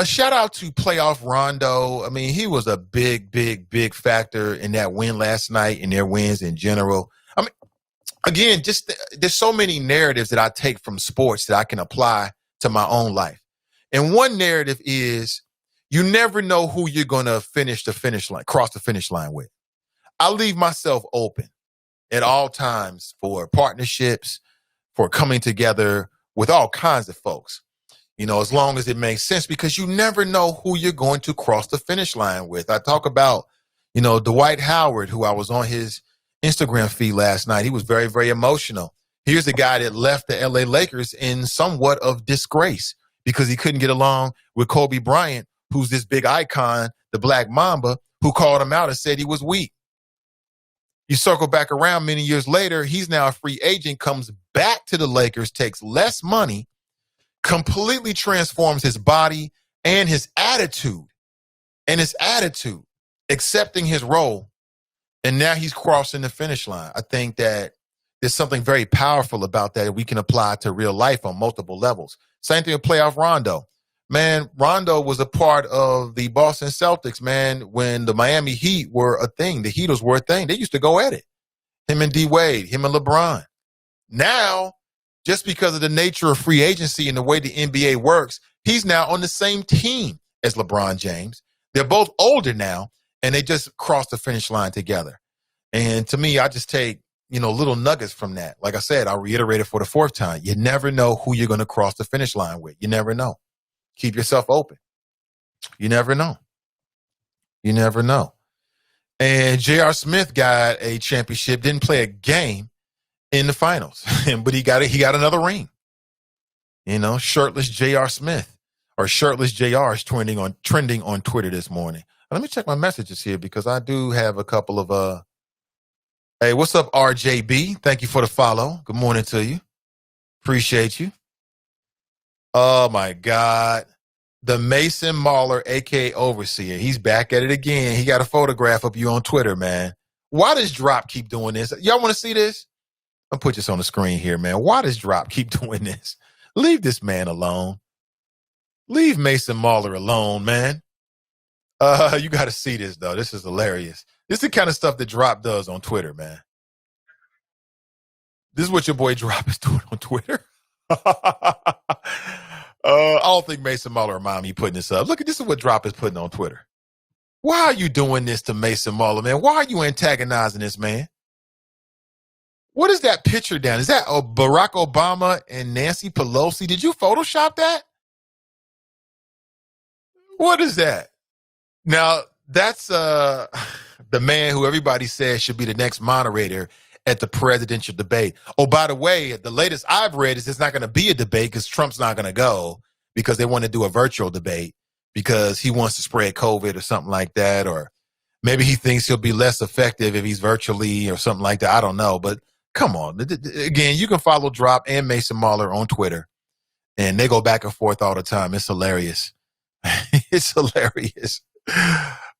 Shout out to playoff Rondo. I mean, he was a big factor in that win last night and their wins in general. I mean, again, just there's so many narratives that I take from sports that I can apply to my own life. And one narrative is you never know who you're going to cross the finish line with. I leave myself open at all times for partnerships, for coming together with all kinds of folks, you know, as long as it makes sense, because you never know who you're going to cross the finish line with. I talk about, you know, Dwight Howard, who I was on his Instagram feed last night. He was very, very emotional. Here's a guy that left the LA Lakers in somewhat of disgrace because he couldn't get along with Kobe Bryant, who's this big icon, the Black Mamba, who called him out and said he was weak. You circle back around many years later, he's now a free agent, comes back to the Lakers, takes less money, completely transforms his body and his attitude, accepting his role. And now he's crossing the finish line. I think that there's something very powerful about that we can apply to real life on multiple levels. Same thing with playoff Rondo. Man, Rondo was a part of the Boston Celtics, man, when the Miami Heat were a thing. The Heaters were a thing. They used to go at it. Him and D-Wade, him and LeBron. Now, just because of the nature of free agency and the way the NBA works, he's now on the same team as LeBron James. They're both older now, and they just crossed the finish line together. And to me, I just take, you know, little nuggets from that. Like I said, I'll reiterate it for the fourth time. You never know who you're going to cross the finish line with. You never know. Keep yourself open. You never know. You never know. And J.R. Smith got a championship, didn't play a game in the finals, but he got another ring. You know, shirtless J.R. Smith or shirtless J.R. is trending on Twitter this morning. Let me check my messages here because I do have a couple of hey, what's up, RJB? Thank you for the follow. Good morning to you. Appreciate you. Oh my God. the Mason Mahler, a.k.a. Overseer. He's back at it again. He got a photograph of you on Twitter, man. Why does Drop keep doing this? Y'all want to see this? I'll put this on the screen here, man. Why does Drop keep doing this? Leave this man alone. Leave Mason Mahler alone, man. You got to see this, though. This is hilarious. This is the kind of stuff that Drop does on Twitter, man. This is what your boy Drop is doing on Twitter. I don't think Mason Mahler or Mommy putting this up. Look, this is what Drop is putting on Twitter. Why are you doing this to Mason Mahler, man? Why are you antagonizing this man? What is that picture down? Is that Barack Obama and Nancy Pelosi? Did you Photoshop that? What is that? Now, that's the man who everybody says should be the next moderator at the presidential debate. Oh, by the way, the latest I've read is it's not going to be a debate because Trump's not going to go because they want to do a virtual debate because he wants to spread COVID or something like that. Or maybe he thinks he'll be less effective if he's virtually or something like that. I don't know. But come on. Again, you can follow Drop and Mason Mahler on Twitter. And they go back and forth all the time. It's hilarious. It's hilarious.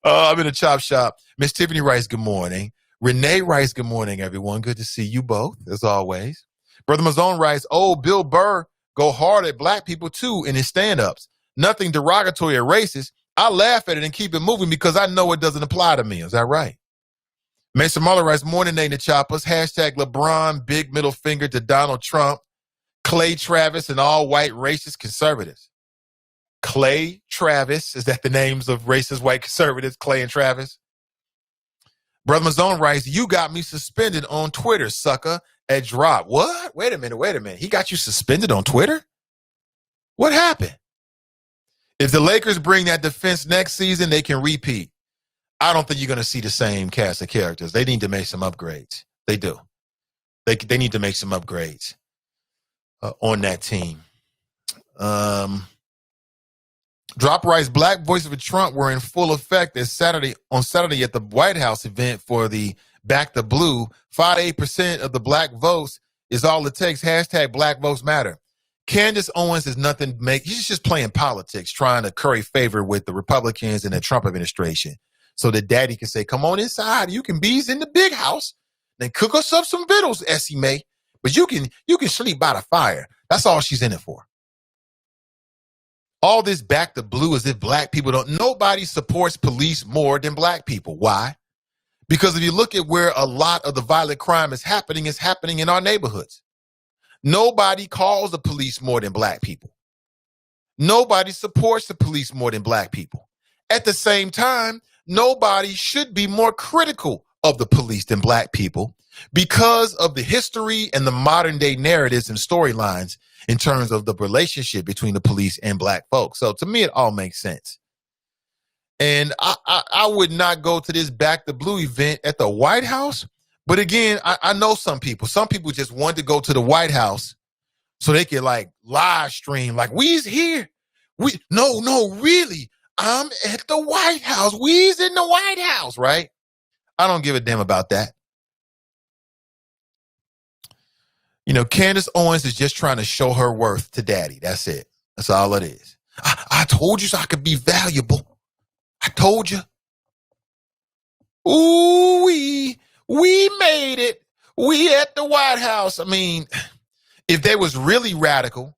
I'm in a chop shop. Miss Tiffany Rice, good morning. Renee Rice, good morning, everyone. Good to see you both, as always. Brother Mazone Rice, Bill Burr go hard at black people, too, in his stand-ups. Nothing derogatory or racist. I laugh at it and keep it moving because I know it doesn't apply to me. Is that right? Mason Mahler Rice, morning, Nathan Choppers. Hashtag LeBron, big middle finger to Donald Trump. Clay Travis and all white racist conservatives. Clay Travis, is that the names of racist white conservatives, Clay and Travis? Brother Mazone Rice, you got me suspended on Twitter, sucker, at Drop. What? Wait a minute. He got you suspended on Twitter? What happened? If the Lakers bring that defense next season, they can repeat. I don't think you're going to see the same cast of characters. They need to make some upgrades. They do. They need to make some upgrades on that team. Drop Rice, black voices of Trump were in full effect on Saturday at the White House event for the Back the Blue. 5 to 8% of the black votes is all it takes. Hashtag Black Votes Matter. Candace Owens is nothing to make. He's just playing politics, trying to curry favor with the Republicans and the Trump administration so that daddy can say, come on inside. You can be's in the big house. Then cook us up some vittles, Essie May. But you can sleep by the fire. That's all she's in it for. All this Back to Blue as if black people don't. Nobody supports police more than black people. Why? Because if you look at where a lot of the violent crime is happening in our neighborhoods. Nobody calls the police more than black people. Nobody supports the police more than black people. At the same time, nobody should be more critical of the police than black people because of the history and the modern day narratives and storylines in terms of the relationship between the police and black folks. So to me, it all makes sense. And I would not go to this Back the Blue event at the White House. But again, I know some people just want to go to the White House so they can like live stream, like we's here. No, really, I'm at the White House. We's in the White House, right? I don't give a damn about that. You know, Candace Owens is just trying to show her worth to daddy. That's it. That's all it is. I told you so I could be valuable. I told you. Ooh, we made it. We at the White House. I mean, if they was really radical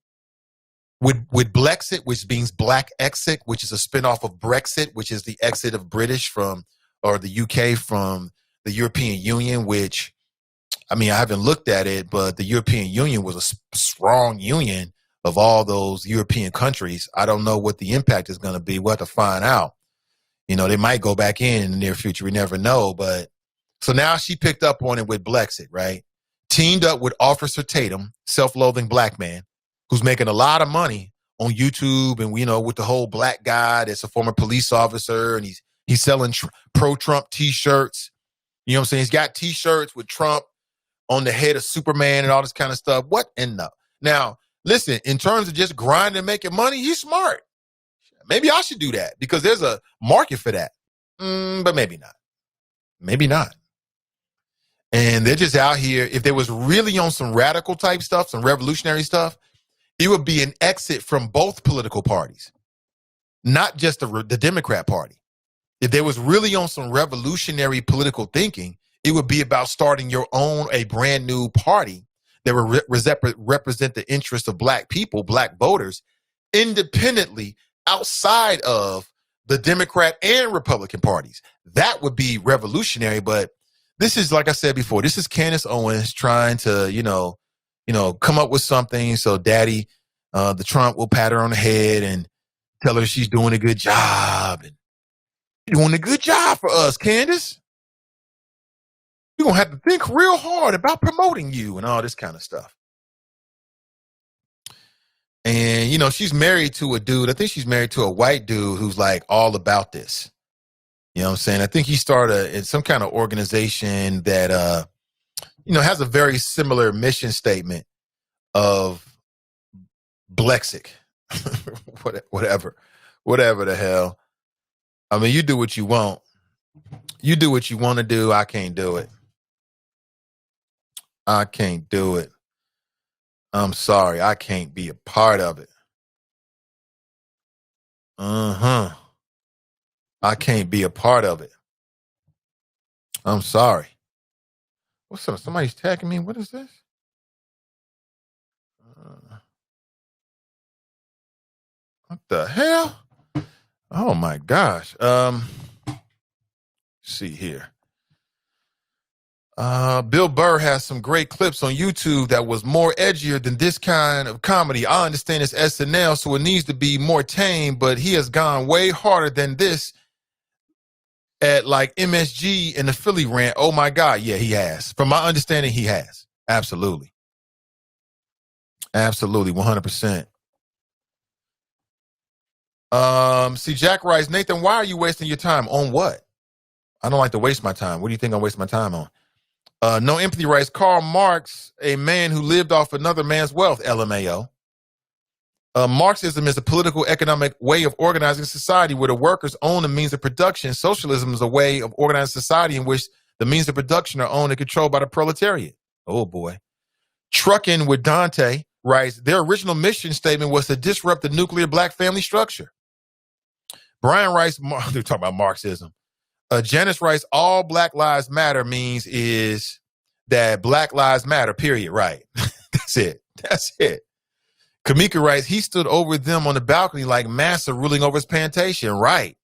with Blexit, which means black exit, which is a spinoff of Brexit, which is the exit of British from, or the UK from the European Union, which, I mean, I haven't looked at it, but the European Union was a strong union of all those European countries. I don't know what the impact is going to be. We'll have to find out. You know, they might go back in the near future. We never know. But so now she picked up on it with Blexit, right? Teamed up with Officer Tatum, self-loathing black man, who's making a lot of money on YouTube and, you know, with the whole black guy that's a former police officer and he's selling pro-Trump T-shirts. You know what I'm saying? He's got T-shirts with Trump on the head of Superman and all this kind of stuff. What in the? Now, listen, in terms of just grinding and making money, he's smart. Maybe I should do that because there's a market for that. But maybe not. Maybe not. And they're just out here. If they was really on some radical type stuff, some revolutionary stuff, it would be an exit from both political parties. not just the Democrat Party. If there was really on some revolutionary political thinking, it would be about starting a brand new party that would represent the interests of black people, black voters, independently outside of the Democrat and Republican parties. That would be revolutionary. But this is, like I said before, this is Candace Owens trying to, come up with something so Daddy, the Trump, will pat her on the head and tell her she's doing a good job. And you're doing a good job for us, Candace. You're going to have to think real hard about promoting you and all this kind of stuff. And, she's married to a dude. I think she's married to a white dude who's like all about this. You know what I'm saying? I think he started some kind of organization that, has a very similar mission statement of Blexic, whatever the hell. I mean, you do what you want. You do what you want to do. I can't do it. I can't do it. I'm sorry. I can't be a part of it. I can't be a part of it. I'm sorry. What's up? Somebody's tagging me. What is this? What the hell? Oh my gosh. See here. Bill Burr has some great clips on YouTube that was more edgier than this kind of comedy. I understand it's SNL, so it needs to be more tame, but he has gone way harder than this at like MSG and the Philly rant. Oh my God. Yeah, he has. From my understanding, he has. Absolutely. Absolutely. 100%. See, Jack writes, Nathan, why are you wasting your time on what? I don't like to waste my time. What do you think I'm wasting my time on? No Empathy writes, Karl Marx, a man who lived off another man's wealth, LMAO. Marxism is a political economic way of organizing society where the workers own the means of production. Socialism is a way of organizing society in which the means of production are owned and controlled by the proletariat. Oh boy. Trucking with Dante writes, their original mission statement was to disrupt the nuclear black family structure. Brian writes, they're talking about Marxism. Janice writes, all Black Lives Matter means is that Black Lives Matter, period. Right. That's it. Kamika writes, he stood over them on the balcony like Massa ruling over his plantation. Right.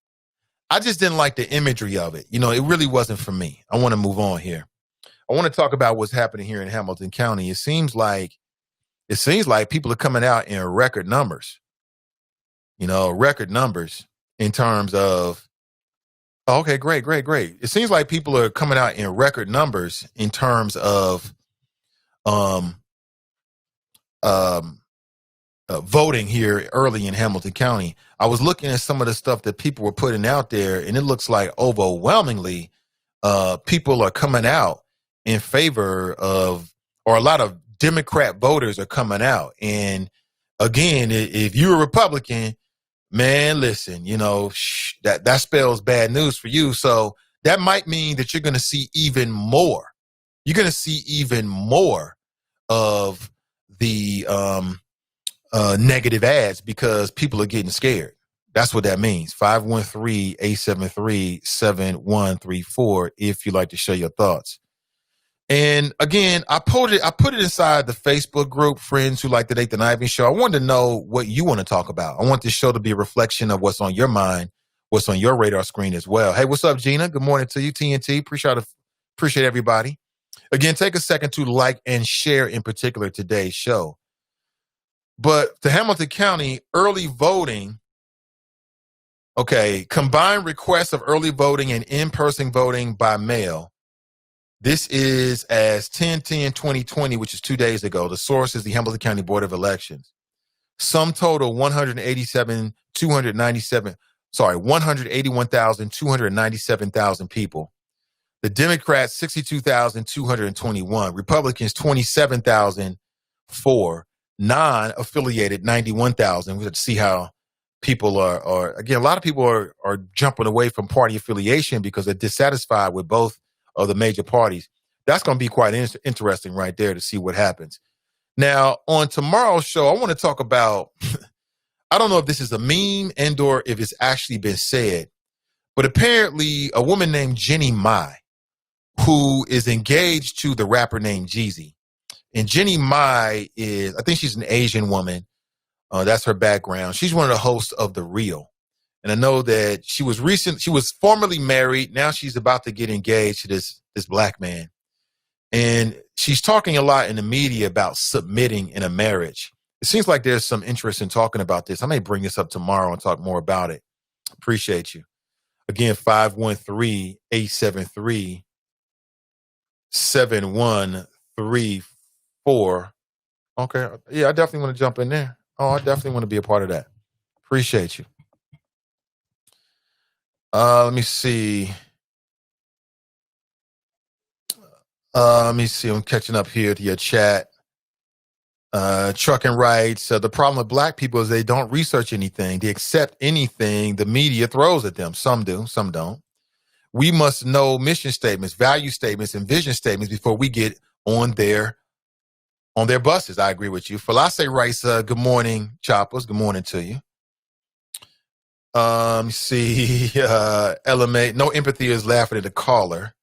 I just didn't like the imagery of it. It really wasn't for me. I want to move on here. I want to talk about what's happening here in Hamilton County. It seems like people are coming out in record numbers. Record numbers in terms of, okay, great. It seems like people are coming out in record numbers in terms of voting here early in Hamilton County. I was looking at some of the stuff that people were putting out there, and it looks like overwhelmingly people are coming out in favor of, or a lot of Democrat voters are coming out. And again, if you're a Republican, man, listen, that spells bad news for you. So that might mean that you're going to see even more. You're going to see even more of the negative ads because people are getting scared. That's what that means. 513-873-7134 if you'd like to share your thoughts. And again, I put it inside the Facebook group, Friends Who Like the Nathan Ivey Show. I wanted to know what you want to talk about. I want this show to be a reflection of what's on your mind, what's on your radar screen as well. Hey, what's up, Gina? Good morning to you, TNT. Appreciate everybody. Again, take a second to like and share in particular today's show. But to Hamilton County, early voting, okay, combined requests of early voting and in-person voting by mail. This is as 10/10/2020, which is 2 days ago. The source is the Hamilton County Board of Elections. Sum total 181,297,000 people. The Democrats 62,221. Republicans 27,004. Non-affiliated 91,000. We have to see how people are again. A lot of people are jumping away from party affiliation because they're dissatisfied with both of the major parties. That's going to be quite interesting right there to see what happens. Now, on tomorrow's show, I want to talk about I don't know if this is a meme and or if it's actually been said, but apparently a woman named Jenny Mai, who is engaged to the rapper named Jeezy. And Jenny Mai is, I think she's an Asian woman. That's her background. She's one of the hosts of The Real. And I know that she was formerly married. Now she's about to get engaged to this black man. And she's talking a lot in the media about submitting in a marriage. It seems like there's some interest in talking about this. I may bring this up tomorrow and talk more about it. Appreciate you. Again, 513-873-7134. Okay. Yeah, I definitely want to jump in there. Oh, I definitely want to be a part of that. Appreciate you. Let me see. I'm catching up here to your chat. Trucking writes, the problem with black people is they don't research anything. They accept anything the media throws at them. Some do, some don't. We must know mission statements, value statements, and vision statements before we get on their buses. I agree with you. Falase writes, good morning, Choppers. Good morning to you. Element, no empathy is laughing at the caller.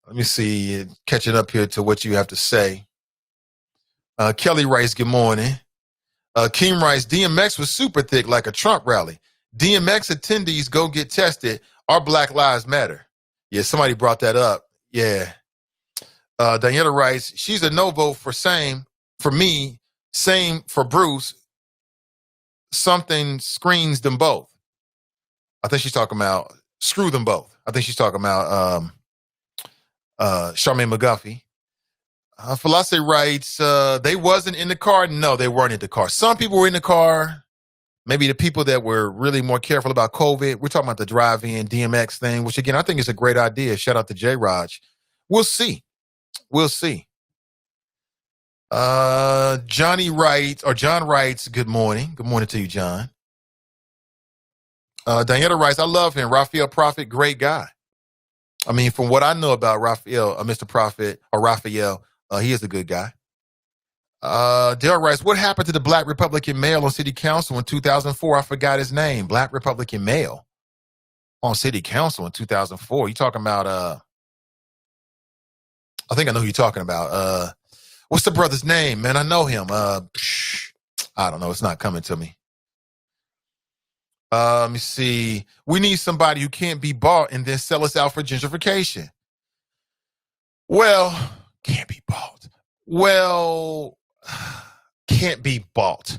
Let me see, catching up here to what you have to say. Kelly writes, good morning. Keem writes, DMX was super thick like a Trump rally. DMX attendees go get tested. Our Black Lives Matter. Yeah, somebody brought that up. Yeah. Daniela writes, she's a no vote for same for me, same for Bruce. Something screens them both. I think she's talking about screw them both. I think she's talking about Charmaine McGuffey. Falase writes, they wasn't in the car. No, they weren't in the car. Some people were in the car. Maybe the people that were really more careful about COVID. We're talking about the drive-in DMX thing, which again, I think is a great idea. Shout out to J-Raj. We'll see. We'll see. John writes, good morning. Good morning to you, John. Diana writes, I love him. Raphael Prophet, great guy. I mean, from what I know about Raphael, Mr. Prophet, or Raphael, he is a good guy. Dale writes, what happened to the Black Republican male on city council in 2004? I forgot his name. Black Republican male on city council in 2004. You talking about, I think I know who you're talking about. What's the brother's name, man? I know him. I don't know. It's not coming to me. Let me see. We need somebody who can't be bought and then sell us out for gentrification. Well, can't be bought. Well, can't be bought.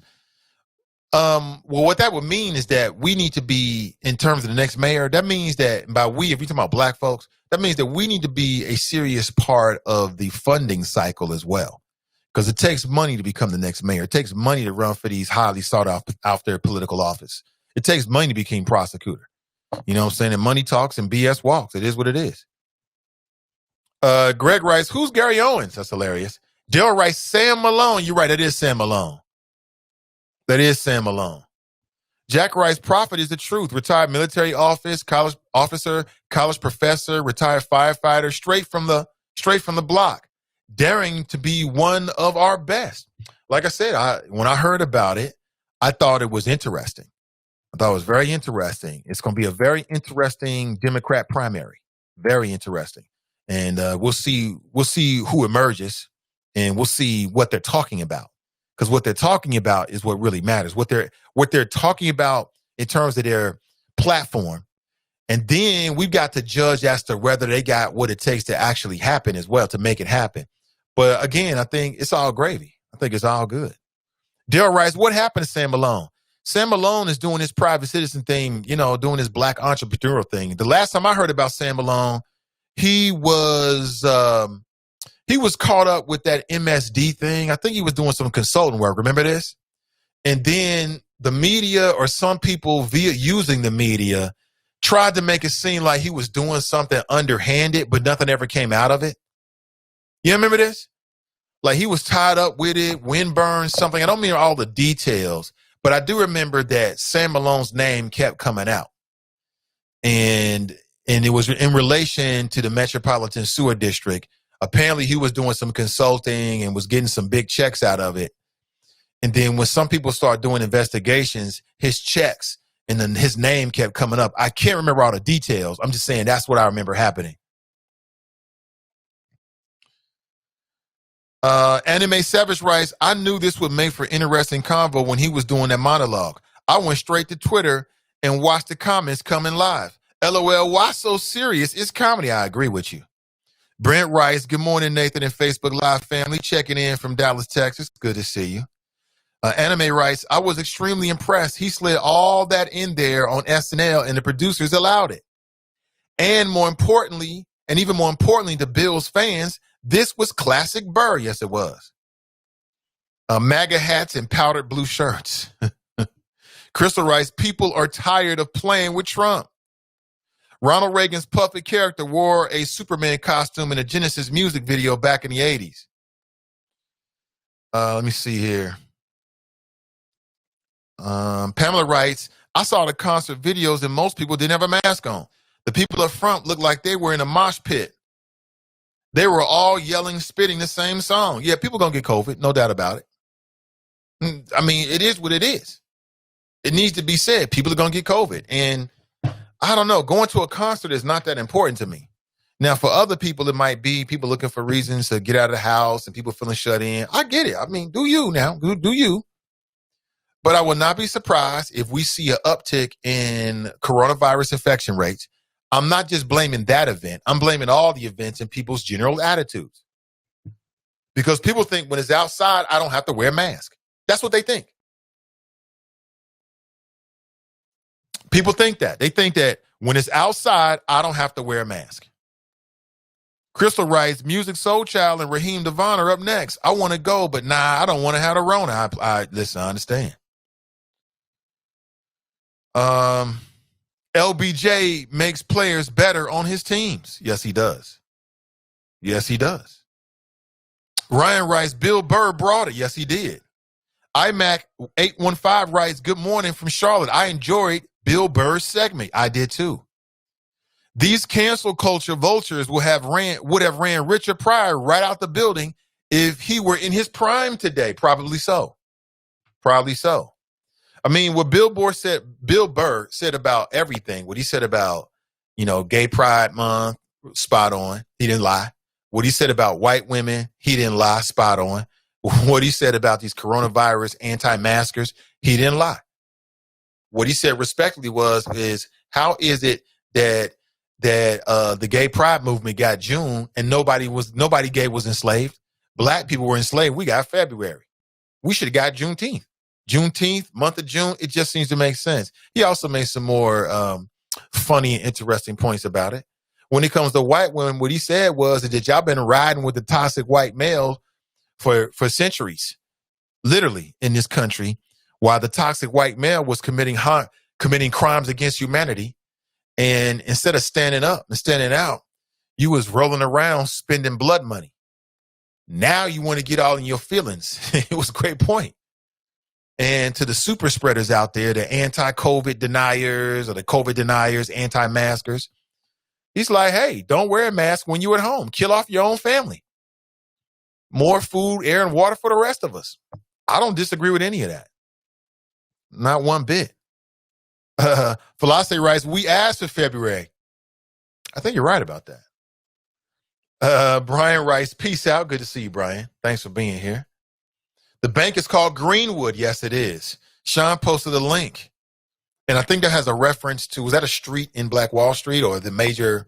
Well, what that would mean is that we need to be, in terms of the next mayor, that means that by we, if you're talking about black folks, that means that we need to be a serious part of the funding cycle as well. Because it takes money to become the next mayor. It takes money to run for these highly sought after political office. It takes money to become prosecutor. You know what I'm saying? And money talks and BS walks. It is what it is. Greg writes, who's Gary Owens? That's hilarious. Dale writes, Sam Malone. You're right. That is Sam Malone. That is Sam Malone. Jack writes, prophet is the truth. Retired military officer, college professor, retired firefighter, straight from the block, daring to be one of our best. Like I said, when I heard about it, I thought it was interesting. I thought it was very interesting. It's going to be a very interesting Democrat primary. Very interesting. And we'll see who emerges, and we'll see what they're talking about. Because what they're talking about is what really matters. What they're talking about in terms of their platform. And then we've got to judge as to whether they got what it takes to actually happen as well, to make it happen. But again, I think it's all gravy. I think it's all good. Dale writes, what happened to Sam Malone? Sam Malone is doing his private citizen thing, doing his black entrepreneurial thing. The last time I heard about Sam Malone, he was caught up with that MSD thing. I think he was doing some consulting work. Remember this? And then the media, or some people via using the media, tried to make it seem like he was doing something underhanded, but nothing ever came out of it. You remember this? Like he was tied up with it, wind burn, something. I don't mean all the details, but I do remember that Sam Malone's name kept coming out. And it was in relation to the Metropolitan Sewer District. Apparently he was doing some consulting and was getting some big checks out of it. And then when some people start doing investigations, his checks and then his name kept coming up. I can't remember all the details. I'm just saying that's what I remember happening. Anime Savage writes, I knew this would make for interesting convo when he was doing that monologue. I went straight to Twitter and watched the comments coming live. LOL, why so serious? It's comedy. I agree with you. Brent writes, good morning, Nathan and Facebook Live family. Checking in from Dallas, Texas. Good to see you. Anime writes, I was extremely impressed. He slid all that in there on SNL and the producers allowed it. And more importantly, and even more importantly to Bill's fans, this was classic Burr. Yes, it was. MAGA hats and powdered blue shirts. Crystal writes, people are tired of playing with Trump. Ronald Reagan's puppet character wore a Superman costume in a Genesis music video back in the 80s. Let me see here. Pamela writes, I saw the concert videos and most people didn't have a mask on. The people up front looked like they were in a mosh pit. They were all yelling, spitting the same song. Yeah, people gonna get COVID, no doubt about it. I mean, it is what it is. It needs to be said. People are gonna get COVID. And I don't know, going to a concert is not that important to me. Now, for other people, it might be people looking for reasons to get out of the house and people feeling shut in. I get it. I mean, do you now, do you. But I will not be surprised if we see an uptick in coronavirus infection rates. I'm not just blaming that event. I'm blaming all the events and people's general attitudes. Because people think when it's outside, I don't have to wear a mask. That's what they think. People think that. They think that when it's outside, I don't have to wear a mask. Crystal writes, Music Soul Child and Raheem Devon are up next. I want to go, but nah, I don't want to have the Rona. Listen, I understand. LBJ makes players better on his teams. Yes, he does. Yes, he does. Ryan writes, Bill Burr brought it. Yes, he did. iMac 815 writes, good morning from Charlotte. I enjoyed Bill Burr's segment. I did too. These cancel culture vultures would have ran Richard Pryor right out the building if he were in his prime today. Probably so. Probably so. I mean, what Bill Burr said about everything, what he said about, Gay Pride Month, spot on. He didn't lie. What he said about white women, he didn't lie, spot on. What he said about these coronavirus anti-maskers, he didn't lie. What he said respectfully is how is it that the gay pride movement got June and nobody gay was enslaved? Black people were enslaved. We got February. We should have got Juneteenth. Juneteenth, month of June, it just seems to make sense. He also made some more funny and interesting points about it. When it comes to white women, what he said was that y'all been riding with the toxic white male for centuries, literally, in this country, while the toxic white male was committing crimes against humanity. And instead of standing up and standing out, you was rolling around spending blood money. Now you want to get all in your feelings. It was a great point. And to the super spreaders out there, the anti-COVID deniers or the COVID deniers, anti-maskers, he's like, hey, don't wear a mask when you're at home. Kill off your own family. More food, air, and water for the rest of us. I don't disagree with any of that. Not one bit. Philosophy writes, we asked for February. I think you're right about that. Brian writes, peace out. Good to see you, Brian. Thanks for being here. The bank is called Greenwood. Yes, it is. Sean posted a link. And I think that has a reference to, was that a street in Black Wall Street or the major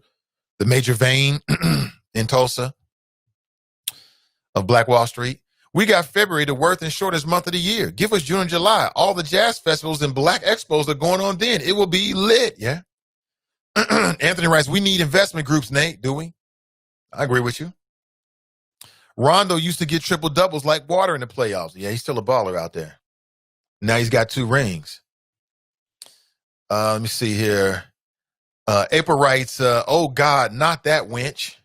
vein in Tulsa of Black Wall Street? We got February, the worst and shortest month of the year. Give us June and July. All the jazz festivals and black expos are going on then. It will be lit, yeah? Anthony writes, we need investment groups, Nate, do we? I agree with you. Rondo used to get triple doubles like water in the playoffs. Yeah, he's still a baller out there. Now he's got 2 rings. Let me see here. April writes, oh God, not that wench.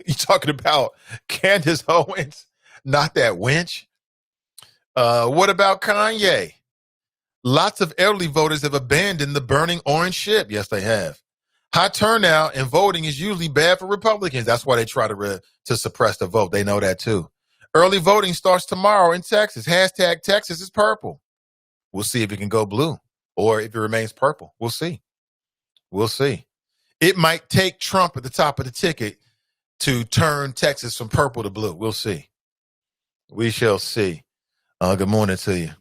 You talking about Candace Owens? Not that wench. What about Kanye? Lots of elderly voters have abandoned the burning orange ship. Yes, they have. High turnout and voting is usually bad for Republicans. That's why they try to suppress the vote. They know that too. Early voting starts tomorrow in Texas. Hashtag Texas is purple. We'll see if it can go blue or if it remains purple. We'll see. We'll see. It might take Trump at the top of the ticket to turn Texas from purple to blue. We'll see. We shall see. Good morning to you.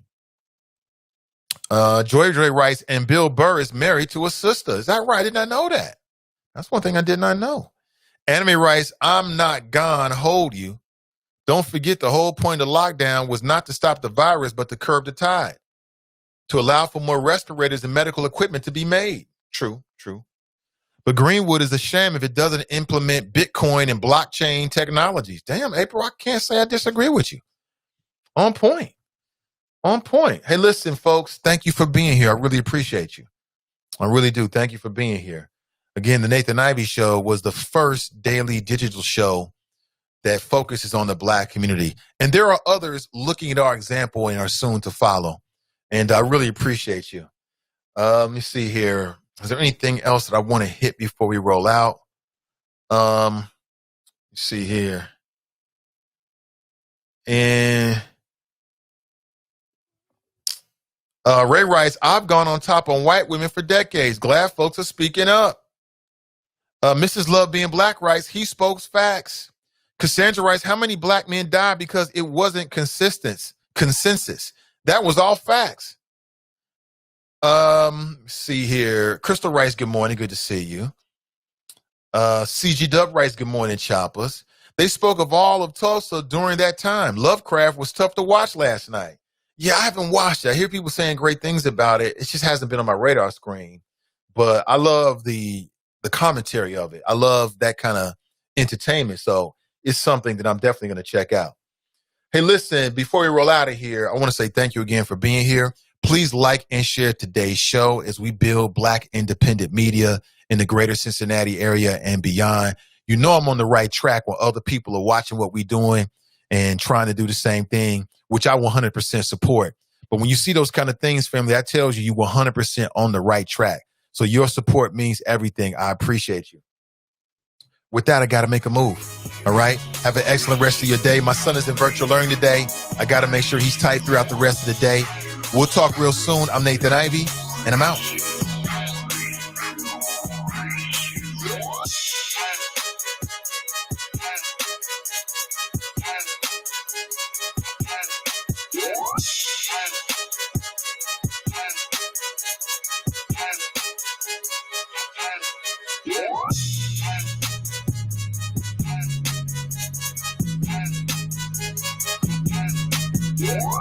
Joy writes, and Bill Burr is married to a sister. Is that right? I did not know that. That's one thing I did not know. Anime writes, I'm not gone, hold you. Don't forget the whole point of lockdown was not to stop the virus, but to curb the tide. To allow for more respirators and medical equipment to be made. True. But Greenwood is a sham if it doesn't implement Bitcoin and blockchain technologies. Damn, April, I can't say I disagree with you. On point. Hey, listen, folks, thank you for being here. I really appreciate you. I really do. Thank you for being here. Again, the Nathan Ivey Show was the first daily digital show that focuses on the Black community. And there are others looking at our example and are soon to follow. And I really appreciate you. Let me see here. Is there anything else that I want to hit before we roll out? Let's see here. And Ray writes, I've gone on top on white women for decades. Glad folks are speaking up. Mrs. Love Being Black writes, he spoke facts. Cassandra writes, how many black men died because it wasn't consensus? That was all facts. See here. Crystal writes, good morning. Good to see you. CG Dub writes, good morning, Choppers. They spoke of all of Tulsa during that time. Lovecraft was tough to watch last night. Yeah, I haven't watched it. I hear people saying great things about it. It just hasn't been on my radar screen. But I love the commentary of it. I love that kind of entertainment. So it's something that I'm definitely going to check out. Hey, listen, before we roll out of here, I want to say thank you again for being here. Please like and share today's show as we build Black independent media in the greater Cincinnati area and beyond. You know I'm on the right track when other people are watching what we're doing and trying to do the same thing, which I 100% support. But when you see those kind of things, family, that tells you you're 100% on the right track. So your support means everything. I appreciate you. With that, I got to make a move. All right. Have an excellent rest of your day. My son is in virtual learning today. I got to make sure he's tight throughout the rest of the day. We'll talk real soon. I'm Nathan Ivey, and I'm out. Yeah.